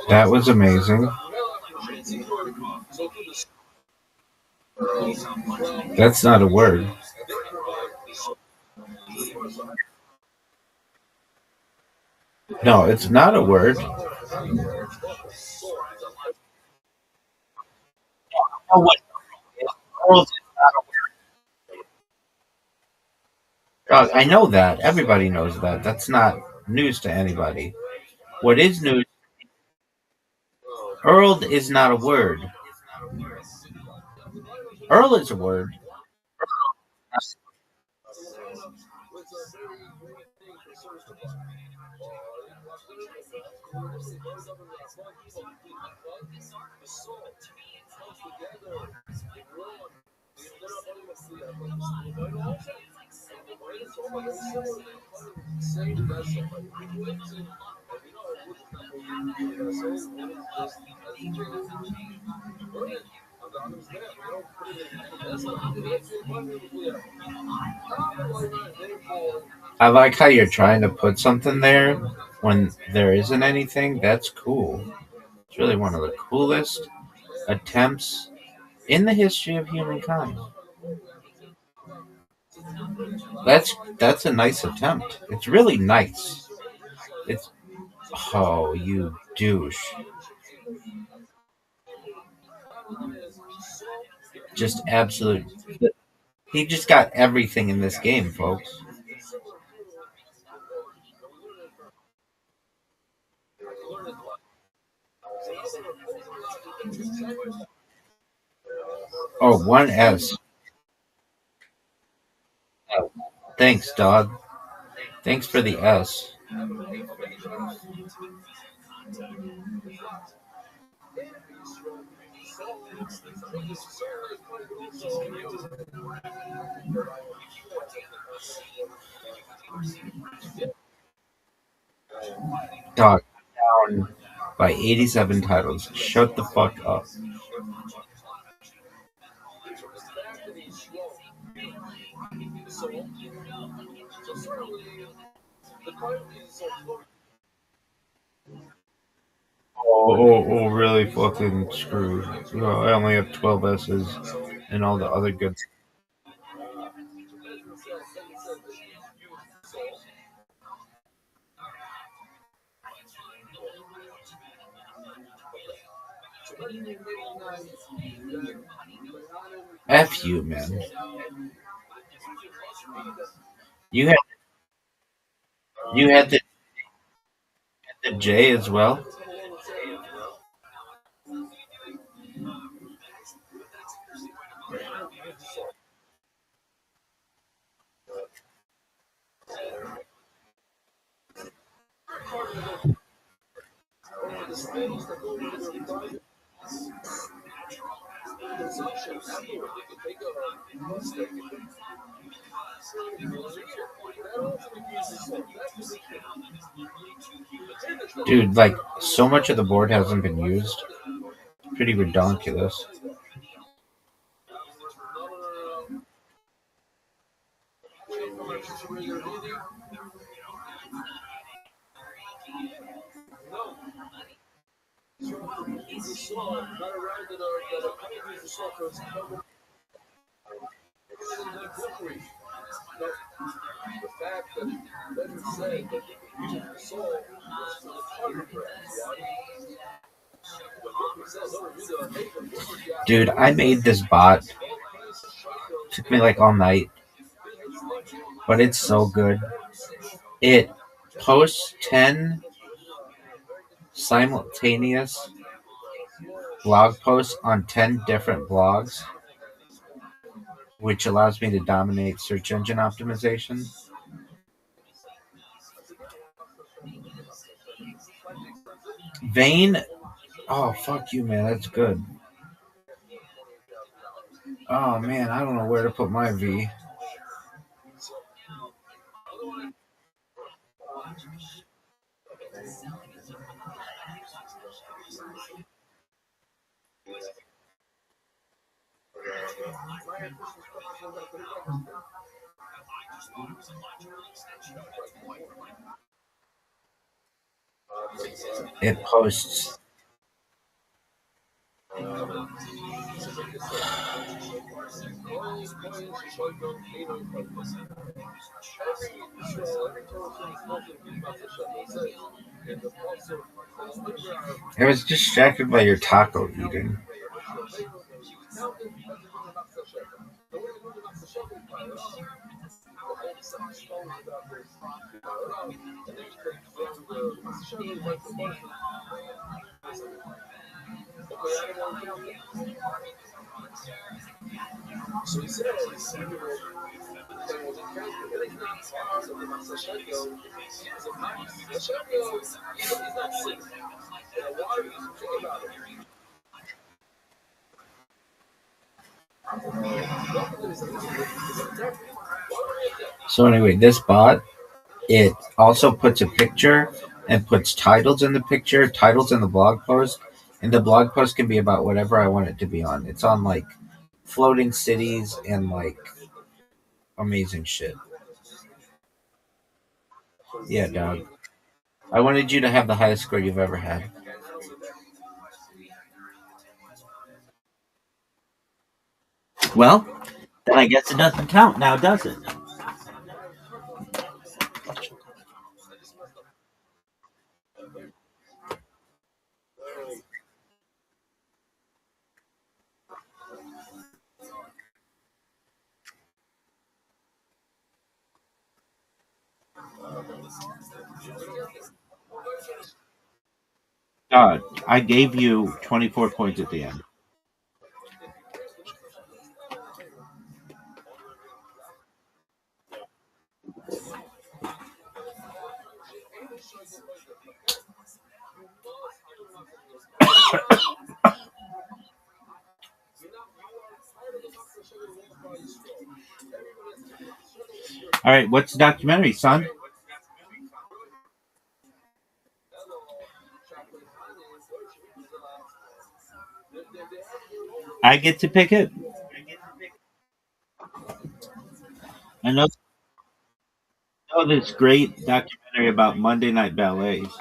That was amazing. That's not a word. No, it's not a word. Oh, what? World is not a word. I know that. Everybody knows that. That's not news to anybody. What is news? Earl is not a word. Earl is a word. I like how you're trying to put something there when there isn't anything. That's cool. It's really one of the coolest attempts in the history of humankind. That's a nice attempt. It's really nice. It's oh, you douche. Just absolute. He just got everything in this game, folks. Oh, one S. Oh, thanks, dog. Thanks for the S. Dog, down by 87 titles. Shut the fuck up. Really fucking screwed. I only have 12 S's and all the other good. F you, man. You had you had the J as well. Dude, like so much of the board hasn't been used. Pretty redonkulous. Dude, I made this bot. Took me like all night, but it's so good. It posts 10 simultaneous blog posts on 10 different blogs, which allows me to dominate search engine optimization. Vane, oh fuck you, man, that's good. Oh man, I don't know where to put my V. It posts. I was distracted by your taco eating. So anyway, this bot, it also puts a picture and puts titles in the picture, titles in the blog post, and the blog post can be about whatever I want it to be on. It's on like floating cities and like amazing shit. Yeah, dog. I wanted you to have the highest score you've ever had. Well, then I guess it doesn't count now, does it? God, I gave you 24 points at the end. All right, what's the documentary, son? I get to pick it. I know this great documentary about Monday night ballets.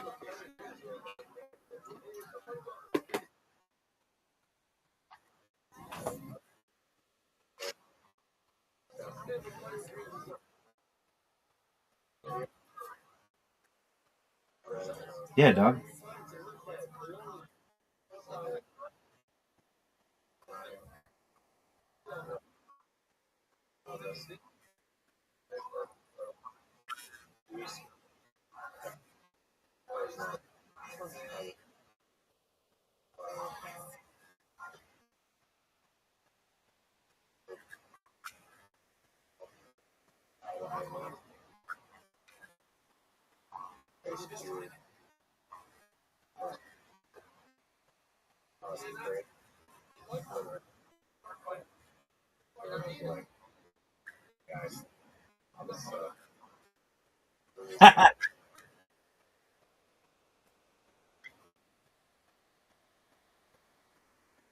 Yeah, dog.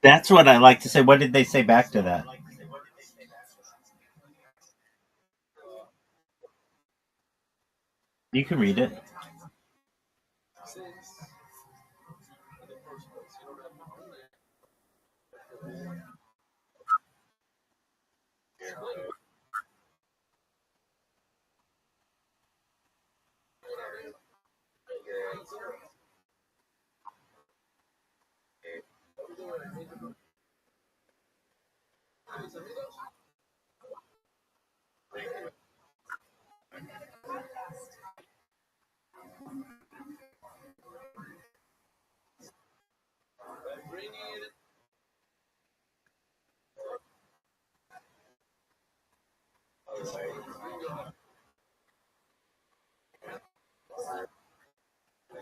That's what I like to say. What did they say back to that? You can read it.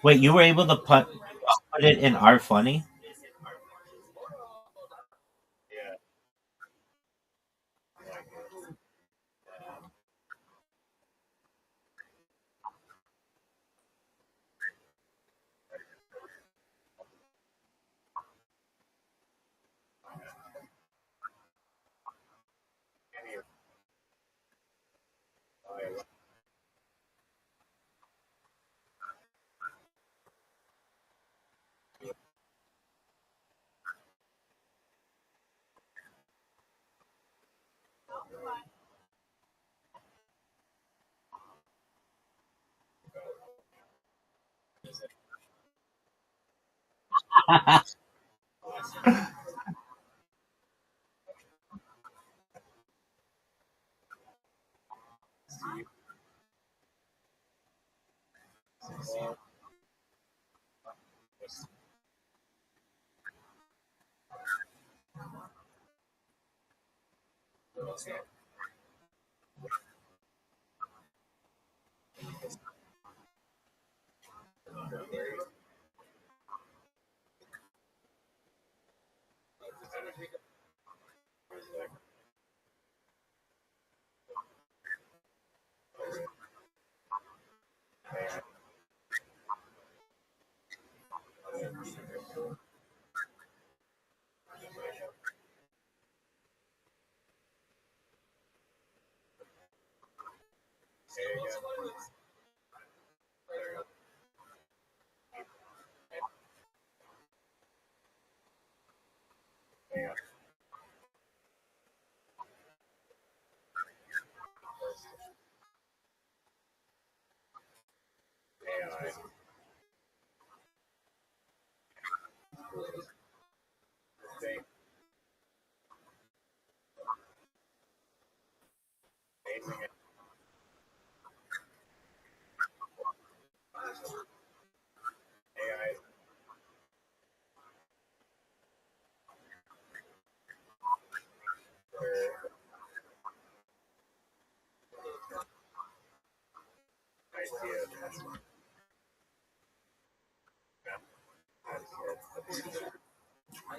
Wait, you were able to put it in our funny?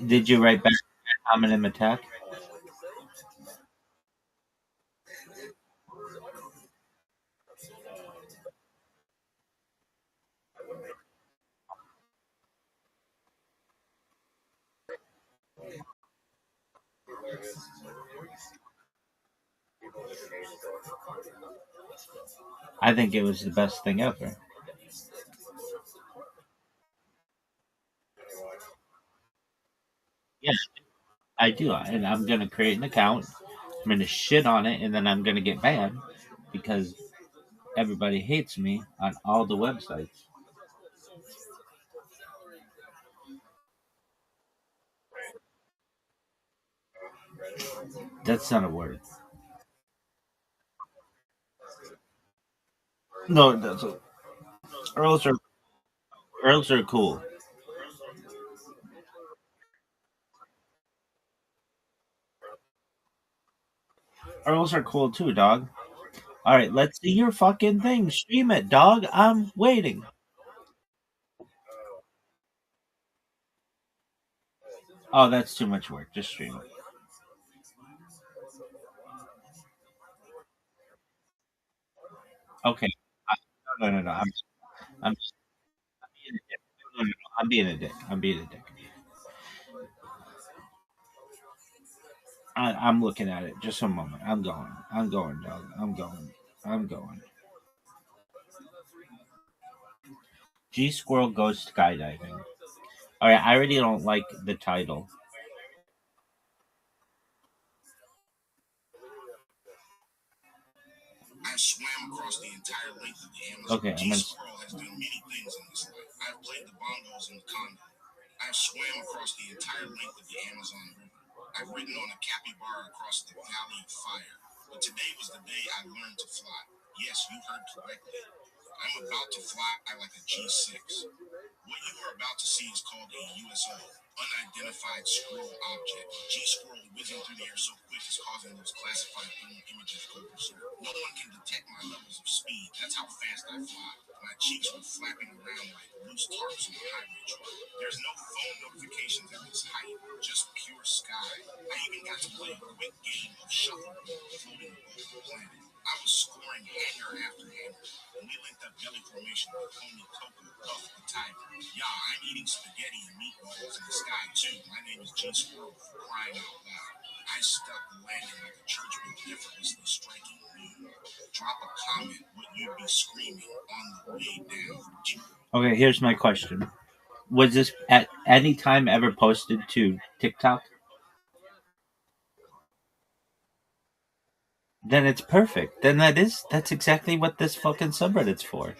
Did you write back ad hominem attack? I think it was the best thing ever. Yeah, I do. And I'm going to create an account. I'm going to shit on it, and then I'm going to get banned because everybody hates me on all the websites. That's not a word. No, it doesn't. Earls are Earls are cool. Earls are cool too, dog. All right, let's see your fucking thing. Stream it, dog. I'm waiting. Oh, that's too much work. Just stream it. Okay. No. I'm being a dick. No. I'm being a dick. I'm being a dick. I'm looking at it. Just a moment. I'm going. I'm going, dog. I'm going. I'm going. G Squirrel goes skydiving. All right. I already don't like the title. I swam across the entire length of the Amazon. Okay. G-Squirrel has done many things in this life. I've played the bongos in the Congo. I've swam across the entire length of the Amazon River. I've ridden on a capybara across the Valley of Fire. But today was the day I learned to fly. Yes, you heard correctly. I'm about to fly like a G6. What you are about to see is called a USO, unidentified scroll object. G-Squirrel whizzing through the air so quick is causing those classified thermal images to go berserk. No one can detect my levels of speed. That's how fast I fly. My cheeks were flapping around like loose tarps on a highway truck. There's no phone notifications at this height, just pure sky. I even got to play a quick game of shuffleboard floating above the planet. I was scoring hanger after hanger. When we linked up belly formation with homie Coco, Puff the Tiger. Yeah, I'm eating spaghetti and meatballs in the sky too. My name is G Squirrel for crying out loud. I stuck the landing like a church bell effortlessly striking noon. Drop a comment what you'd be screaming on the way down. Okay. Here's my question. Was this at any time ever posted to TikTok? Then it's perfect. Then that's exactly what this fucking subreddit's for.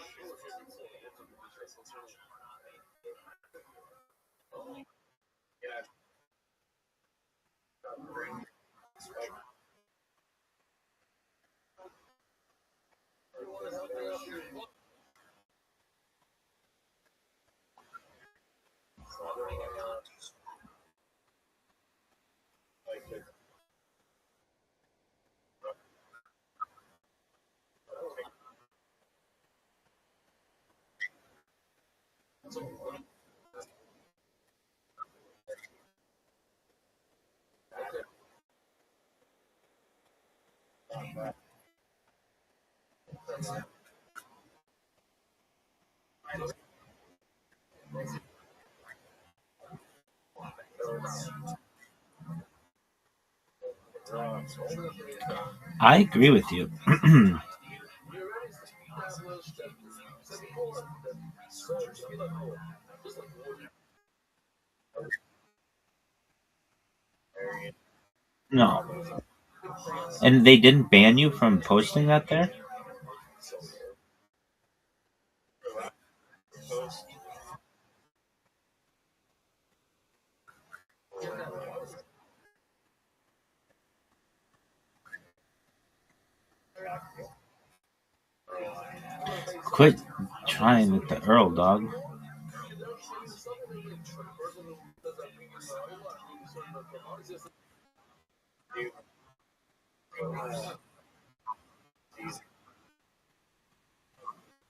I agree with you. No. And they didn't ban you from posting that there? Quit trying with the Earl, dog.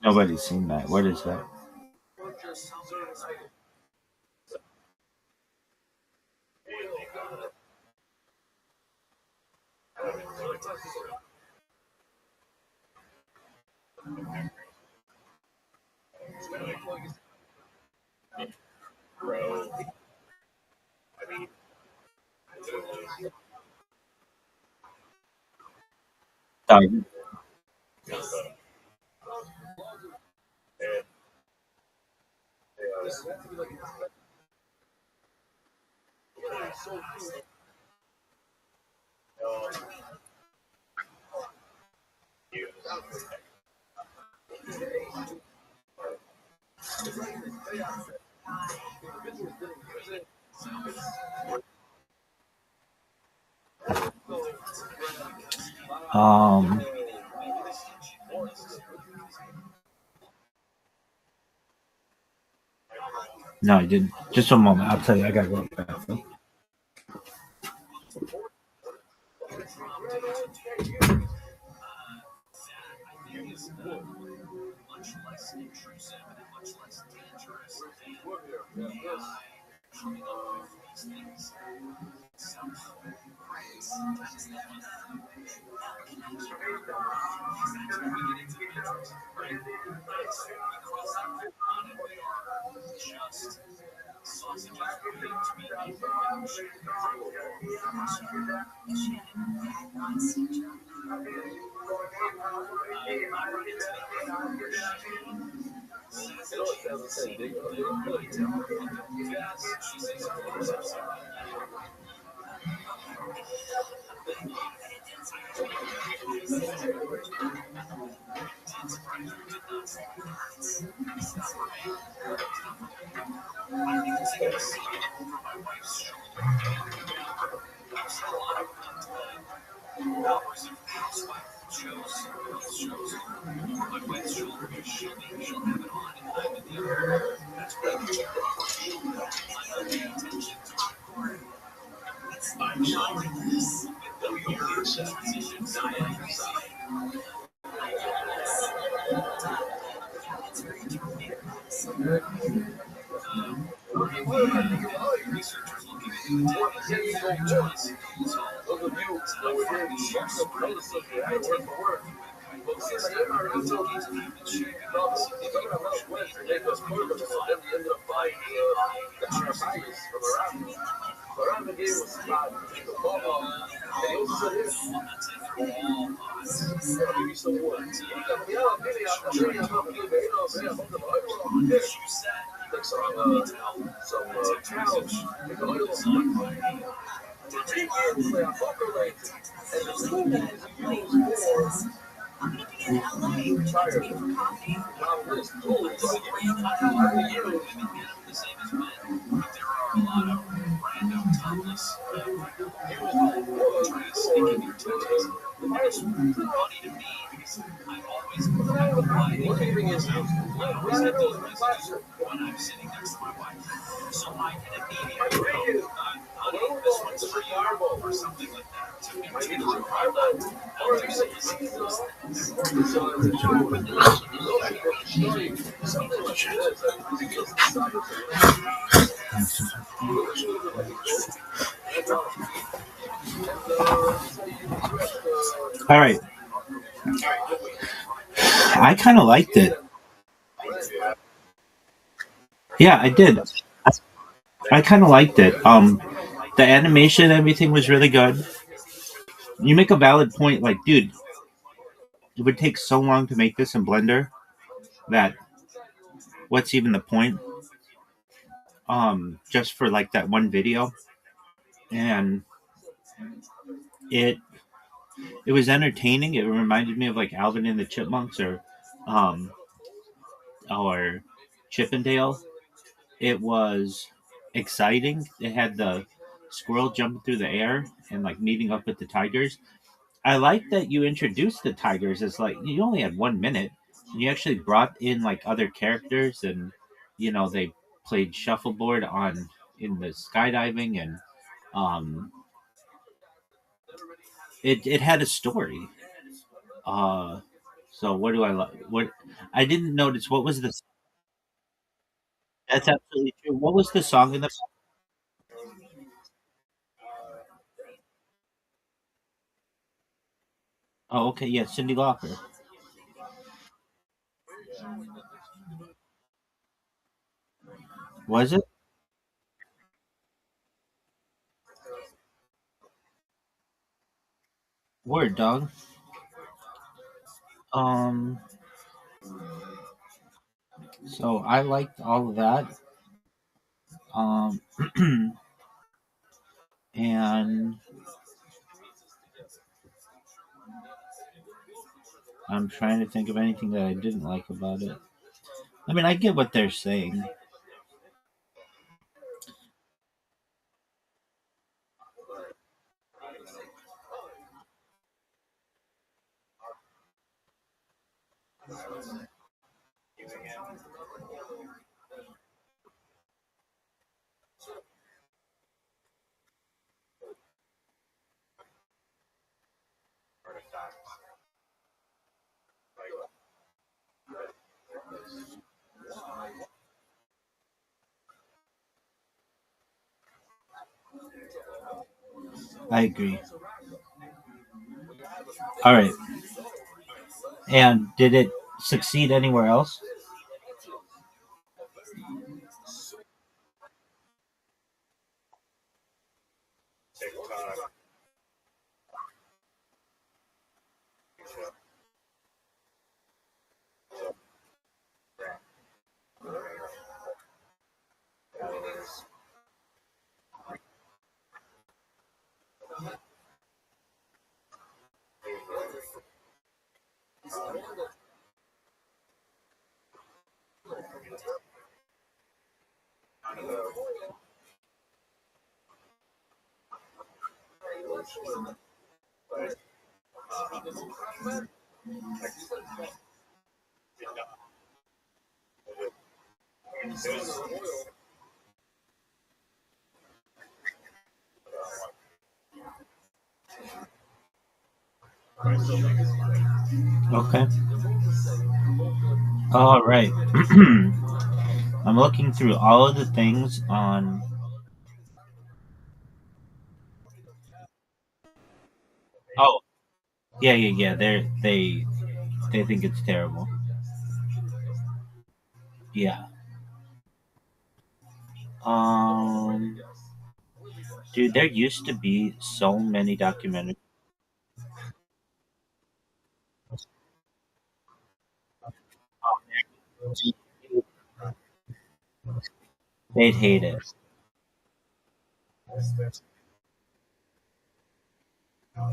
Nobody's seen that. What is that? Dog. Um, no, I didn't. Just a moment. I'll tell you. I gotta go to the bathroom. All right. I kind of liked it. Yeah, I did. I kind of liked it. The animation, everything was really good. You make a valid point. Like, dude, it would take so long to make this in Blender that what's even the point? Just for like that one video, and it it was entertaining. It reminded me of like Alvin and the Chipmunks um or Chippendale. It was exciting. It had the squirrel jumping through the air and like meeting up with the tigers. I like that you introduced the tigers as like you only had 1 minute and you actually brought in like other characters and they played shuffleboard on in the skydiving and um it had a story. Uh so what do I like? What I didn't notice what was the That's absolutely true. What was the song in the Oh, okay, yeah, Cindy Lauper. Was it? Word dog. Um so I liked all of that. Um and I'm trying to think of anything that I didn't like about it. I mean, I get what they're saying. I agree. All right. And did it succeed anywhere else? Okay. All right. I'm looking through all of the things on. Oh, yeah, yeah, yeah. They think it's terrible. Yeah. Um, dude, there used to be so many documentaries. They'd hate it.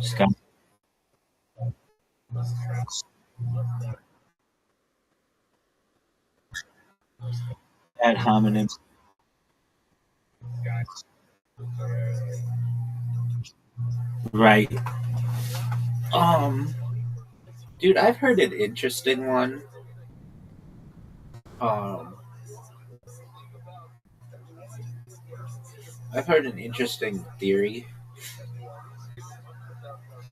Scott. Ad hominem. Right. Um, dude, I've heard an interesting one. Um, I've heard an interesting theory,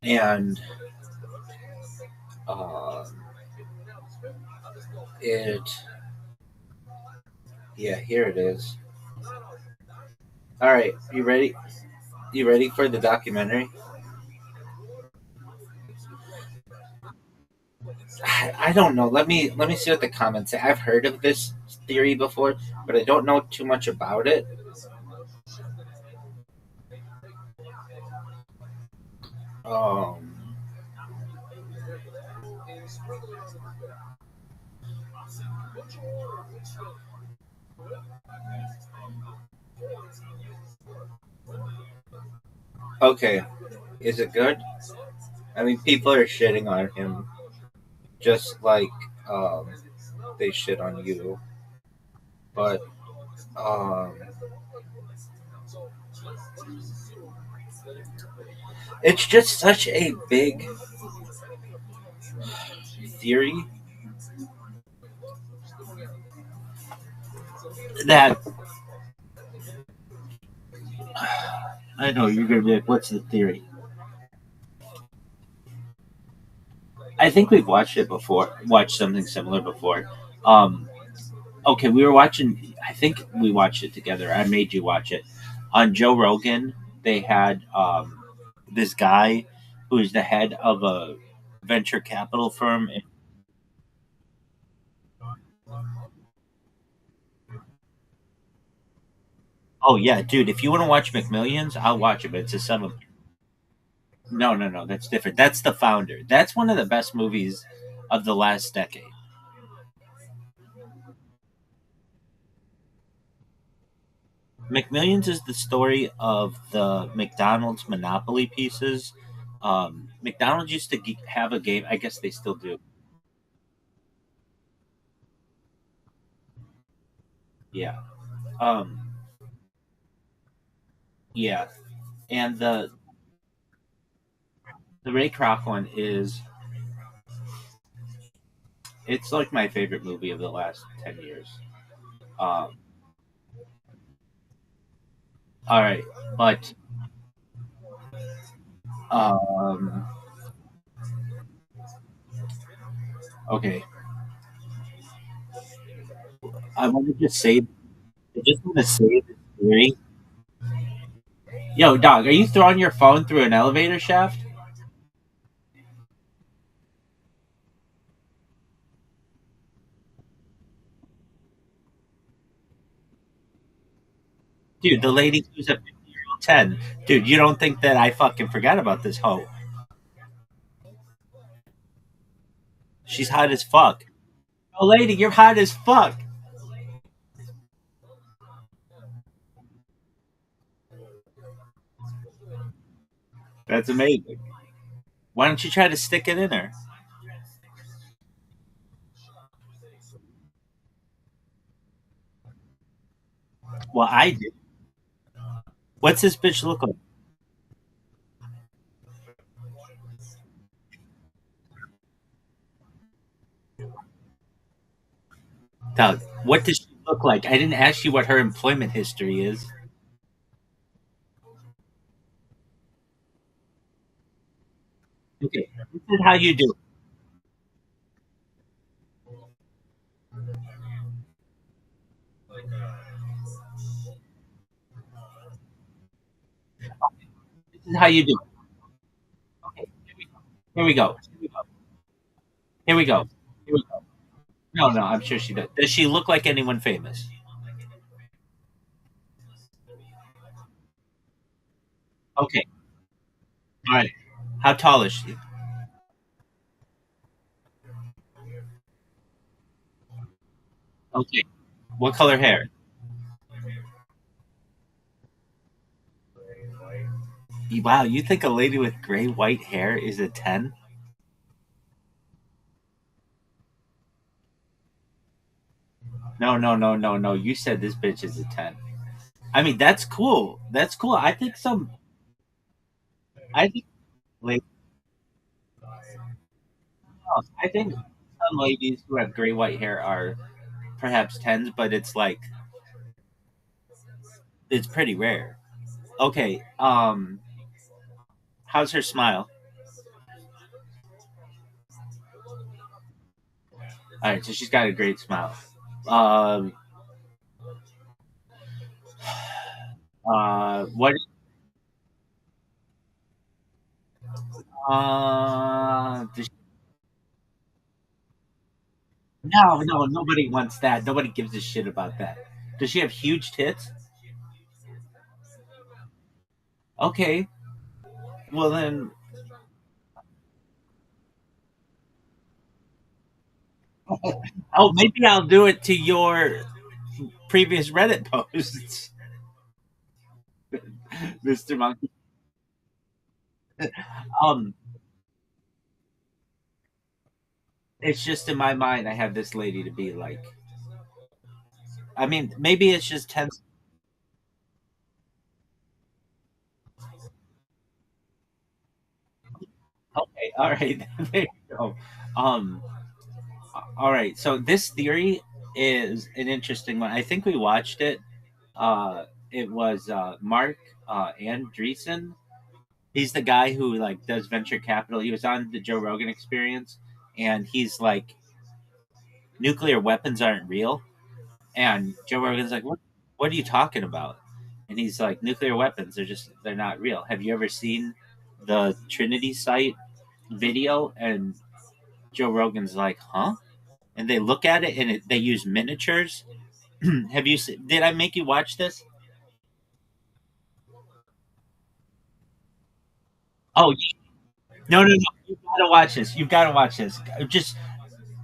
and um, it. Yeah, here it is. All right, you ready? You ready for the documentary? I don't know. Let me see what the comments say. I've heard of this theory before, but I don't know too much about it. Um, okay, is it good? I mean, people are shitting on him, just like um, they shit on you. But um, it's just such a big theory that I know you're gonna be like, "What's the theory?" I think we've watched it before. Watched something similar before. Um, okay, we were watching. I think we watched it together. I made you watch it on Joe Rogan. They had this guy who is the head of a venture capital firm. Oh yeah, dude! If you want to watch McMillions, I'll watch it. But it's a seven. No, no, no. That's different. That's the founder. That's one of the best movies of the last decade. McMillions is the story of the McDonald's monopoly pieces. McDonald's used to have a game. I guess they still do. Yeah. Um, yeah. And the Ray Kroc one is it's like my favorite movie of the last 10 years. Um, all right, but um, okay. I want to just say, I just want to say this theory. Yo, dog, are you throwing your phone through an elevator shaft? Dude, the lady who's a 50-year-old 10. Dude, you don't think that I fucking forgot about this hoe. She's hot as fuck. Oh, lady, you're hot as fuck. That's amazing. Why don't you try to stick it in her? Well, I did. What's this bitch look like? Doug, what does she look like? I didn't ask you what her employment history is. Okay, this is how you do it. This is how you do it. Okay, here we go. Here we go. Here we go. Here we go. No, no, I'm sure she does. Does she look like anyone famous? Okay, all right. How tall is she? Okay. What color hair? Wow, you think a lady with gray white hair is a 10? No, no, no, no, no. You said this bitch is a 10. I mean, that's cool. That's cool. I think, like, I think some ladies who have gray white hair are perhaps 10s, but it's like, it's pretty rare. Okay. How's her smile? All right. So she's got a great smile. Um, what, does no, no, nobody wants that. Nobody gives a shit about that. Does she have huge tits? Okay. Well then, oh, maybe I'll do it to your previous Reddit posts, Mr. Monkey. Um, it's just in my mind, I have this lady to be like. I mean, maybe it's just tense. Okay, all right, there you go. Um, all right. So this theory is an interesting one. I think we watched it. It was Mark Andreessen. He's the guy who like does venture capital. He was on the Joe Rogan Experience, and he's like, nuclear weapons aren't real. And Joe Rogan's like, what are you talking about? And he's like, nuclear weapons, they're not real. Have you ever seen the Trinity site video? And Joe Rogan's like, huh? And they look at it, and they use miniatures. Have you seen, did I make you watch this? Oh, no, no, no. You've got to watch this. You've got to watch this. Just,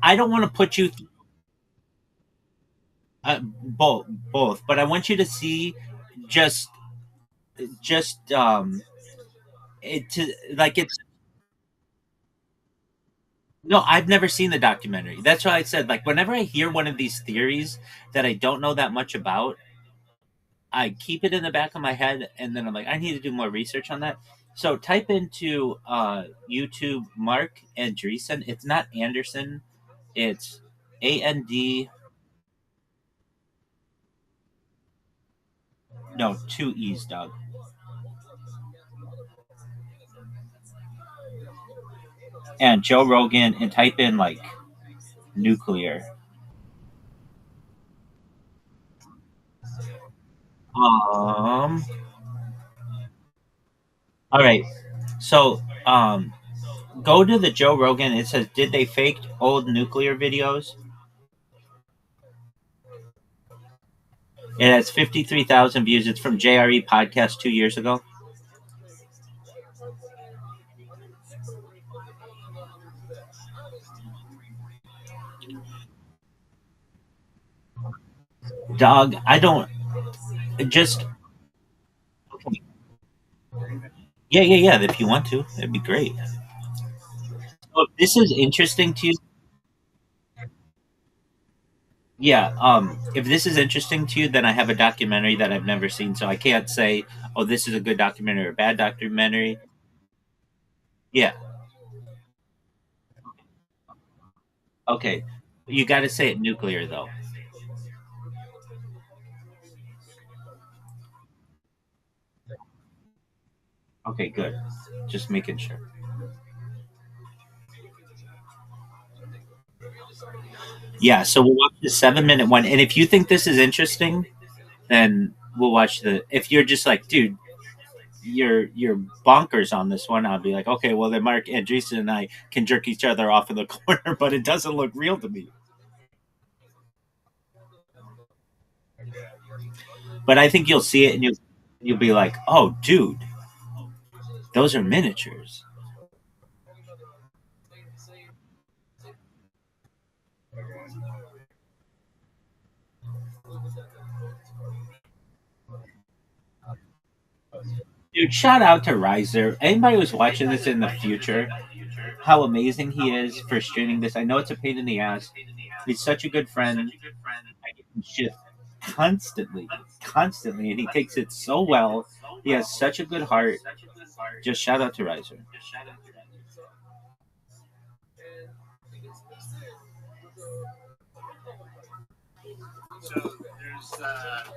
I don't want to put you both, but I want you to see just it to like it's no, I've never seen the documentary. That's why I said like whenever I hear one of these theories that I don't know that much about, I keep it in the back of my head, and then I'm like, I need to do more research on that. So type into YouTube Mark Andreessen. It's not Anderson. It's AND. No, two E's, Doug. And Joe Rogan, and type in like nuclear. Um. All right. So go to the Joe Rogan. It says, did they fake old nuclear videos? It has 53,000 views. It's from JRE podcast 2 years ago. Dog, I don't just yeah, yeah, yeah. If you want to, that'd be great. So if this is interesting to you, yeah. If this is interesting to you, then I have a documentary that I've never seen, so I can't say, oh, this is a good documentary or a bad documentary. Yeah. Okay. You got to say it nuclear though. Okay, good. Just making sure. Yeah, so we'll watch the 7 minute one. And if you think this is interesting, then we'll watch the if you're just like, dude, you're bonkers on this one, I'll be like, okay, well then Mark Andreessen and I can jerk each other off in the corner, but it doesn't look real to me. But I think you'll see it and you'll be like, oh dude, those are miniatures. Dude, shout out to Riser. Anybody who's watching this in the future, how amazing he is for streaming this. I know it's a pain in the ass. He's such a good friend. shit constantly, and he takes it so well. He has such a good heart. Just shout out to Riser. So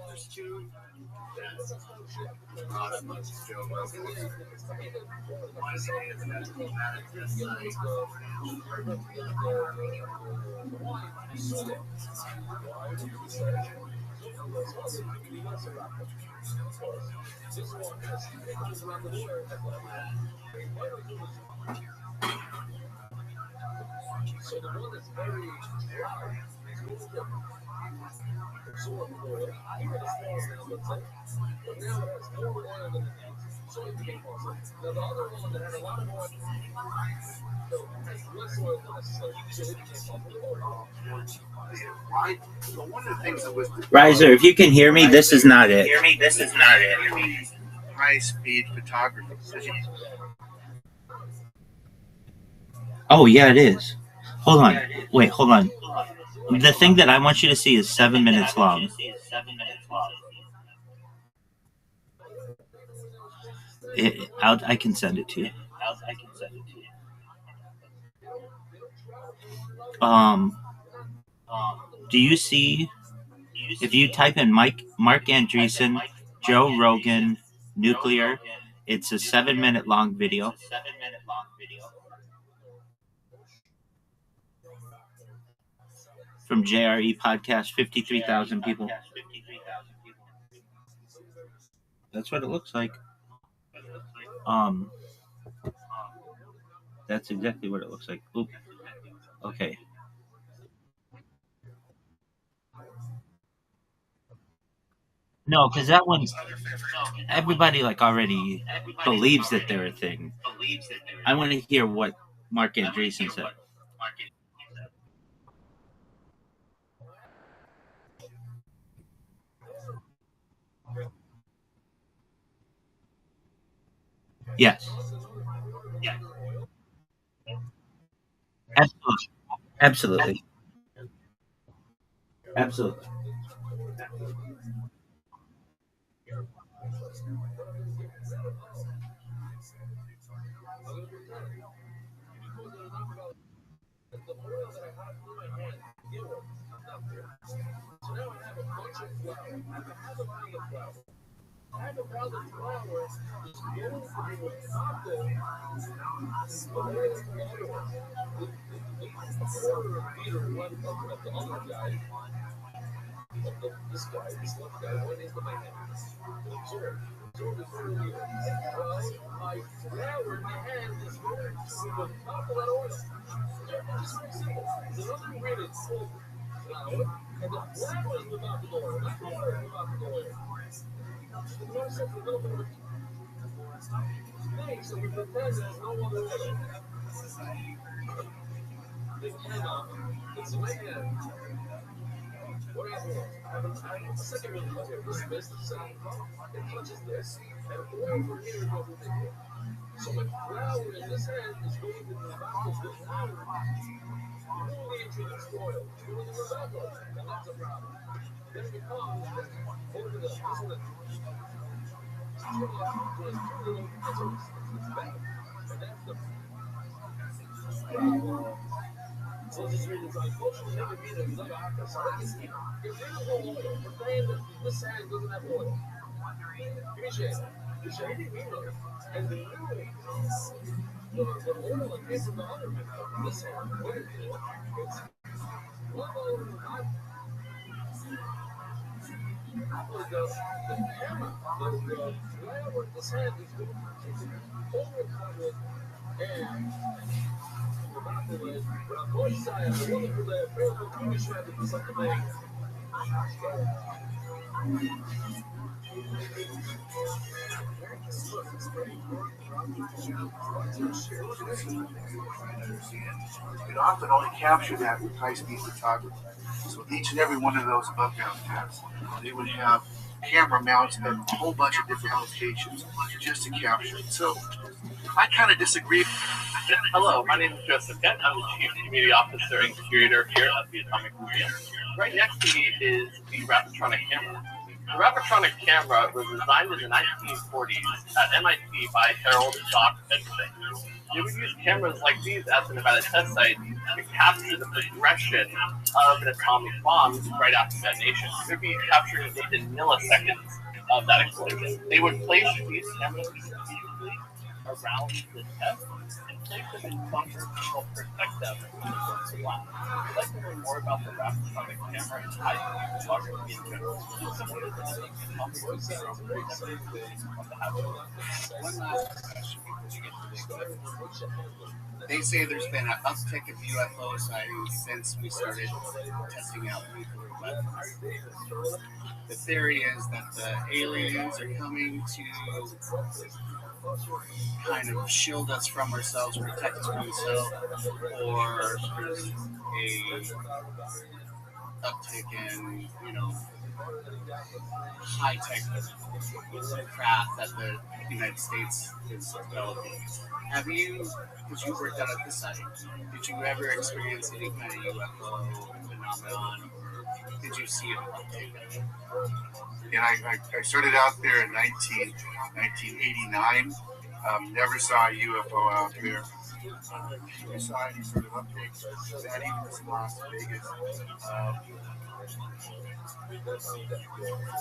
there's two that a lot of us Joe Rogan. One is that dramatic insight. One of the things that was Riser, if you can hear me, this is not it. High-speed photography. Oh yeah, it is. Hold on. Wait, hold on. The thing that I want you to see is 7 minutes long. I can send it to you. Do you see? If you type in Mark Andreessen, Joe Rogan, nuclear, it's a 7 minute long video. From JRE podcast, 53,000 people. That's what it looks like. That's exactly what it looks like. Oop. Okay. No, because that one, everybody like already believes that they're a thing. I want to hear what Mark Andreessen said. Yes. Absolutely. Absolutely. It often only capture that with high-speed photography. So each and every one of those above ground tabs, they would have camera mounts at a whole bunch of different locations just to capture it. So I kind of disagree. Hello, my name is Joseph Kent. I'm the Chief Community Officer and Curator here at the Atomic Museum. Right next to me is the Rappatronic camera. The Rappatronic camera was designed in the 1940s at MIT by Harold Doc Edison. They would use cameras like these at the Nevada test site to capture the progression of an atomic bomb right after detonation. They would be capturing within milliseconds of that explosion. They would place these cameras strategically around the test and place them in bunkers that will protect them from the blast. I'd like to learn more about the Rappatronic camera and how you photography in general. So what is the name of the One last question before we get to the They say there's been an uptick of UFO sightings since we started testing out nuclear weapons. The theory is that the aliens are coming to kind of shield us from ourselves, protect us from themselves, or there's a uptick in, high-tech craft that the United States is developing. Have you, because you worked out at this site, did you ever experience any kind of UFO phenomenon, or did you see an uptick? And I started out there in 1989. Never saw a UFO out there. We saw any sort of uptick. That even was in Las Vegas.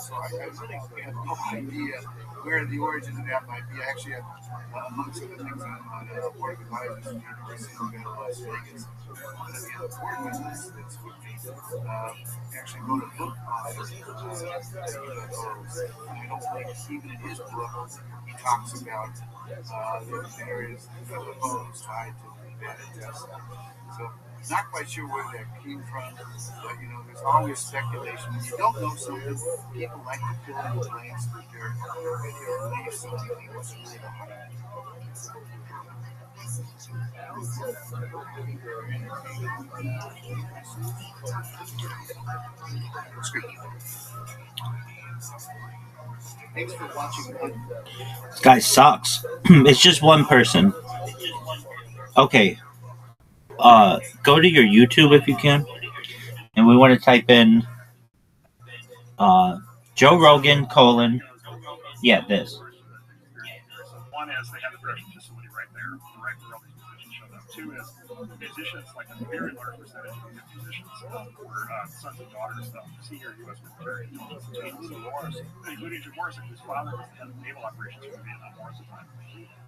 So I really have no idea where the origin of that might be. I actually have, amongst other things, on a board of advisors at the University of Las Vegas. One of the other board members that's with me actually wrote a book on UFOs. I don't think even in his book he talks about the areas of UFOs tied to the Nevada test. So not quite sure where that came from, but there's always speculation. When you don't know something, people like to fill in the blanks with their beliefs on what's really behind it. That's good. Thanks for watching. This guy sucks. It's just one person. Okay. Go to your YouTube if you can, and we want to type in Joe Rogan : this. One is they have the production facility right there, right where all these musicians showed up. Two is musicians, like a very large percentage of these musicians were sons and daughters of senior U.S. military teams, including Jim Morrison, whose father was the head of naval operations for the Vietnam War at the time.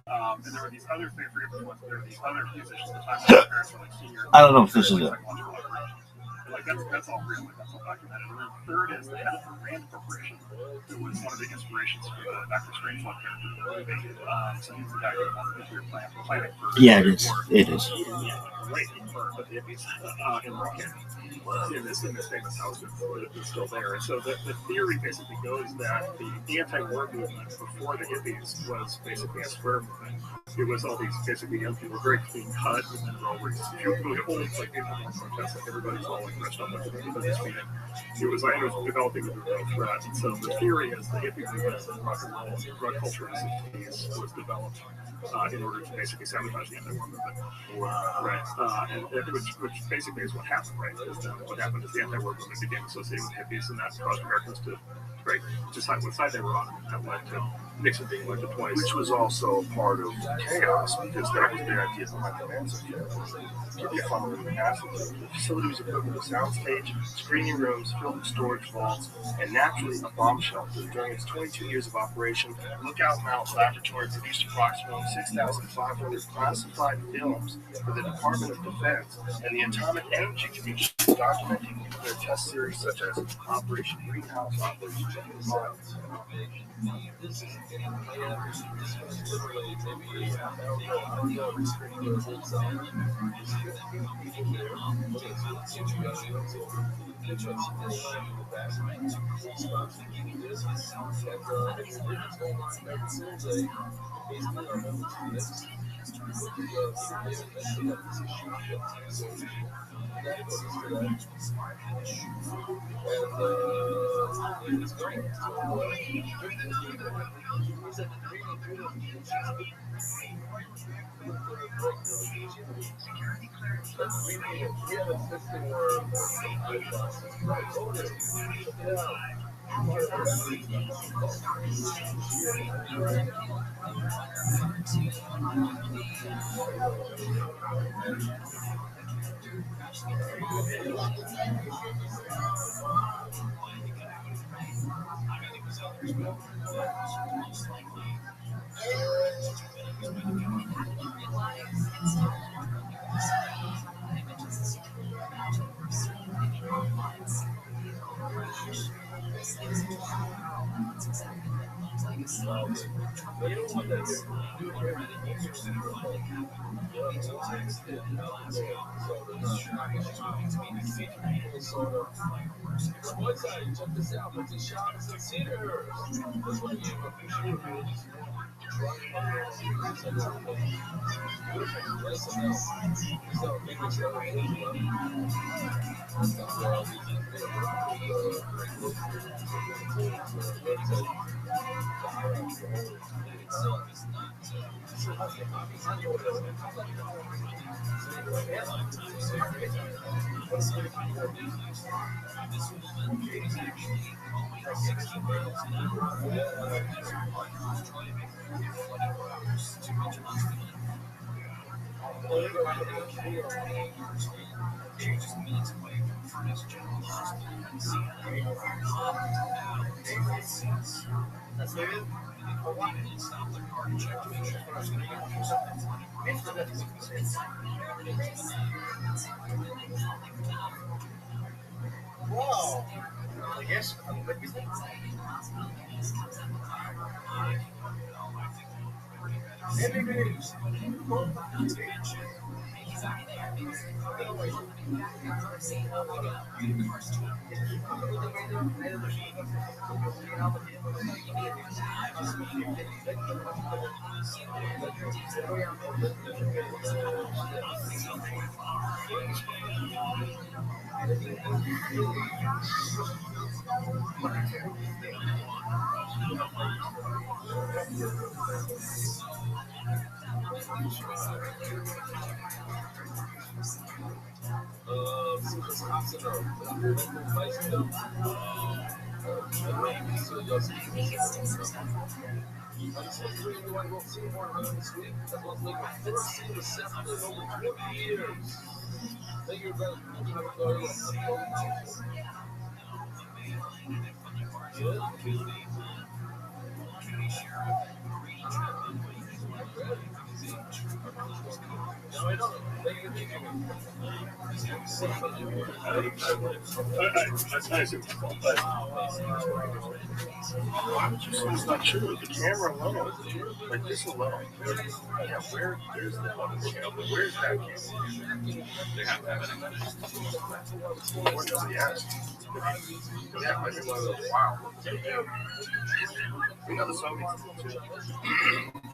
And there were these other, there were these other musicians at the time whose parents were like senior. I don't know if this is it. Like that's all real, like that's all documented. And then third is the head of the Rand Corporation, who was one of the inspirations for the Dr. Strangelove character in the movie. So he's the guy who wanted the nuclear plant planning for. Yeah, it is. It is. Right, for the hippies in this famous house that's still there. And so the theory basically goes that the anti-war movement before the hippies was basically a square movement. It was all these basically young people, very clean cut, and then really old, like people in protests, like everybody's all like dressed up like this meeting. It was developing a real threat. And so the theory is the hippie movement and rock and roll, drug culture in the 60s was developed in order to basically sabotage the anti-war movement. Right. And which basically is what happened, right? Because what happened is the anti-war movement became associated with hippies, and that caused Americans to decide what side they were on, and that led to Nixon being elected twice. Which was also part of chaos, because that was the idea behind the Manson family. Keep the funneling the masses. The facility was equipped with a soundstage, screening rooms filled with storage vaults, and naturally a bomb shelter. During its 22 years of operation, Lookout Mountain Laboratory produced approximately 6,500 classified films for the Department of Defense and the Atomic Energy Commission, documenting nuclear test series such as Operation Greenhouse, Operation Mars. That's nice. But it's not true. The camera alone, like this alone, yeah, there's where's that camera? They have to have it. What does he ask? Yeah, might be one of those. Wow. You know the Soviets.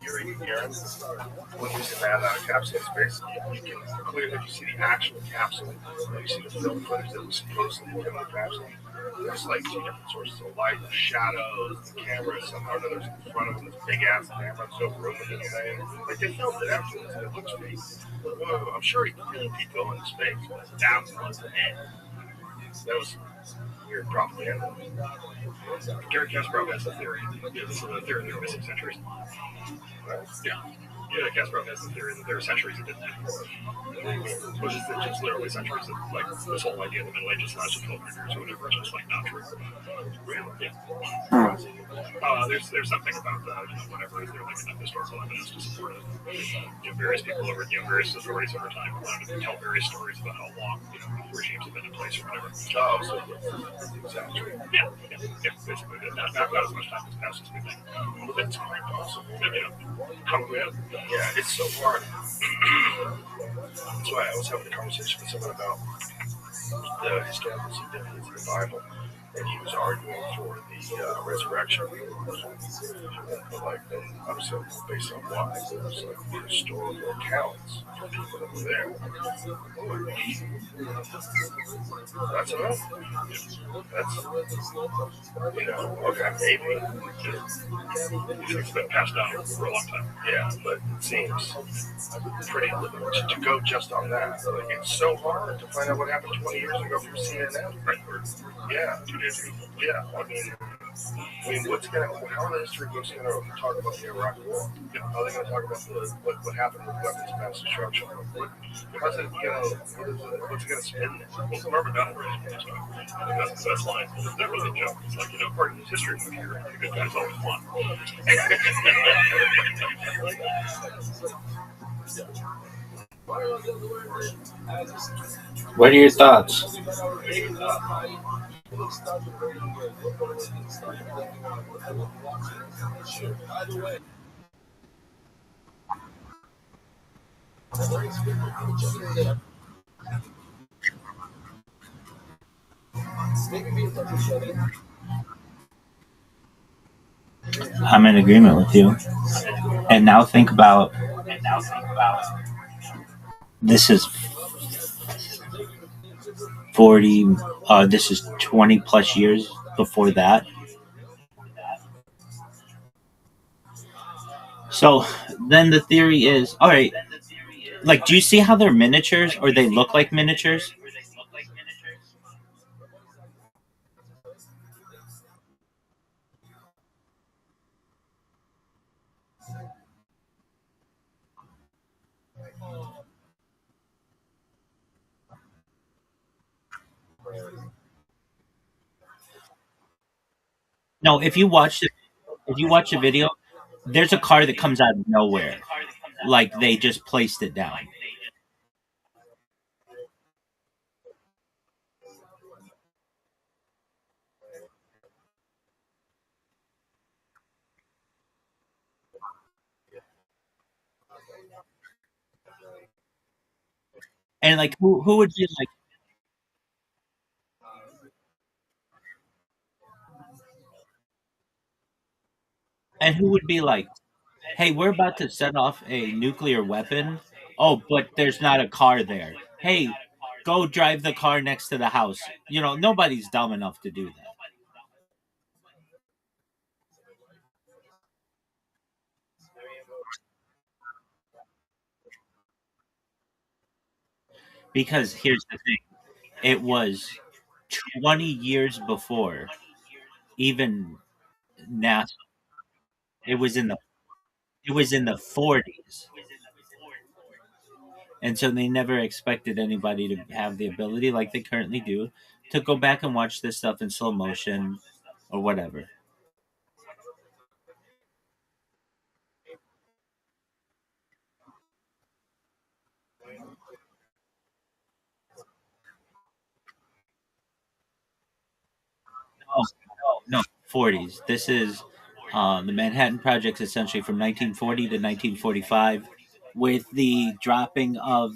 You're in here. When you stand out of capsule space, you can clearly see the actual capsule. You see the film footage that was supposedly in the capsule. There's like two different sources of light, the shadows, the cameras, somehow or another in front of them, this big ass camera, so broken and thing. Like they filmed it afterwards, and it looks fake. Well, I'm sure he really did go into space, but that was the end. That was weird propaganda. Gary Kasparov has a theory. It's the theory they're missing centuries. Yeah, Kasparov has the theory that there are centuries that didn't happen. Which is just literally centuries of like this whole idea of the Middle Ages lasted 1200 years or whatever. It's just like not true. Really? Yeah. There's something about whatever. Is there like enough historical evidence to support it? Various people over various authorities over time allowed to tell various stories about how long regimes have been in place or whatever. Oh, so exactly. Yeah. Basically, not as much time has passed as we think. That's quite possible. Probably. Yeah, it's so hard. That's why I was having a conversation with someone about the historical significance of the Bible. and he was arguing for the resurrection. Like, obviously, based on what? It was like historical accounts from people that were there. That's enough. That's, okay, maybe. It's been passed down for a long time. Yeah, but it seems pretty limited to go just on that. Like, it's so hard to find out what happened 20 years ago from CNN. Right. Yeah, 2 days ago. Yeah, I mean, how are the history books gonna talk about the Iraq War? How are they gonna talk about what happened with weapons of mass destruction? How's it, what's it gonna spin? Well, remember that already. That's the best line. That was a joke. It's like, part of this history book here, the good guys always won. What are your thoughts? I'm in agreement with you. And now think about this is 40, this is 20 plus years before that. So then the theory is, all right, like, do you see how they're miniatures or they look like miniatures? No, if you watch the video, there's a car that comes out of nowhere, like they just placed it down. And like, who would be like, and who would be like, hey, we're about to set off a nuclear weapon. Oh, but there's not a car there. Hey, go drive the car next to the house. Nobody's dumb enough to do that. Because here's the thing, it was 20 years before even NASA. It was in the 40s. And so they never expected anybody to have the ability like they currently do to go back and watch this stuff in slow motion or whatever. Oh, no, 40s. This is the Manhattan Project, essentially from 1940 to 1945, with the dropping of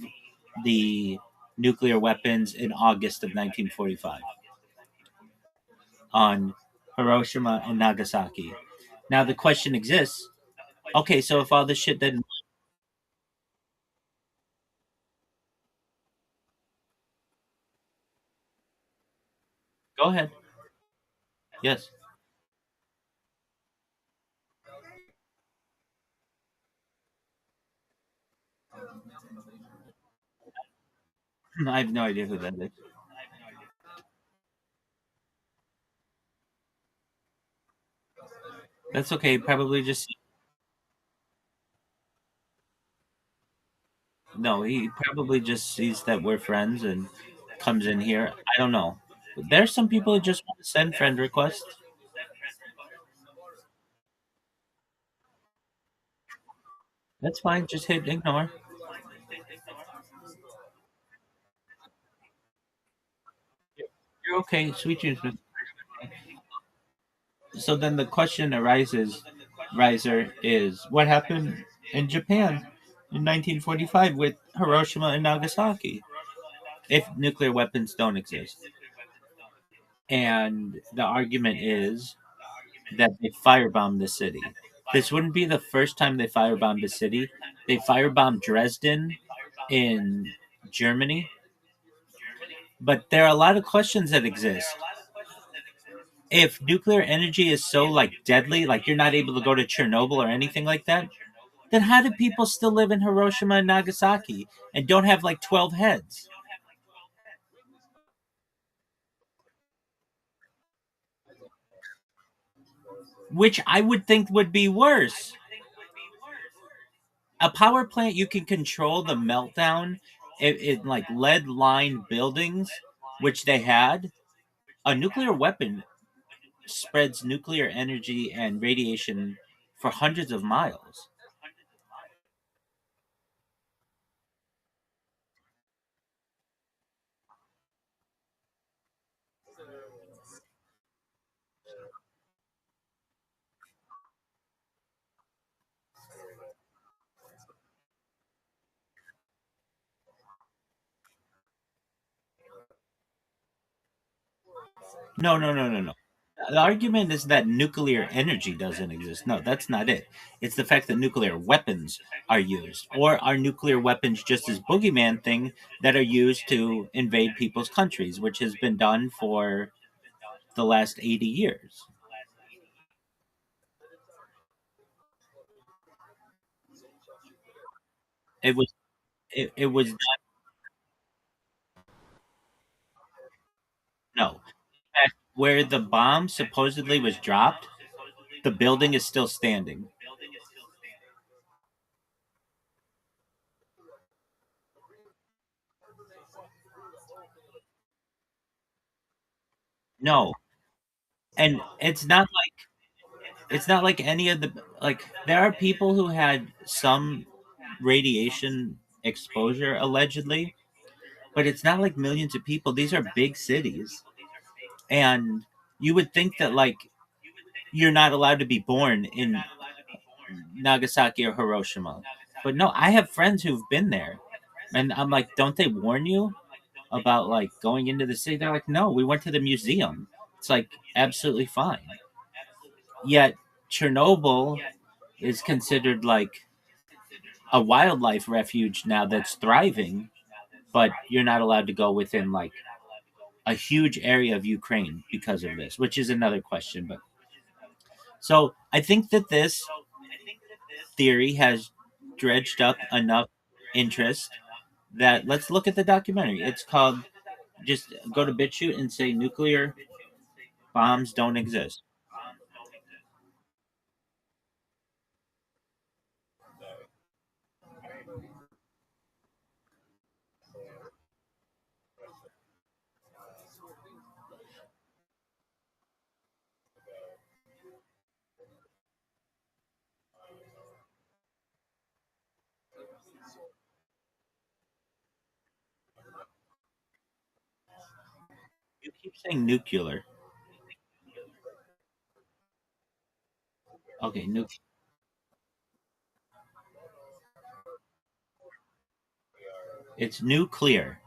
the nuclear weapons in August of 1945 on Hiroshima and Nagasaki. Now the question exists. Okay, so if all this shit didn't, go ahead. Yes, I have no idea who that is. That's okay. Probably just no. He probably just sees that we're friends and comes in here. I don't know. There's some people who just want to send friend requests. That's fine. Just hit ignore. You're okay. Sweet dreams. So then the question riser is what happened in Japan in 1945 with Hiroshima and Nagasaki if nuclear weapons don't exist? and the argument is that they firebombed the city. This wouldn't be the first time they firebombed a city. They firebombed Dresden in Germany, but there are a lot of questions that exist. If nuclear energy is so like deadly, like you're not able to go to Chernobyl or anything like that, then how do people still live in Hiroshima and Nagasaki and don't have like 12 heads? Which I would think would be worse. A power plant, you can control the meltdown in like lead lined buildings, which they had. A nuclear weapon spreads nuclear energy and radiation for hundreds of miles. No, no, no, no, no. The argument is that nuclear energy doesn't exist. No, that's not it. It's the fact that nuclear weapons are used. Or are nuclear weapons just this boogeyman thing that are used to invade people's countries, which has been done for the last 80 years? It was it was not, no. In fact, where the bomb supposedly was dropped, the building is still standing. No. And it's not like any of the like there are people who had some radiation exposure allegedly, but it's not like millions of people. These are big cities. And you would think that like you're not allowed to be born in Nagasaki or Hiroshima. But no, I have friends who've been there. And I'm like, don't they warn you about like going into the city? They're like, no, we went to the museum. It's like absolutely fine. Yet Chernobyl is considered like a wildlife refuge now that's thriving, but you're not allowed to go within like a huge area of Ukraine because of this, which is another question. But so I think that this theory has dredged up enough interest that let's look at the documentary. It's called, just go to BitChute and say nuclear bombs don't exist. You keep saying nuclear. Okay, it's nuclear.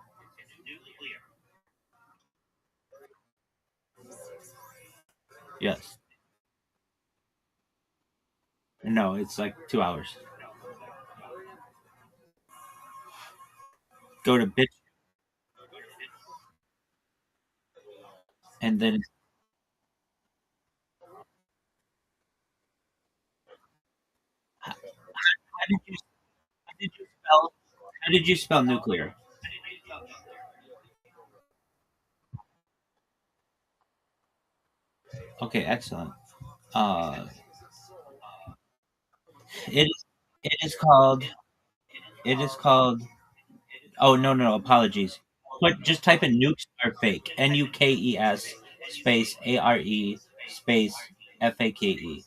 Yes. No, it's like 2 hours. Go to Bit and then how did you how did you spell how did you spell nuclear? Okay, excellent. Uh, it it is called it is called. Oh no, no, apologies. But just type in nukes are fake. Nukes space ARE space FAKE.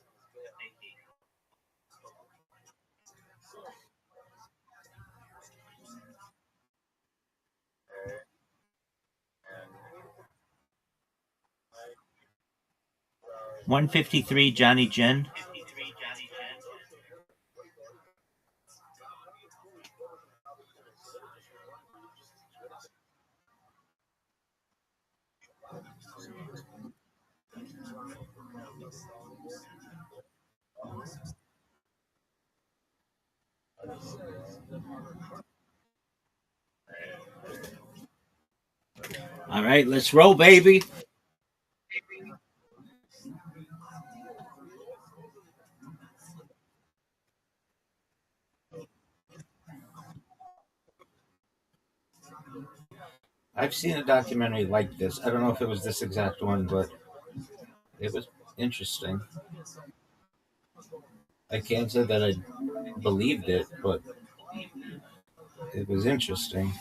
153 Johnny Gin. All right, let's roll, baby. I've seen a documentary like this. I don't know if it was this exact one, but it was interesting. I can't say that I believed it, but it was interesting.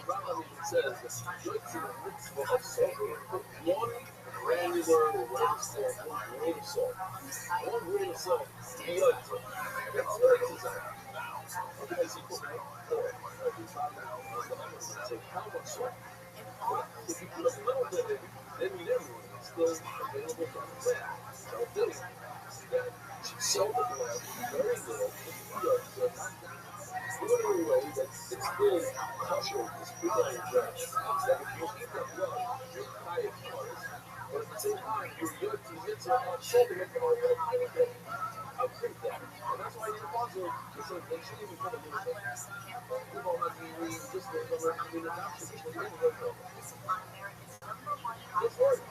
Rabbi says that joints in the mitzvah of salt. One granular or whatever it's called, one grain of salt. One grain of salt. That's what it is. Okay, so put that pork. Say how much salt? If you put a little bit in, then you never want it. It's still available from the plant. So this, that salt of life, very little, literally way that it's still kosher, it's still fresh. That if you eat that blood, you're high as cars. But at the same time, you're good to get so much salt to make it all good. I'll drink that. And that's why you're also, it's like, they shouldn't even put it in the thing. People are not being just the number of the adoption. It's the name of it. It's hard.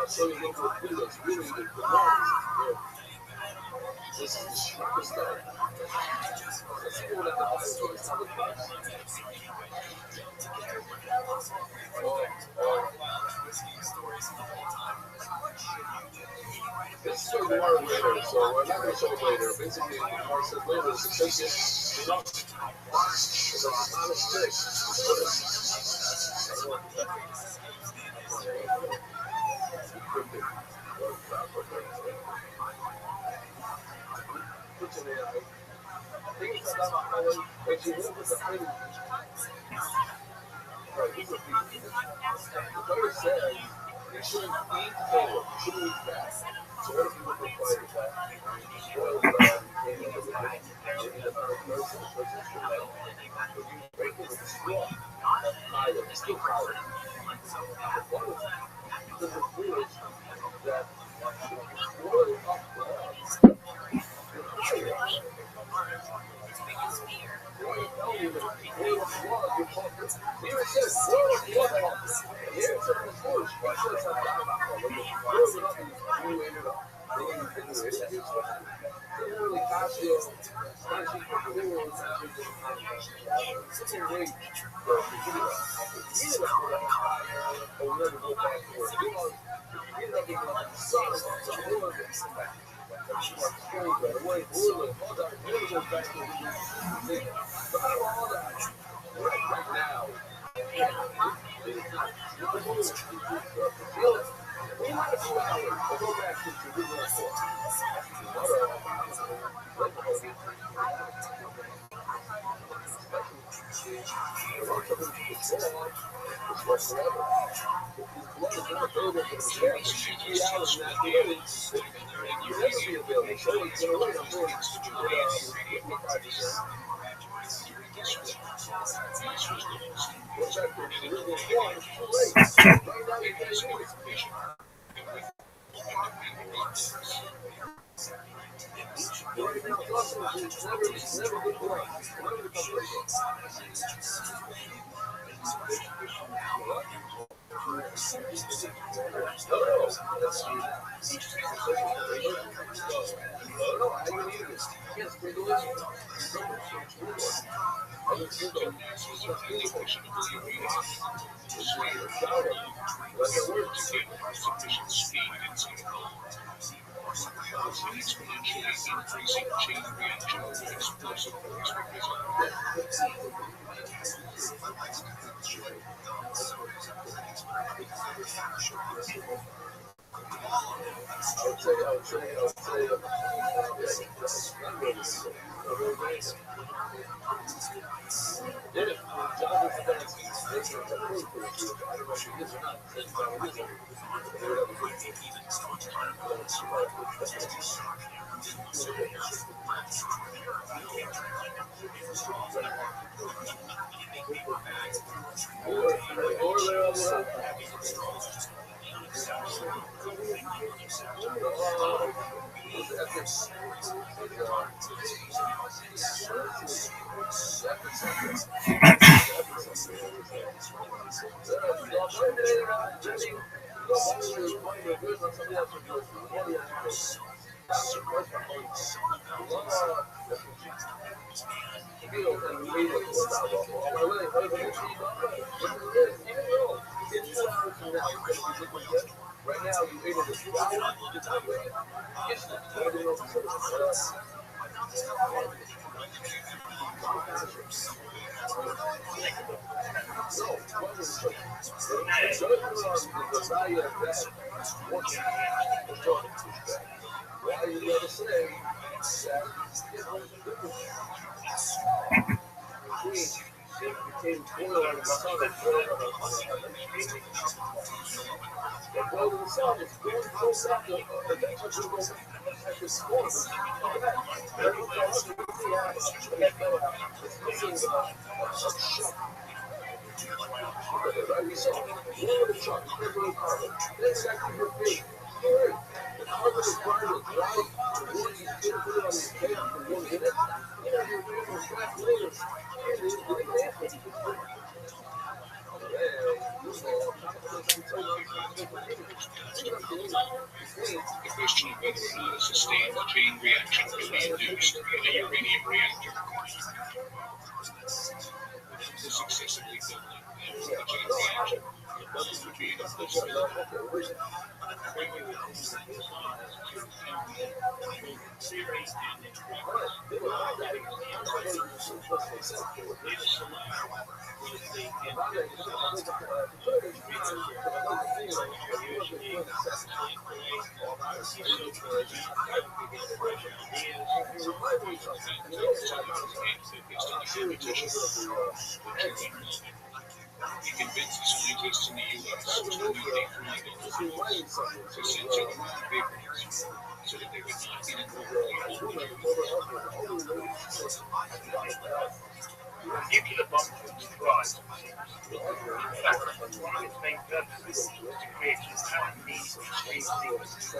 So you look at this, really, the this is the strongest stuff. Let's see what that is. This is what we learned later, so I'm not going to show it later. Basically, Mark says later, it's not a stick. You shouldn't eat cold. You shouldn't eat fat. So what if you look required fat? Boiled bread, you need a break. You need a person. But you break it with a straw. Neither. It's still powder. Because the food that boil up blood. Even says boil up blood. Yeah, it's a foolish. Why should it have that? Boil it up and you ended up. Really Casio, Spanish people, sitting wait for a video. You never go back to work. You end up being like the sun, so you never get back. Right away, all that, you never go back to the but out of all that, right now, we might have 2 hours to go back to the real sport. The question of whether or not a sustained chain reaction can be induced in a uranium reactor. This excessively building of the chain reaction would be a possibility. He convinced scientists in the U.S. to donate free to send to the papers so that they would not be Even the bomb was tried. In fact, its main purpose is to create some need for extreme secrecy.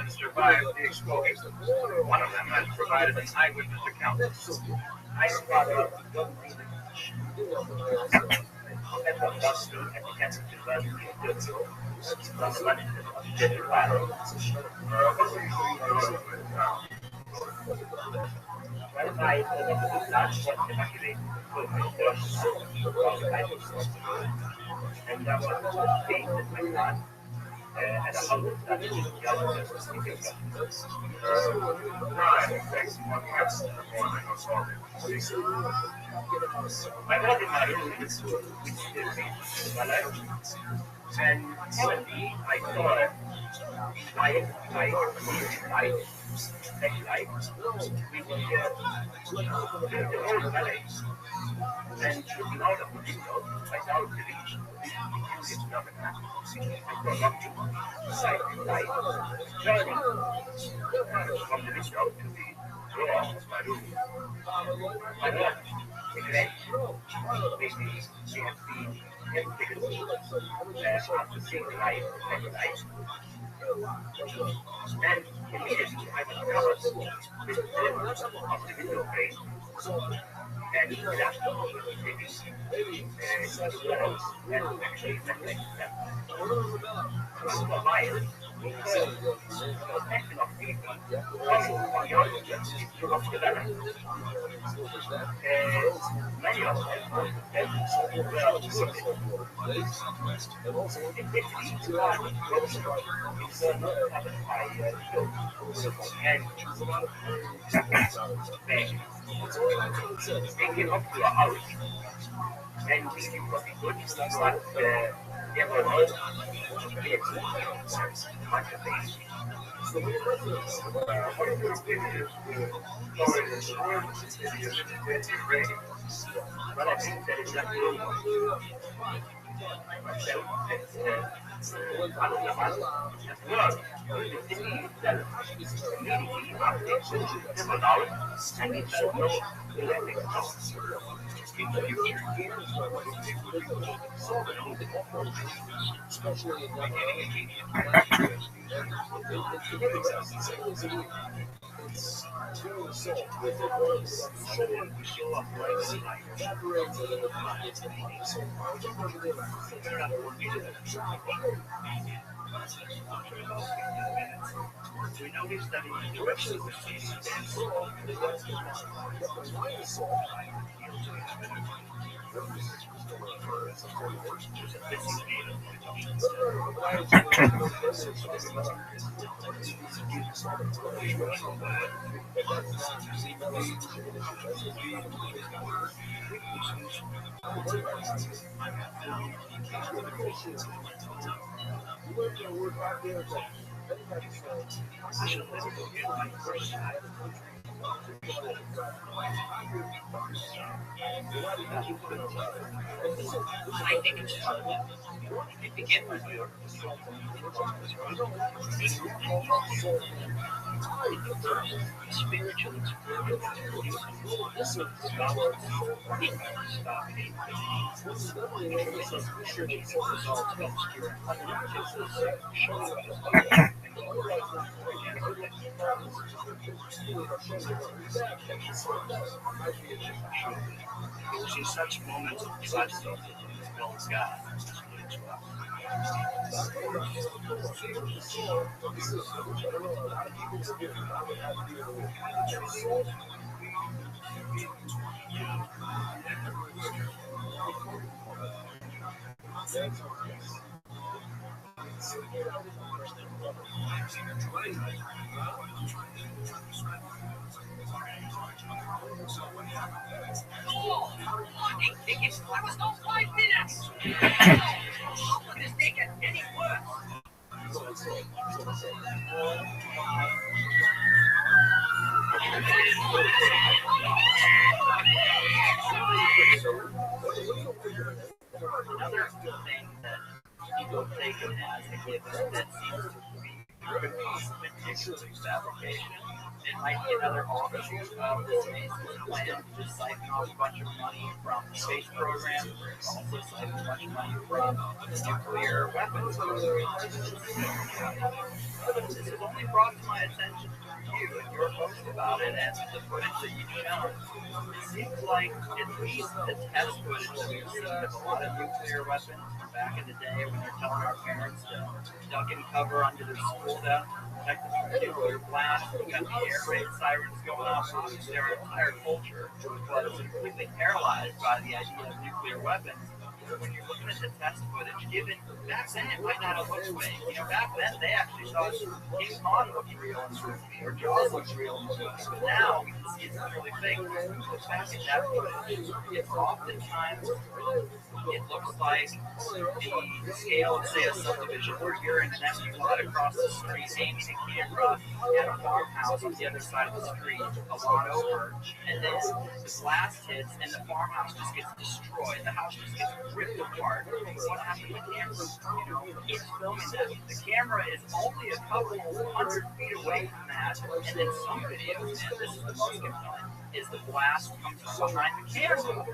Survived the explosion. One of them has provided an eyewitness account. I spotted my brother and suddenly I saw a light, in the whole valley. And looking out of the window, I saw the beach. This phenomenon. I saw nothing. Sight and light, turning from the window to the door of my room. My wife, regret, maybe she has been skeptical after seeing the light and the light. And immediately I discovered this glimpse of the video frame, and that's maybe and actually reflects that. I'm a bias because the section of people on the audience is of development. Many of them well it takes me time to go through it's happened by and they came up to a house and we knew what we could, but there were no much of things. One of those pictures showing the world is ready. But I think that is not good. Well, the thing is that community updates them allowed and it should know electric costs. In the future, especially in we noticed that in the rest of the I think it's it began with your spiritual it was in such moments of such as well as God. I was gone 5 minutes. How could this day get any worse? Another thing that people take it as a given that seems to be manipulative fabrication. It might be another offshoot of the space plan to siphon off a bunch of money from the space program, also siphon a bunch of money from the nuclear weapons program. This is only brought to my attention through you and your post about it and the footage that you've shown. It seems like at least the test footage that we've seen of a lot of nuclear weapons from back in the day when they're telling our parents to duck and cover under their school desk, protect them from nuclear blast, we've got the air raid sirens going off, their entire culture was completely paralyzed by the idea of nuclear weapons. When you're looking at the test footage, given back then it might not have looked fake. Back then they actually thought King Kong looked real in the movie, or Jaws looked real in the movie. But now we can see it's really fake. When you look back at that footage, it's oftentimes it looks like the scale of, say, a subdivision where you're in an empty lot across the street aiming a camera at a farmhouse on the other side of the street, a lot over, and then the blast hits and the farmhouse just gets destroyed. The house just gets ripped apart. What happened to the camera? It's filming that. The camera is only a couple 100 feet away from that, and then some videos, and this is the most compelling, is the blast comes from behind the camera.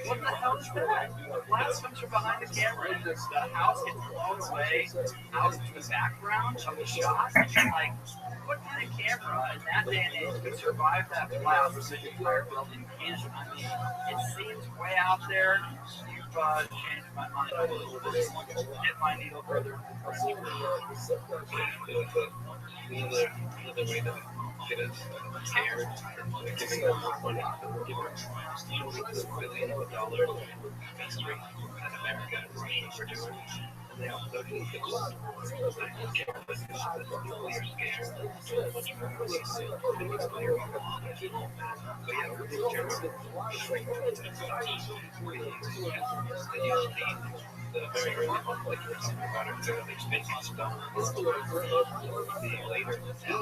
What the hell is that? blast comes from behind the camera, and the house gets blown away out into the background of the shot. Like, what kind of camera in that day and age could survive that blast with the entire building in? I mean, it seems way out there. You've changed my mind a little bit. Hit my needle further. Another way to get us scared and giving us money, giving us billions of dollars mystery that America and Russia are doing. And they also do this nuclear scare, a bunch of nuclear bombs. So yeah, we're in general showing the very early conflict we're talking about are fairly making stuff. The later dynamite.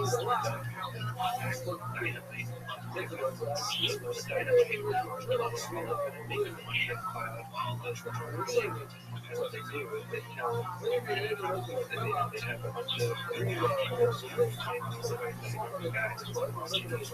And what they do is they tell they have a bunch of guys watching this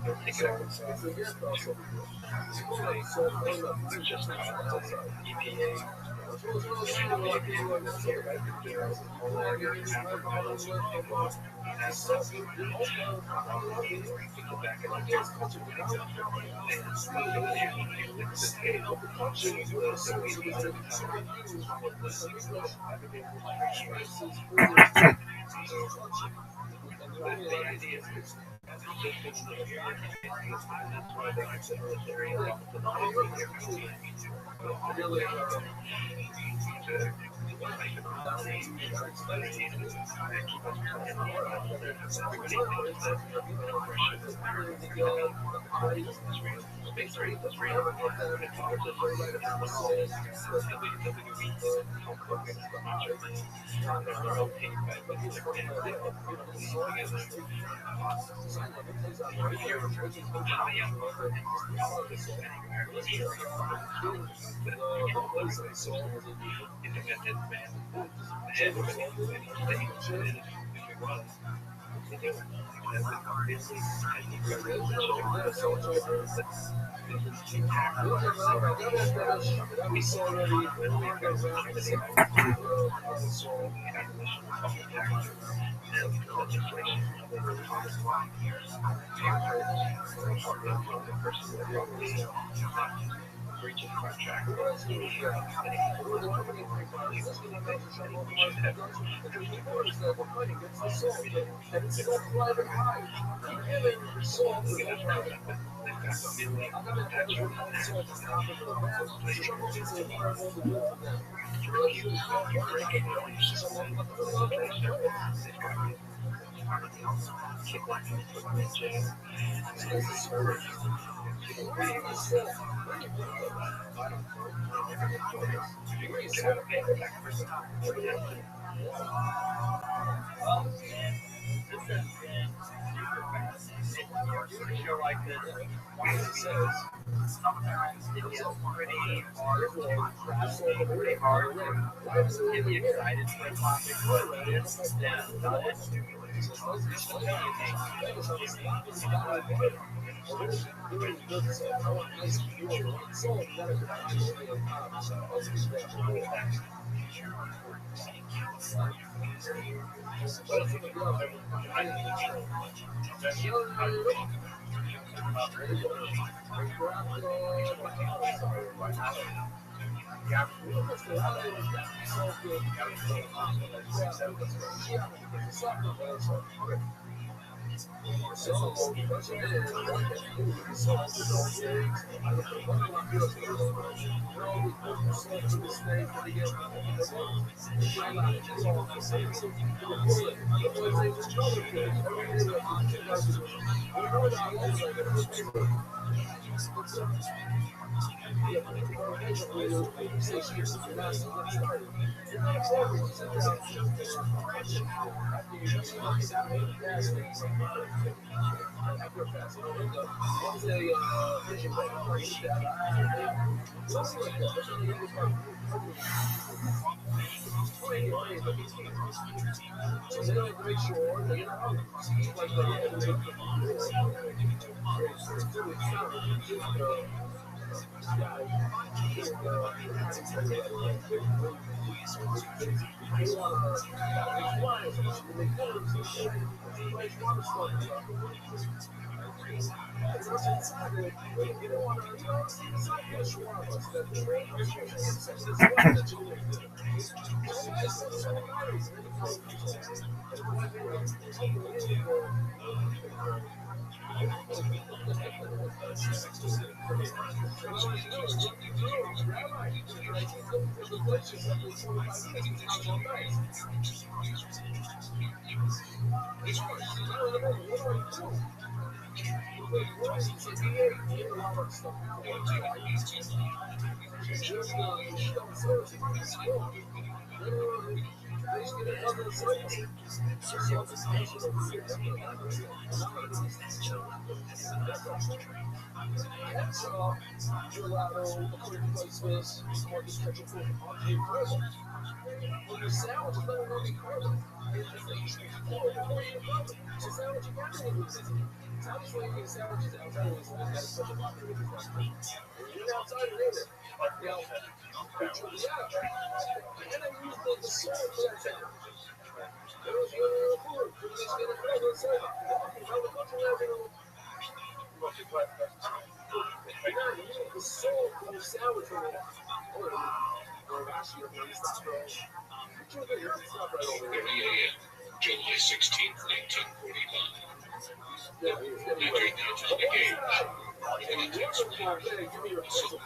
take it out of just EPA. July 16th, 1945. Entering the atomic age. Politics week.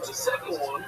The civil war.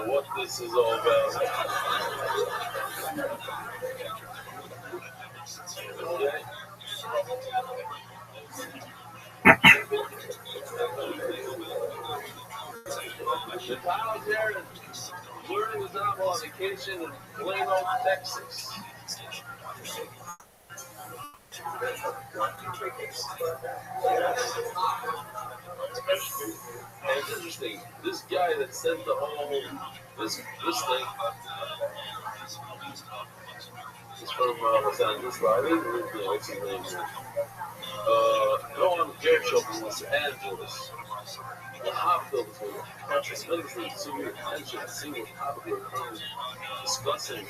what this is all about. Okay. The Kyle Jarrett learning was out on vacation in Plano, Texas. And it's interesting. This guy that sent the whole this thing is from Los Angeles. What's his name? Go on the Jared show from Los Angeles. The hospital was tremendously severe attention, single topic we're discussing.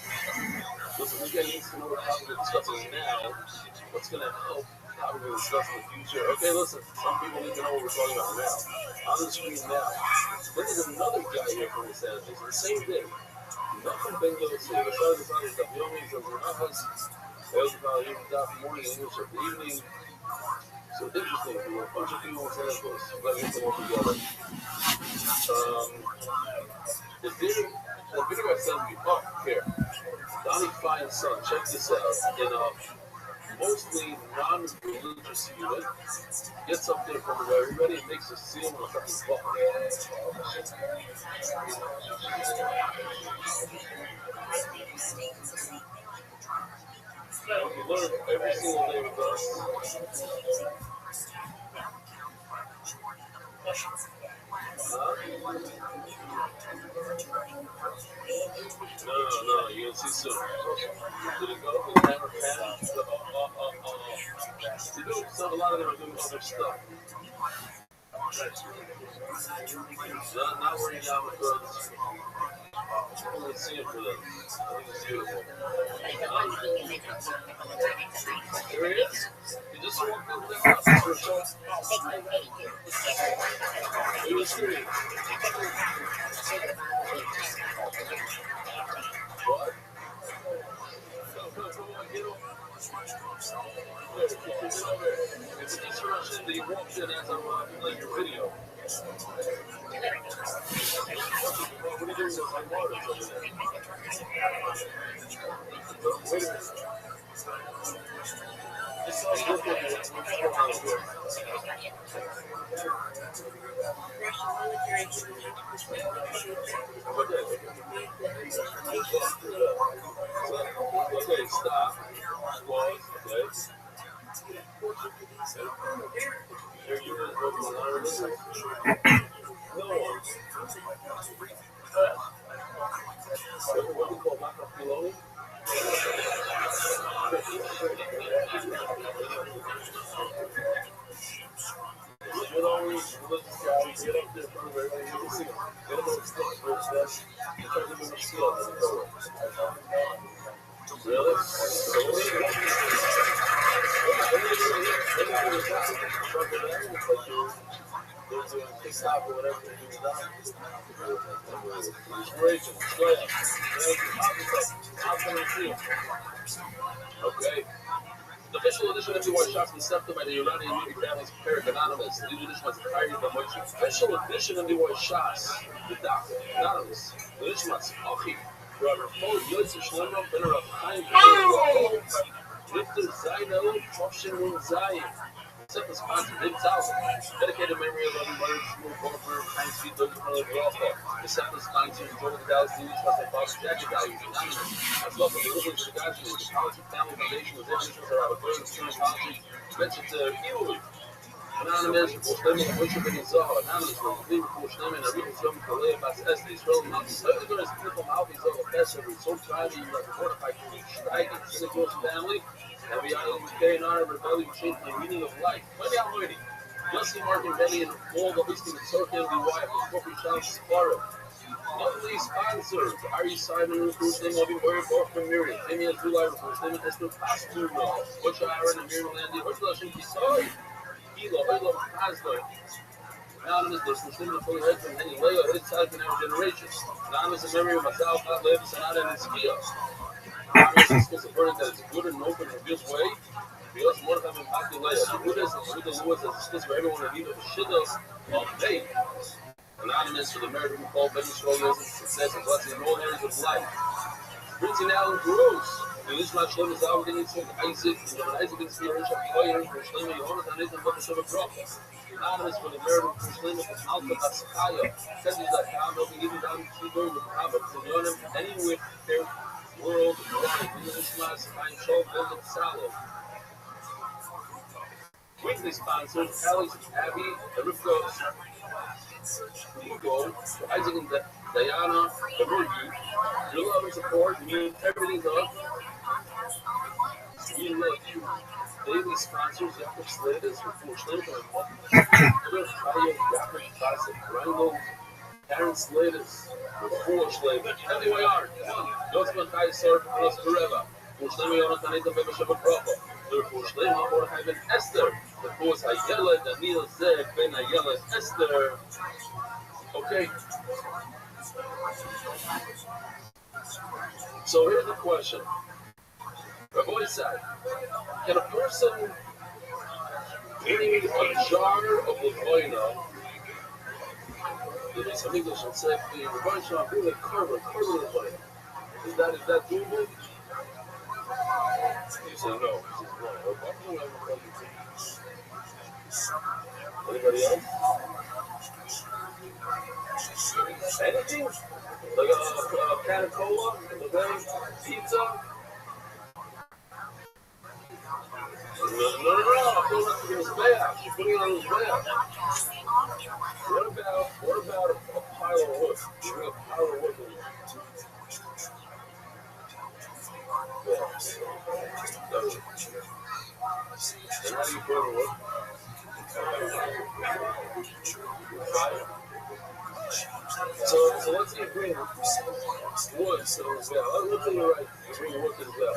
Listen, we needs to know what topic we're discussing now. What's going to help topic we're discussing in the future? Okay, listen, some people need to know what we're talking about now. On the screen now. Then there's another guy here from Los Angeles, the same day. Nothing bingo to see. The sun is on the Yomis of Ramas. There's about morning, English, or evening. So interesting, there were a bunch of people in Los Angeles. Glad we put them all together. The video I sent you up here, Donnie Fine's son, check this out. In a mostly non-religious unit, gets up there from where everybody makes a seal on a fucking buck. You learn every single day with us. No, you're gonna see soon. Did it go with the camera pan? You do, so a lot of them are doing other stuff. Not worrying down with drugs. Only see it for them. I think it's beautiful. Here he is. He just walked over the house for a show. He was here. What? It's an instruction that he walked in as I'm playing your video. What are you doing with my waters over there? Wait a minute. Just look at it. What's going on here? Okay, stop. Pause. Okay. Here you are. No one. What do you call Macapiloni? With all these religious guys, get up there in front of everybody, you can see them. Get them on the stage first, then you try to give them a skill as they go. Really? They're doing TikTok or whatever they're doing now. Inspiration, okay. The official edition of everyone shots accepted by the Iranian movie families Parak Anonymous. The new edition was entirely the most official edition of everyone shots. The Doctor Anonymous. The edition was Achi. Robert Paul Yosef Shlomo Ben Rachaim. Victor Zainel Topshin Zayin. Except the sponsor, Big Thousand. Dedicated memory of Loving Bird, Smooth Golfer, High Speed, Doug Early Golfer. Except the sponsor, enjoy the Dallas News, plus the Fox Jacket Values. As well as the Rivers of the Guys, the Policy Family Foundation was introduced to our first student policy. Mentioned to Hewley. Anonymous, Bushlemin, Bishop, and Zohar. Anonymous, Bushlemin, Bushlemin, and Ricky Film, Kalea, Bas Estes, Israel, Mountain, Senator, and People, Malvis, all the best, and so trying to report by Steigen, Senator's family. And we are in the honor of rebellion, changing the meaning of life. Money out waiting. Justin Martin Benny and all the listening to Sokin, the wife of Corporate Challenge Sparrow. Lovely sponsors. Ari Simon, Recruit Name, Loving Word, Both from Miriam. Amy and July, Recruit Name, Esther Pastor, Butch Aaron, and Miriam Landy, Ursula Shinky, Soy, Hilo, Hilo, Hasler. Anonymous, there's some similar fully heads from Henny Leo, his side in our generation. Anonymous and Miriam, myself, not live, Sanada, and Skia. Anonymous is supporting that it's good and open in this way. We also want to have impact the layer. The Buddhas and the Lewis is discussed for everyone that needs a shit of faith. Anonymous happiness for the merit of Paul Ben Yisrael, years of success and blessing in all areas of life. Prince now grows. The Yishma Shem is out in Isaac, and Isaac inspiration of fire, Shlomo Yonatan and Nathan Baba Shem Prophet. Anonymous for the merit of Shlomo from Alpha Askaya. Send us that down, over even down to the world of Muhammad, to Yonim, anywhere their world wide. In the Yishma, Sakai Shol, Golden Salad. Weekly sponsors, Alex, Abby, Rivka, Hugo, Isaac and Diana, the Murgy. Your love and support means everything to us. We love you. Daily sponsors, Jakob Slater's for Schlitter and Kaya, Jakob Classic, Randall, Karen Slater's for Schlitter. Anyway, Art, Josman Kai Sir for us forever. For Schlitter, Jonathan, Nathan, Beba Shabbat Prophet. For Schlitter, or Heaven Esther. The force Hayela, Daniel Zeb, Ben Hayela, Esther. Okay. So here's the question. Rabbi said, can a person read a jar of Lavoina? There is some English that says the Rabbi shall bring a carbon Lavoina. Is that doable? You say no. Anybody else? Anything? Like a can of cola, pizza? No, put it on his back. She's putting it on his back. What about a pile of wood? You bring a pile of wood in. And how do you burn wood? Fire. So let's say you bring wood to the well. Let's say you're right. You bring wood to the well.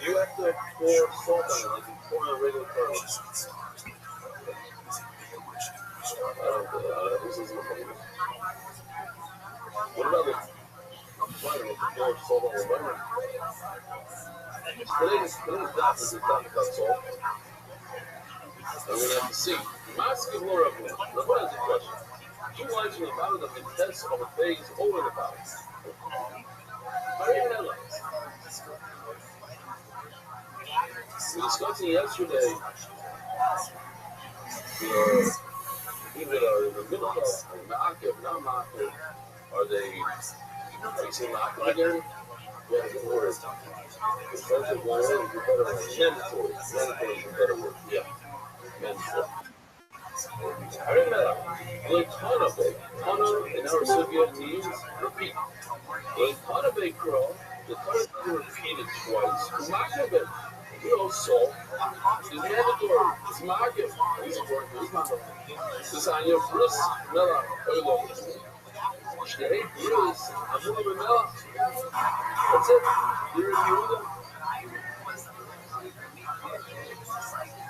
You have to pour salt on it like you pour on a regular curry. This isn't a problem. What about the fire? Like you pour salt on the lemon? Today's daf is a daf without salt. I'm going to have to see. Mask of Laura, Rabbi has a question. Two lines from the bottom of the test of a phase over the bottom. How do you know that? We were discussing yesterday people that are in the middle of Ma'akev, not Ma'akev. Are you saying Ma'akev again? Yeah, good word. Expensive one is a better word. Mandatory. Mandatory is a better word. Yeah. Mandatory. I remember, Tana in our Soviet to use, repeat. Tana Crow, the Tana is repeated twice. Ma'akev. Salt is mandatory. It's market. It's important. It's not. This on your bris, Mela, Oilo. Stay, Bris, Abu Mela. That's it. You're in Yehuda.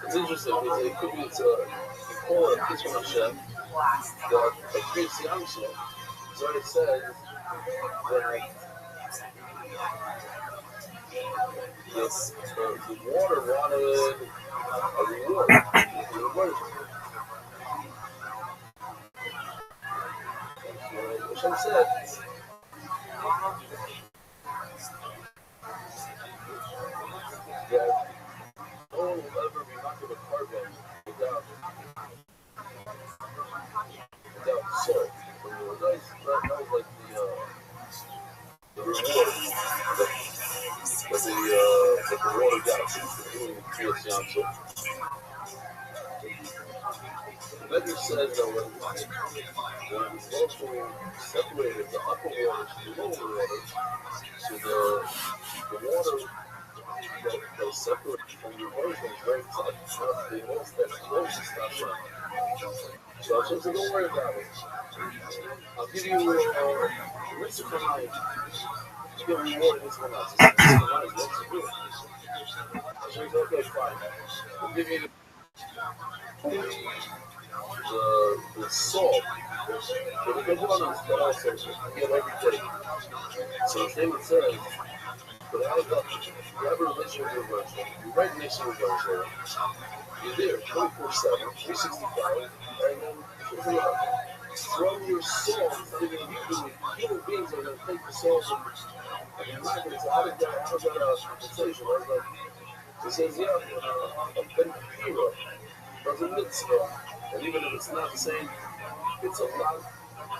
It's interesting because it could be you call it Kitchen Hashem, that a Chris Yamsel. So it says that the water wanted a reward. Hashem said, that no one will ever be knocked with a carbon without salt. That was like the reward that the water got for doing the Kriyas Yamsel. The Rebbe says that when the Moshe separated the upper water from the lower water, so the water that was separated from the erosion was very tight. The erosion stopped running. So Hashem said, don't worry about it. I'll give you a rinse of the you get rewarded this one out. Hashem said, okay, fine. We'll give you the salt, but the components that also get every day. So the thing says, but how about you have a relationship with your virtual, you write next to your virtual, you're there 24/7, 365, and then it's from your soul, it's not even Hebrew, human beings are going to take the soul and imagine it. So how does that compensation? It says, yeah, a ben hero does a mitzvah, and even if it's not the same, it's a lot.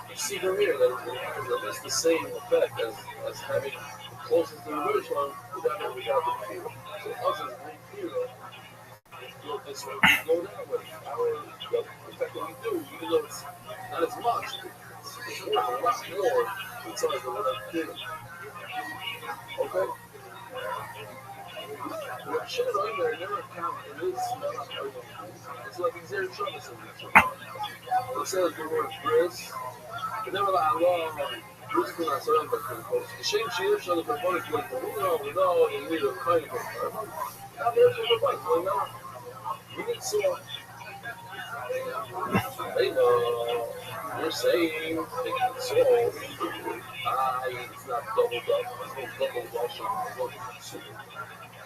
You see from here that it has at least the same effect as having the closest to the original without the hero. So us as ben hero, this way we go that way. The fact that we do, even though it's not as much, it's worth a lot more than something that we're not doing. Okay? What should have been there never counted in this. It's like he's there trying to say it says the word bris. Never like Allah, bris can I say that because the same shit should have been funny to we know, you need a kind of now there's a device, you know. We need so they know you're saying so it's not double up, it's no double wash on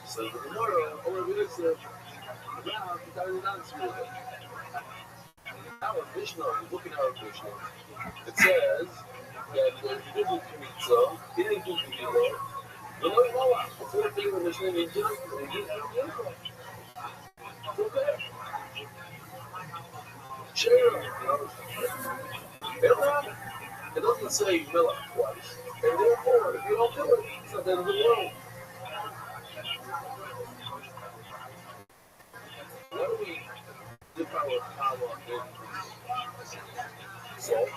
so the tomorrow, over here, sir, now, our Mishnah, looking at our Mishnah, it says that there's double pizza, getting double pizza. You know what? The fourth thing the Mishnah needs to do, it's okay. Share it doesn't say milk twice. And therefore, if you don't do it, it's not the end of the world. Why do we dip our power in salt?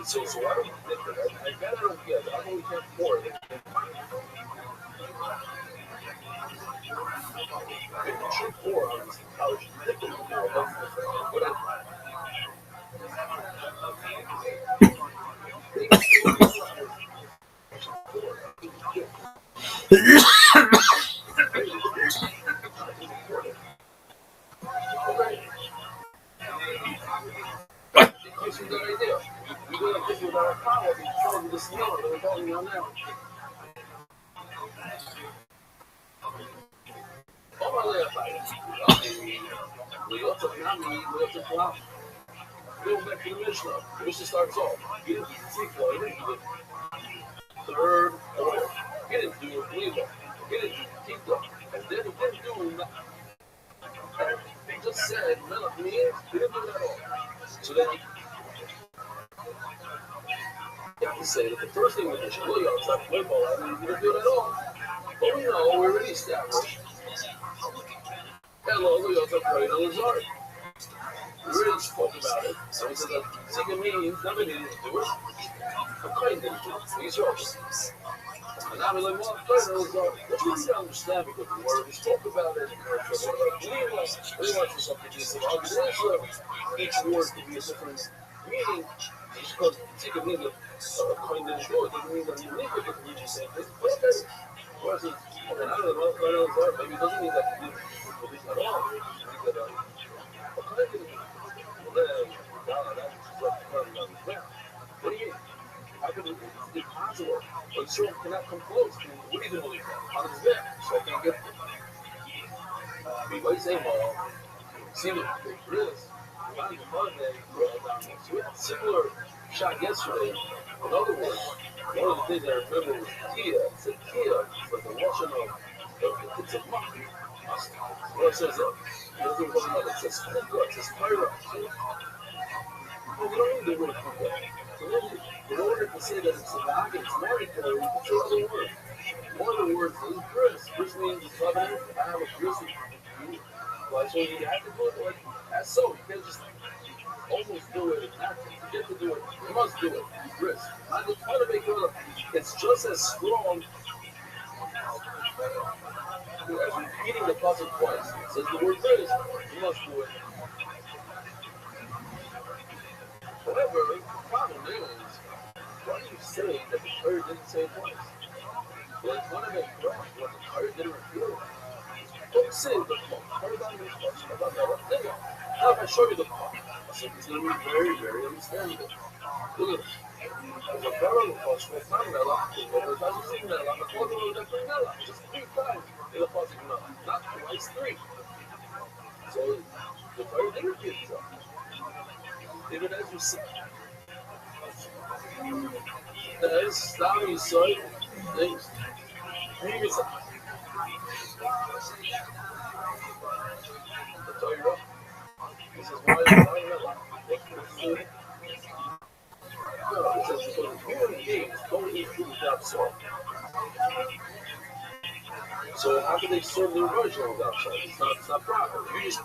So why do we dip it? I don't get it. I know we can't pour it. If you should pour on this, how should you dip it? Gives you that idea. You're going to give you that power because of the smell that we're talking on now. Go back to the Mishnah. The Mishnah starts off. You didn't do it. Third order. He didn't do it. He didn't keep them. And then he didn't do nothing. He just said, Melech means he didn't do it at all. So then you have to say that the first thing we did, well, you outside the football, I mean, he didn't do it at all. But we know we're already established. Hello, we also prayed on his heart. We already spoke about it. So he said that Zika means never needed to do it. But Christ didn't do it. He's yours. And now we're like, well, prayed on his heart. But you need to understand because the word we spoke about it. We want for something to say, each word could be a different meaning. Just because Zika means that Christ didn't do it doesn't mean that you need it. You just say this. But okay. Whereas it's, I don't know, prayed on his heart. Maybe it doesn't mean that you didn't do it at all. What do you mean? How could it be possible? But sure cannot come close. What do you believe that? How does that? So I can't get it. What do you say, Mom? See what it is. So we had a similar shot yesterday. In other words, one of the things I remember was Kia. It said Kia, but the Russian it's a mock. What it says it says Kuka, it says Pyra. We don't need the word Kuka. So then, in order to say that it's a mock, it's mandatory, it's another word. One of the words is bris. Bris means covenant. I have a bris with you. Like, so you have to do it like that's so. You can't just almost do it. You get to do it. You must do it. Bris. I just want to make sure that it's just as strong as repeating the puzzle twice. It says the word bris. You must do it. However, the problem is, why do you say that the Torah didn't say it twice? Well, it's one of it correct. What the Torah didn't reveal it. Don't say the Torah doesn't make much about that. Now, if I show you the Torah, I said it's going to be very, very understandable. Look at this. There's a much more time melach, but as you see melach, I told you that melach, just 3 times in the pasuk melach, not twice, 3. So the Torah did repeat itself. Even as you see, as Stam Yisrael, things, previous the Torah, this is why it's not melach. No, it says because human beings don't eat food without salt. So how can they serve the original without salt? It's not proper. You just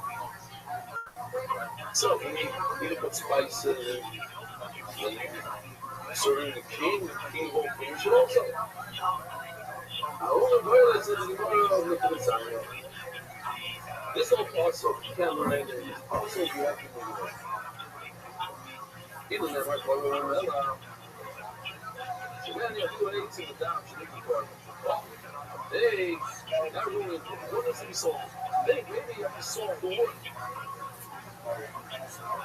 so you put spices and serving the king won't finish it also. This whole parcel, you can't learn anything. This parcel, you have to learn. Even if I call it umbrella, so then you have 2 eggs in the down, you make it hey, not really, what does he salt? Maybe you have to salt the wood.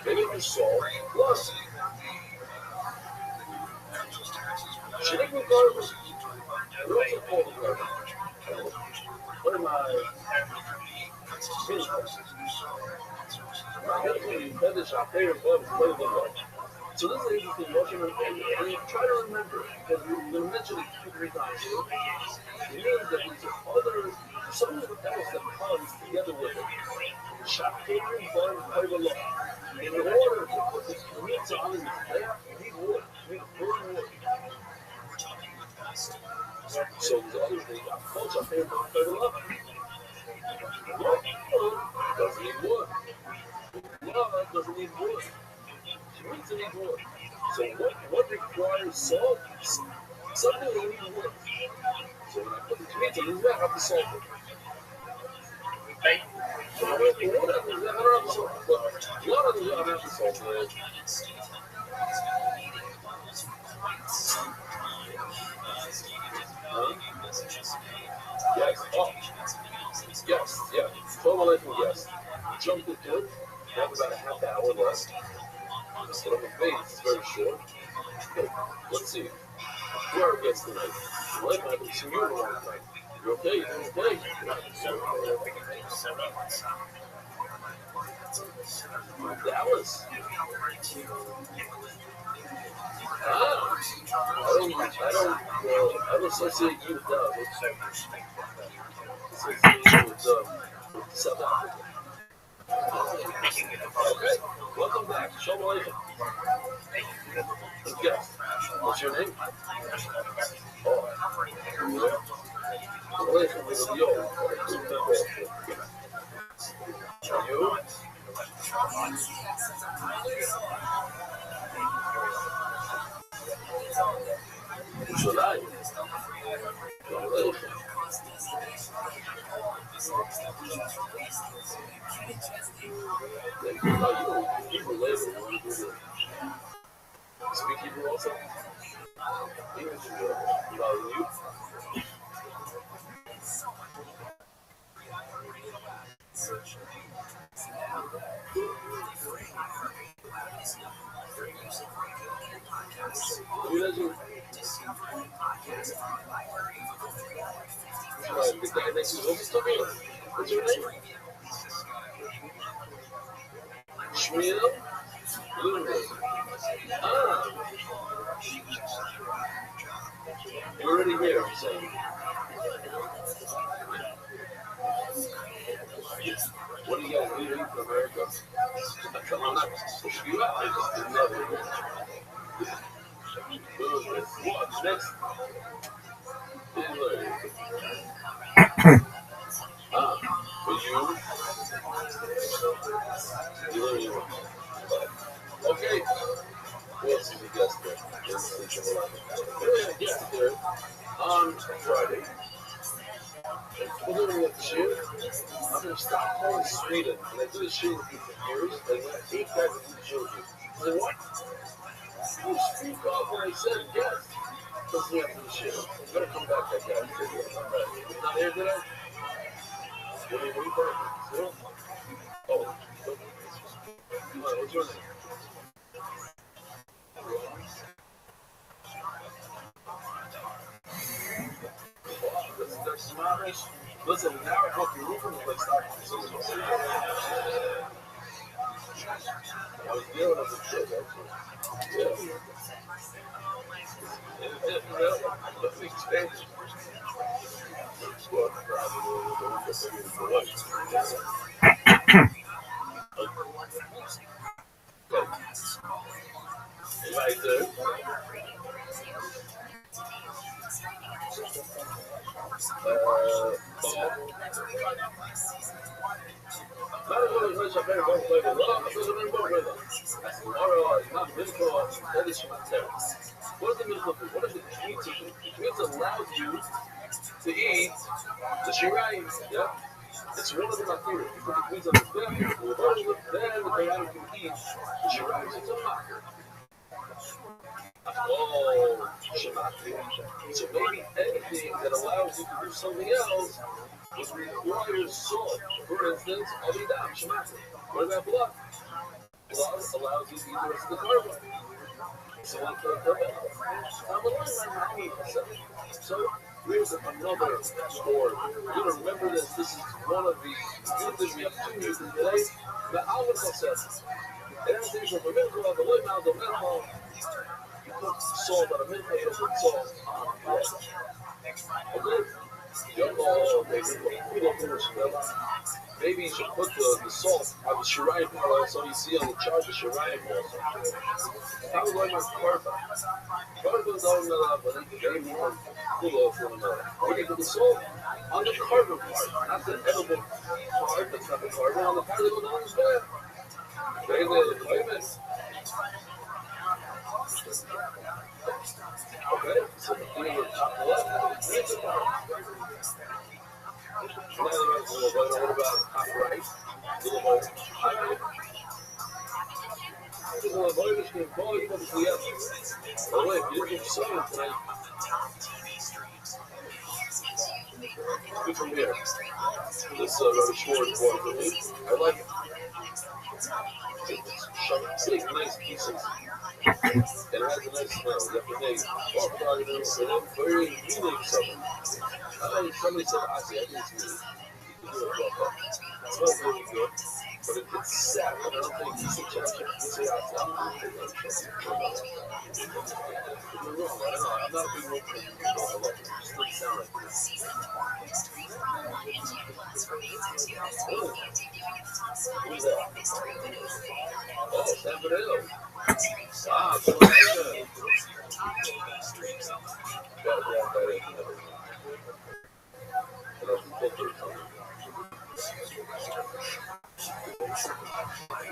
Maybe you salt plus. Should I go garbage? What is it called garbage? What am I? So this is an interesting motion, and you try to remember, because you're going to mention it 2 or 3 times. It means that these are other, some of the else that comes together with it. In order to put this meat on in the fat, you need wood. You need burning wood. So these other things, culture, they love doesn't need wood. Love doesn't need wood. Meat doesn't need wood. So what requires salt? Something that needs wood. So when I put the tomato in there, I have to salt it. So I don't have to salt it. But a lot of them don't have to salt it. Yes. Oh. Yes. Yeah. Yes. Jumped it good. We have about a half hour left. But I'm afraid it's very short. But let's see. Who are our guests tonight? Well, I haven't seen you in a long time. You okay? You okay? Dallas. I don't associate you with Dallas. With South Africa. Okay, welcome back. Shalom Aleichem. Yes. What's your name? Oh, Aleichem with a yo. You? Should I? Aleichem. Speak Hebrew also? English is good. You? Who doesn't? The guy next to you. What's your name? Shmuel? You're already here, I'm saying. What do you guys do from America? I'm not pushing you out, I just didn't know. What's next? For you? Okay. We'll see the guest there. We're going to get there on Friday. We're going to get cheer. I'm going to stop calling Sweden. And I did a show with you for years. And when I came back to the children, I said, what? You speak off when I said yes. Because we have to the show. I'm going to come back that guy. He's not here today? What are you doing? Oh. What's your name? Mamish. Listen, now I hope you're moving like start. I was dealing with a kid, actually. Yeah. Let's expand it. Right there. What is the middle of it? What does it mean to do? It means it allows you to eat the shirayim. Yeah? It's one of the materials. Because it means understand, then the Quran can eat the shirayim. It's a matter. Oh, so maybe anything that allows you to do something else would require salt. For instance, alidam, shemati. What about blood? Blood allows you to eat the rest of the carbon. So here's another story. You remember this. This is one of the good things. We have 2 years today. The Alvin says, everything from the middle of the way now, the middle. You put salt on a minute, you put salt on bread. Okay? Maybe you should put the salt on the shirayim oil so you see on the chart the shirayim also. How do I make karta? Karta is all but it became more full of one another. When you put the salt on the carbon part, not the edible part, that's not the carbon, on the part that goes on his bed. They the climate. Okay, so the thing with top left, it's a part. What about top right? Good from here. This Rabbi Schwartz one for me. I like it. It's like nice pieces. And it has a nice smell. You have to make pork bargains and then very unique something. Somebody said, I see, I didn't see it. It smells really good, but it gets sad. I don't think you should check it. You say, I'm not a big rope fan. I love it. It just doesn't sound like this. Who's that? Oh, San Bernardino. Ah, so good.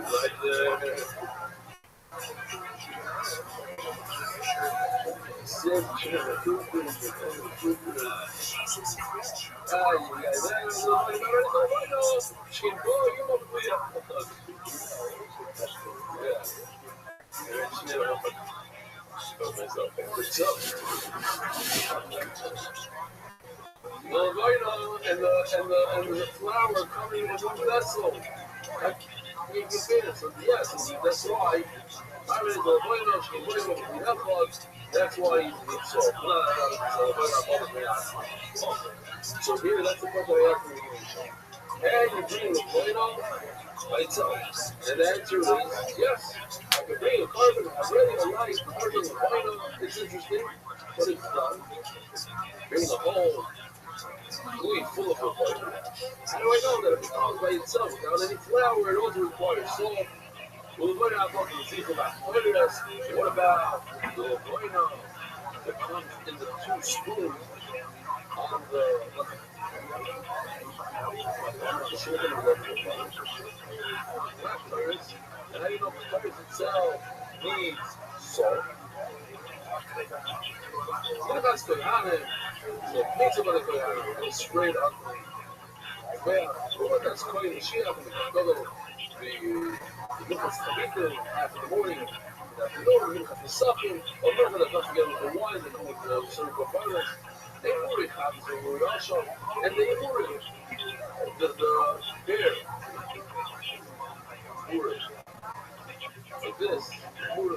Right there. And the flour coming in one vessel. You can finish. So yes, that's why. That's why you need salt. So here, that's the part that I have to use. And you bring the bueno by itself. And the answer is yes. I can bring a carbon. I really like carbon and bueno. It's interesting, but it's done. Bring the whole gooey full of bueno. How do I know that if it comes by itself without any flour, it also requires salt? Well, we're not talking to people about spoilers. What about the bueno that comes in the 2 spoons on the and how do you know the curries itself needs salt? What about koyanim? So pizza by the koyanim goes straight on the well, what that's koyanim Mashiach and the Minchas Chavita after the morning, after Minchas Nesachim, or whatever that comes together with the wine, they come with the certain components. They Uri Chavit, they Uri also, and they Uri the bear. Uri. Like this, Uri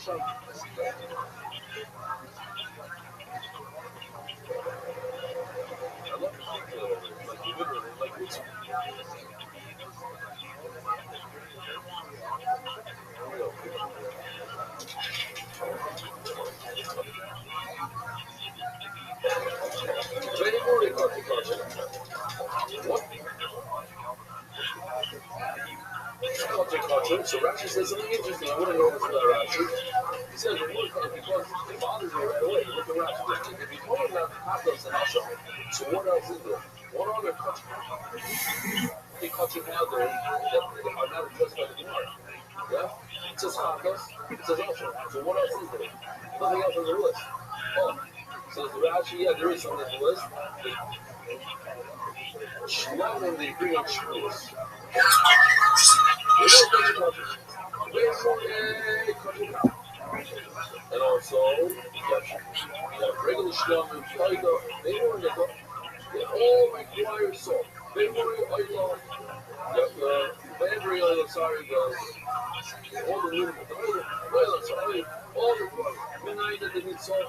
Chavit, So Rashi says something interesting. I want to know this about Rashi. He says, because it bothers me right away. Look at Rashi. If he's talking about Katos and Asham, so what else is there? What other kachim out there that are not addressed by the Gemara? Yeah? It says Katos, it says Asham. So what else is there? Nothing else on the list. Oh, says Rashi, yeah, there is something on the list. Shlomo, they bring up Shmos. And also, you have regular Shlomo, Taida, they all require salt. They worry oil, every oil, sorry, all the little oil, sorry, all the midnight that they need salt,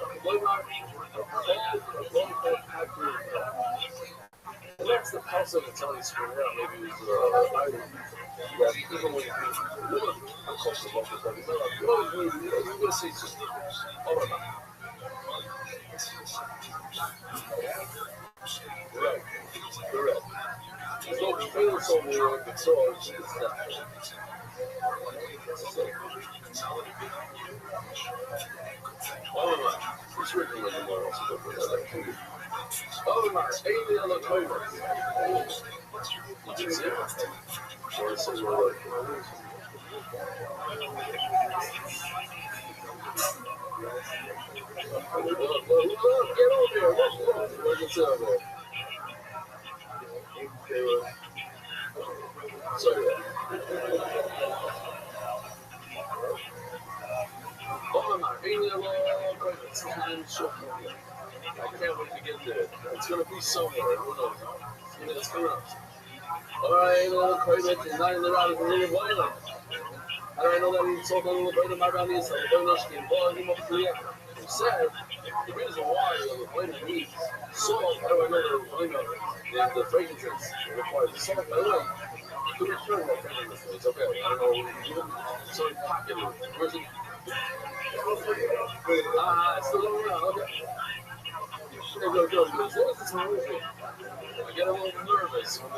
and that's the house of the Italian screen around. Maybe it was Ireland. That even when you're uncomfortable with that, you're going to say something. Oh, no. Right. Correct. There's no trailer somewhere because it's not. Oh, no. It's written in the tomorrow. Oh, my. Alien October. Did you see it? Or it says we're like, get over here. Where's it over there? Sorry. Oh, my. Alien October. It's time short. I can't wait to get there. It's going to be somewhere. Who knows? It's coming up. All right, little crazy. Not in the round of the little boy. How do I know that he sold a little bit of my round is? He said the reason why the blender needs salt. How do I know that the fragrances requires salt? By the way, you can return that fragrance. It's okay. I don't know. So pocket it. Where's it? It's still going around. Okay. Go. As long as it's moving. I get a little nervous when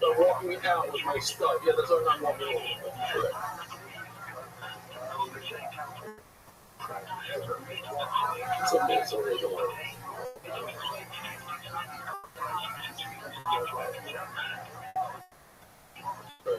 they're walking out with my stuff. Yeah, that's why I'm not walking over. Correct. It's okay, don't worry. Right.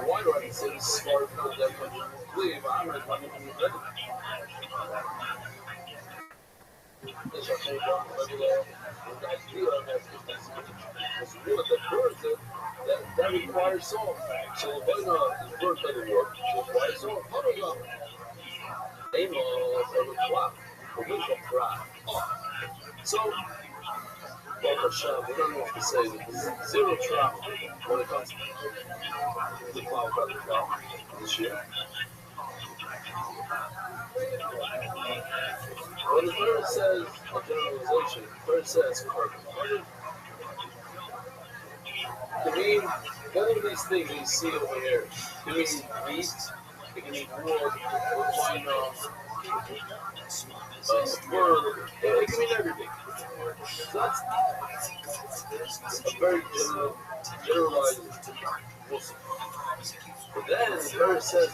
Why do I say smart? Leave. I'm going to find it. That requires salt. So why not? The bird doesn't work. So requires salt. How do you go? Aim on the clock. We're going to cry. So, well, Hashem, we don't know what to say. There's zero travel when it comes to the cloud this year. When the bird says a generalization, the bird says carbon. To me, all of these things you see over here, it can mean meat, it can mean wood, wine, bird, it can mean everything. So that's a very generalized Muslim. But then the bird says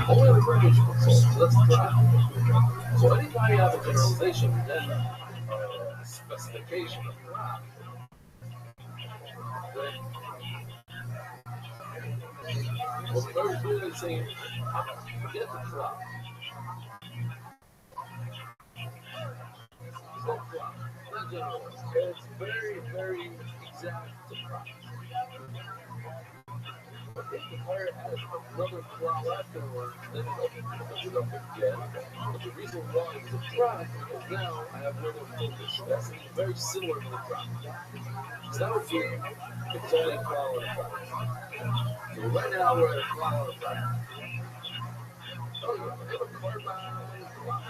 only the bird is consult, so that's crap. So anytime you have a generalization, then specification of crap. Well, the bird is really saying, forget the crap. Not generalized. It's very, very exact to crap. But if the pirate has another crop afterwards, then it don't forget. But the reason why it's a crop is now I have another focus. That's very similar to the crop. So that would be, it's only a crop and a crop. So right now we're at a crop and a crop. Oh, yeah, we have a carbon crop.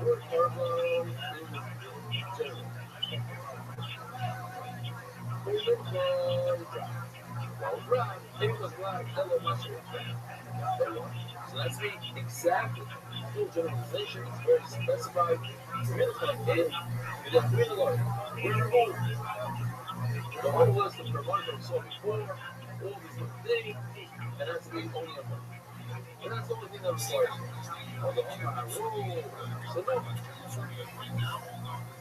We're a carbon So that's me exactly. Full generalization is very specified. The whole list of providers I saw before, all these different things, and that's me only a month. And that's the only thing that requires me. On the rule, so no.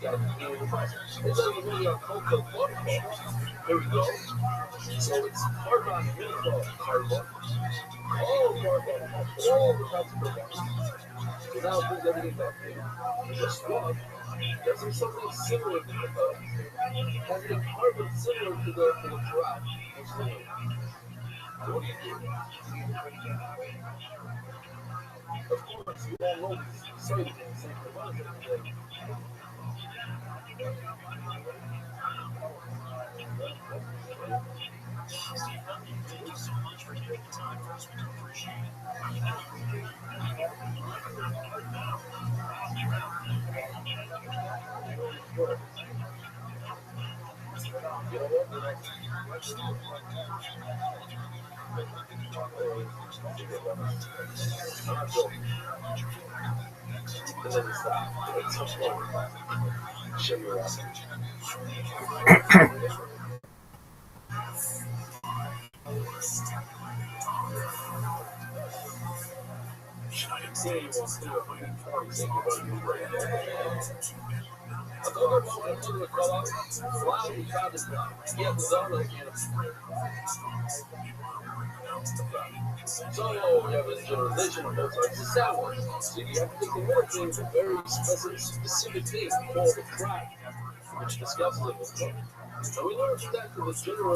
It doesn't really a cocoa butter. Here we go. So it's carbon, carbon. All carbon, all the types of carbon. So now it brings everything back here. Just one. There's something similar to the has a carbon similar to the drop. What do you do? Of course, you all know these side effects like the ones that Thank you so much for taking the time for us. We do appreciate it. So you have a generalization of both sides of the sound. So you have to take the word things a very specific thing called the crack, which discusses it with them. So we learned that to the general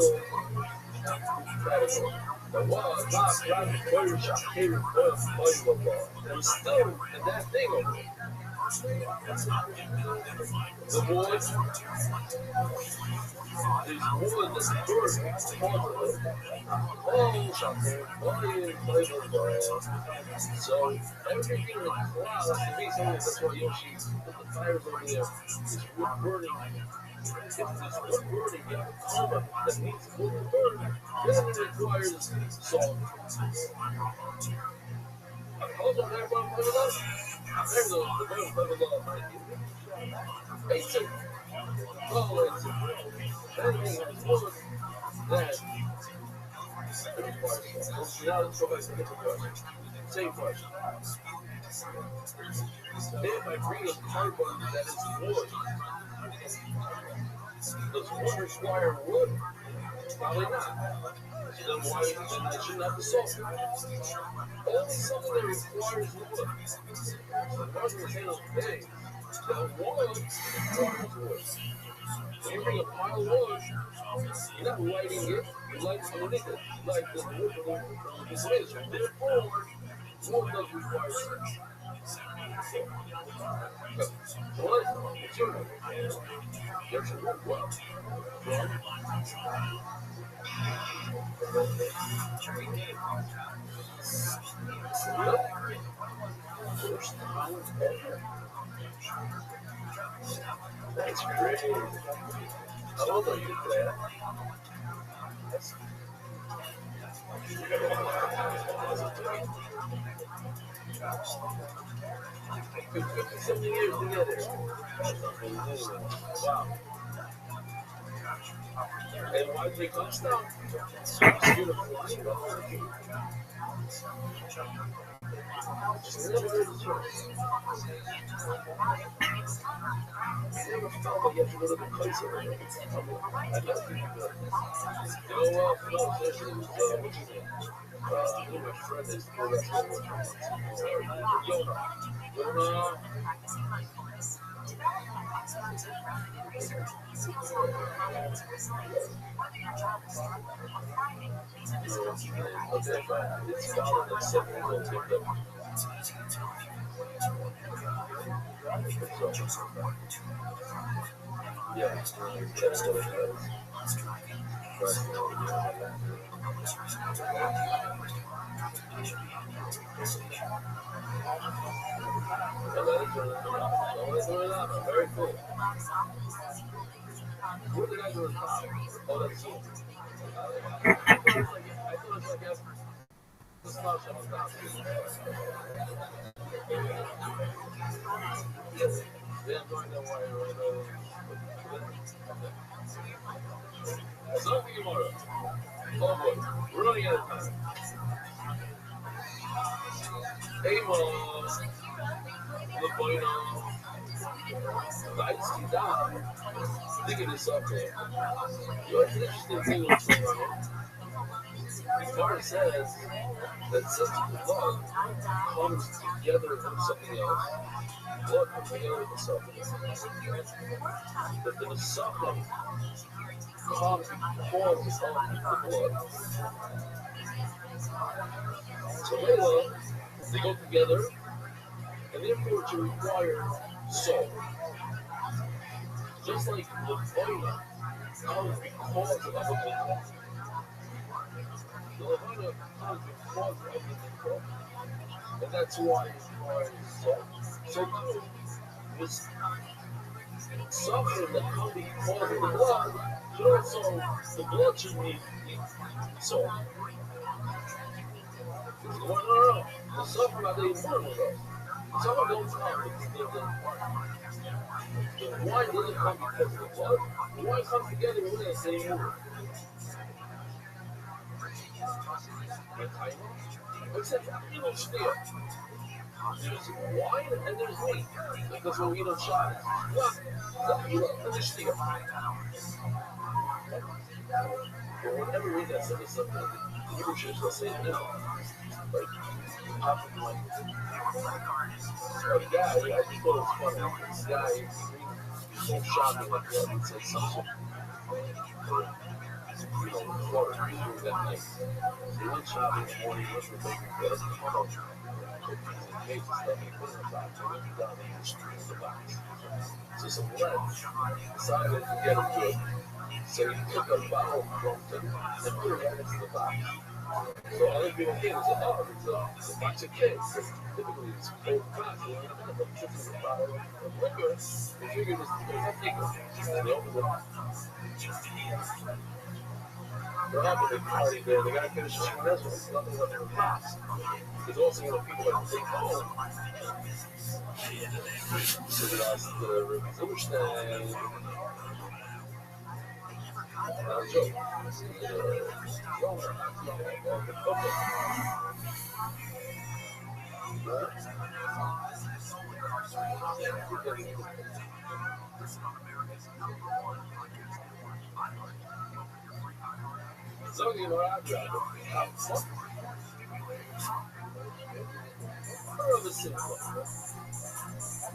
category. The was not crack, very shot, hated, and still in that thing over there. The boy is more than the first part. Oh, something. So everything in the cloud to me, that's why Yoshi put the fires over there. This wood burning. If this wood burning, you have carbon that needs wood to burn, then it requires salt. Hold on, everyone, put it up. There's the room, put it up. Basic. Oh, it's everything has wood. Then now let's go back to the different question. Same question. If I bring a carbon that is wood, does wood require wood? Probably not. Then why then I shouldn't have the salt? Only something that requires wood. So the person is saying, hey, the wood requires wood. When you bring a pile of wood, you're not lighting it, you light underneath it. Like the wood from the insulation. Therefore, wood does require wood. So what is it? It's your wood. There's your wood. Well, first time ever. That's great. How old are you, Claire? That's 50-something years together. Wow. And why did they come down? Just never heard the story. Never felt like you have to go to the place over there. I know people do. You know what? No, what's his name? My friend is very cool. Where did I go to college? Oh, that's cool. Oh boy, we're running out of time. Hey, Lepoino, nice to die. Think of this up there. You know, it's an interesting thing what's going on here. Gemara says that since blood comes together with something else, blood comes together with something else. That the something comes forms of the blood. So they go together, and therefore to require salt. Just like the Levina comes because of the Levina. The Levina comes because of the Levina. And that's why it requires salt. So this suffering that comes because of the blood should also, the blood should need salt. No. The suffering that they burn with us. Some of those times, the wine doesn't come because of the blood. The wine comes together when they say move. Except you don't steal. There's wine and there's meat. Because when we don't shop, you don't understand. For whatever reason, I said something. You were just going to say no. Like, a guy, I just thought it was funny. This guy, he's so shopping like that, he said something. You know, water, he was doing that night. So he went shopping in the morning, he went to the bakery, got up to the house, cookies and cakes and stuff, and he put it in the box. He went down there and streamed the box. So some friends decided to get him good. So he took a bottle of Brompton and put it right next to the box. So other people came and said, oh, it's a box of cakes. Typically, it's cold box. You know, but this is a bottle of liquor. They figured it's a liquor. And they opened it up. They're up at the party there. They got to finish shaking this one. There's nothing left in the box. There's also, you know, people that take home. So they asked the Rabbi Zilberstein. Joke.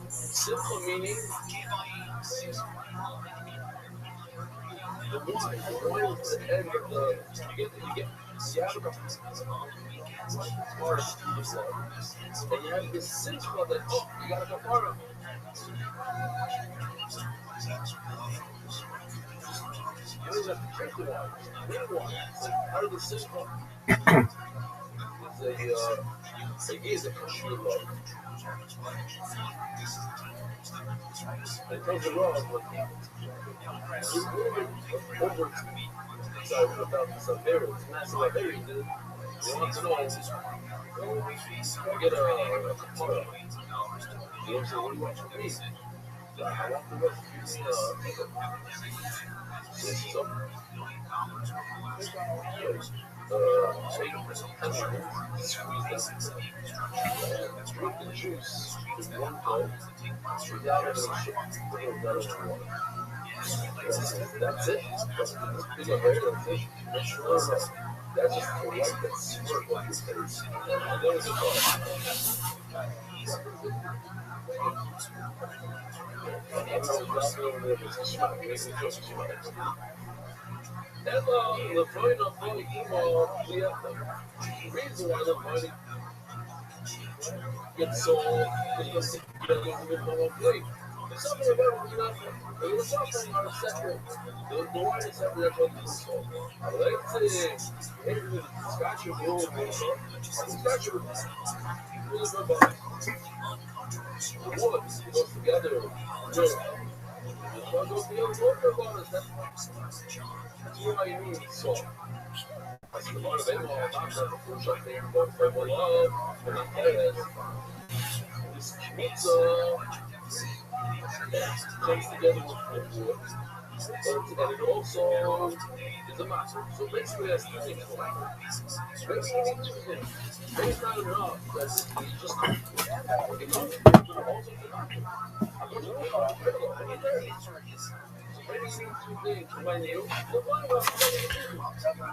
Simple meaning the wine is the end of the you get Seattle and you have this simcha that you got a kapara. You don't have to drink the wine. Drink wine. It's like part of the simcha. It's a kosher love. It comes around with you're moving over about this Iberia. It's massive Iberia, dude. You want to know, you get a kapara. You know, so what do you want from me? I want the rest of you to drink the juice in one cup without any sugar, without any water. That's it. That's it. That's just the light that smirk on his face. And that was a thought. Hello, the point of the email, the reason why the money gets sold is because you don't play. There's something about it, you know, the suffering are separate. The wine is separate, that's what it's sold. I like to scotch your blue, scotch your the wood goes together. Comes together with wood, and it also is a matter. So basically, there's two things going on. Maybe you need two things. Maybe it's not enough that you just maybe you need two things. When you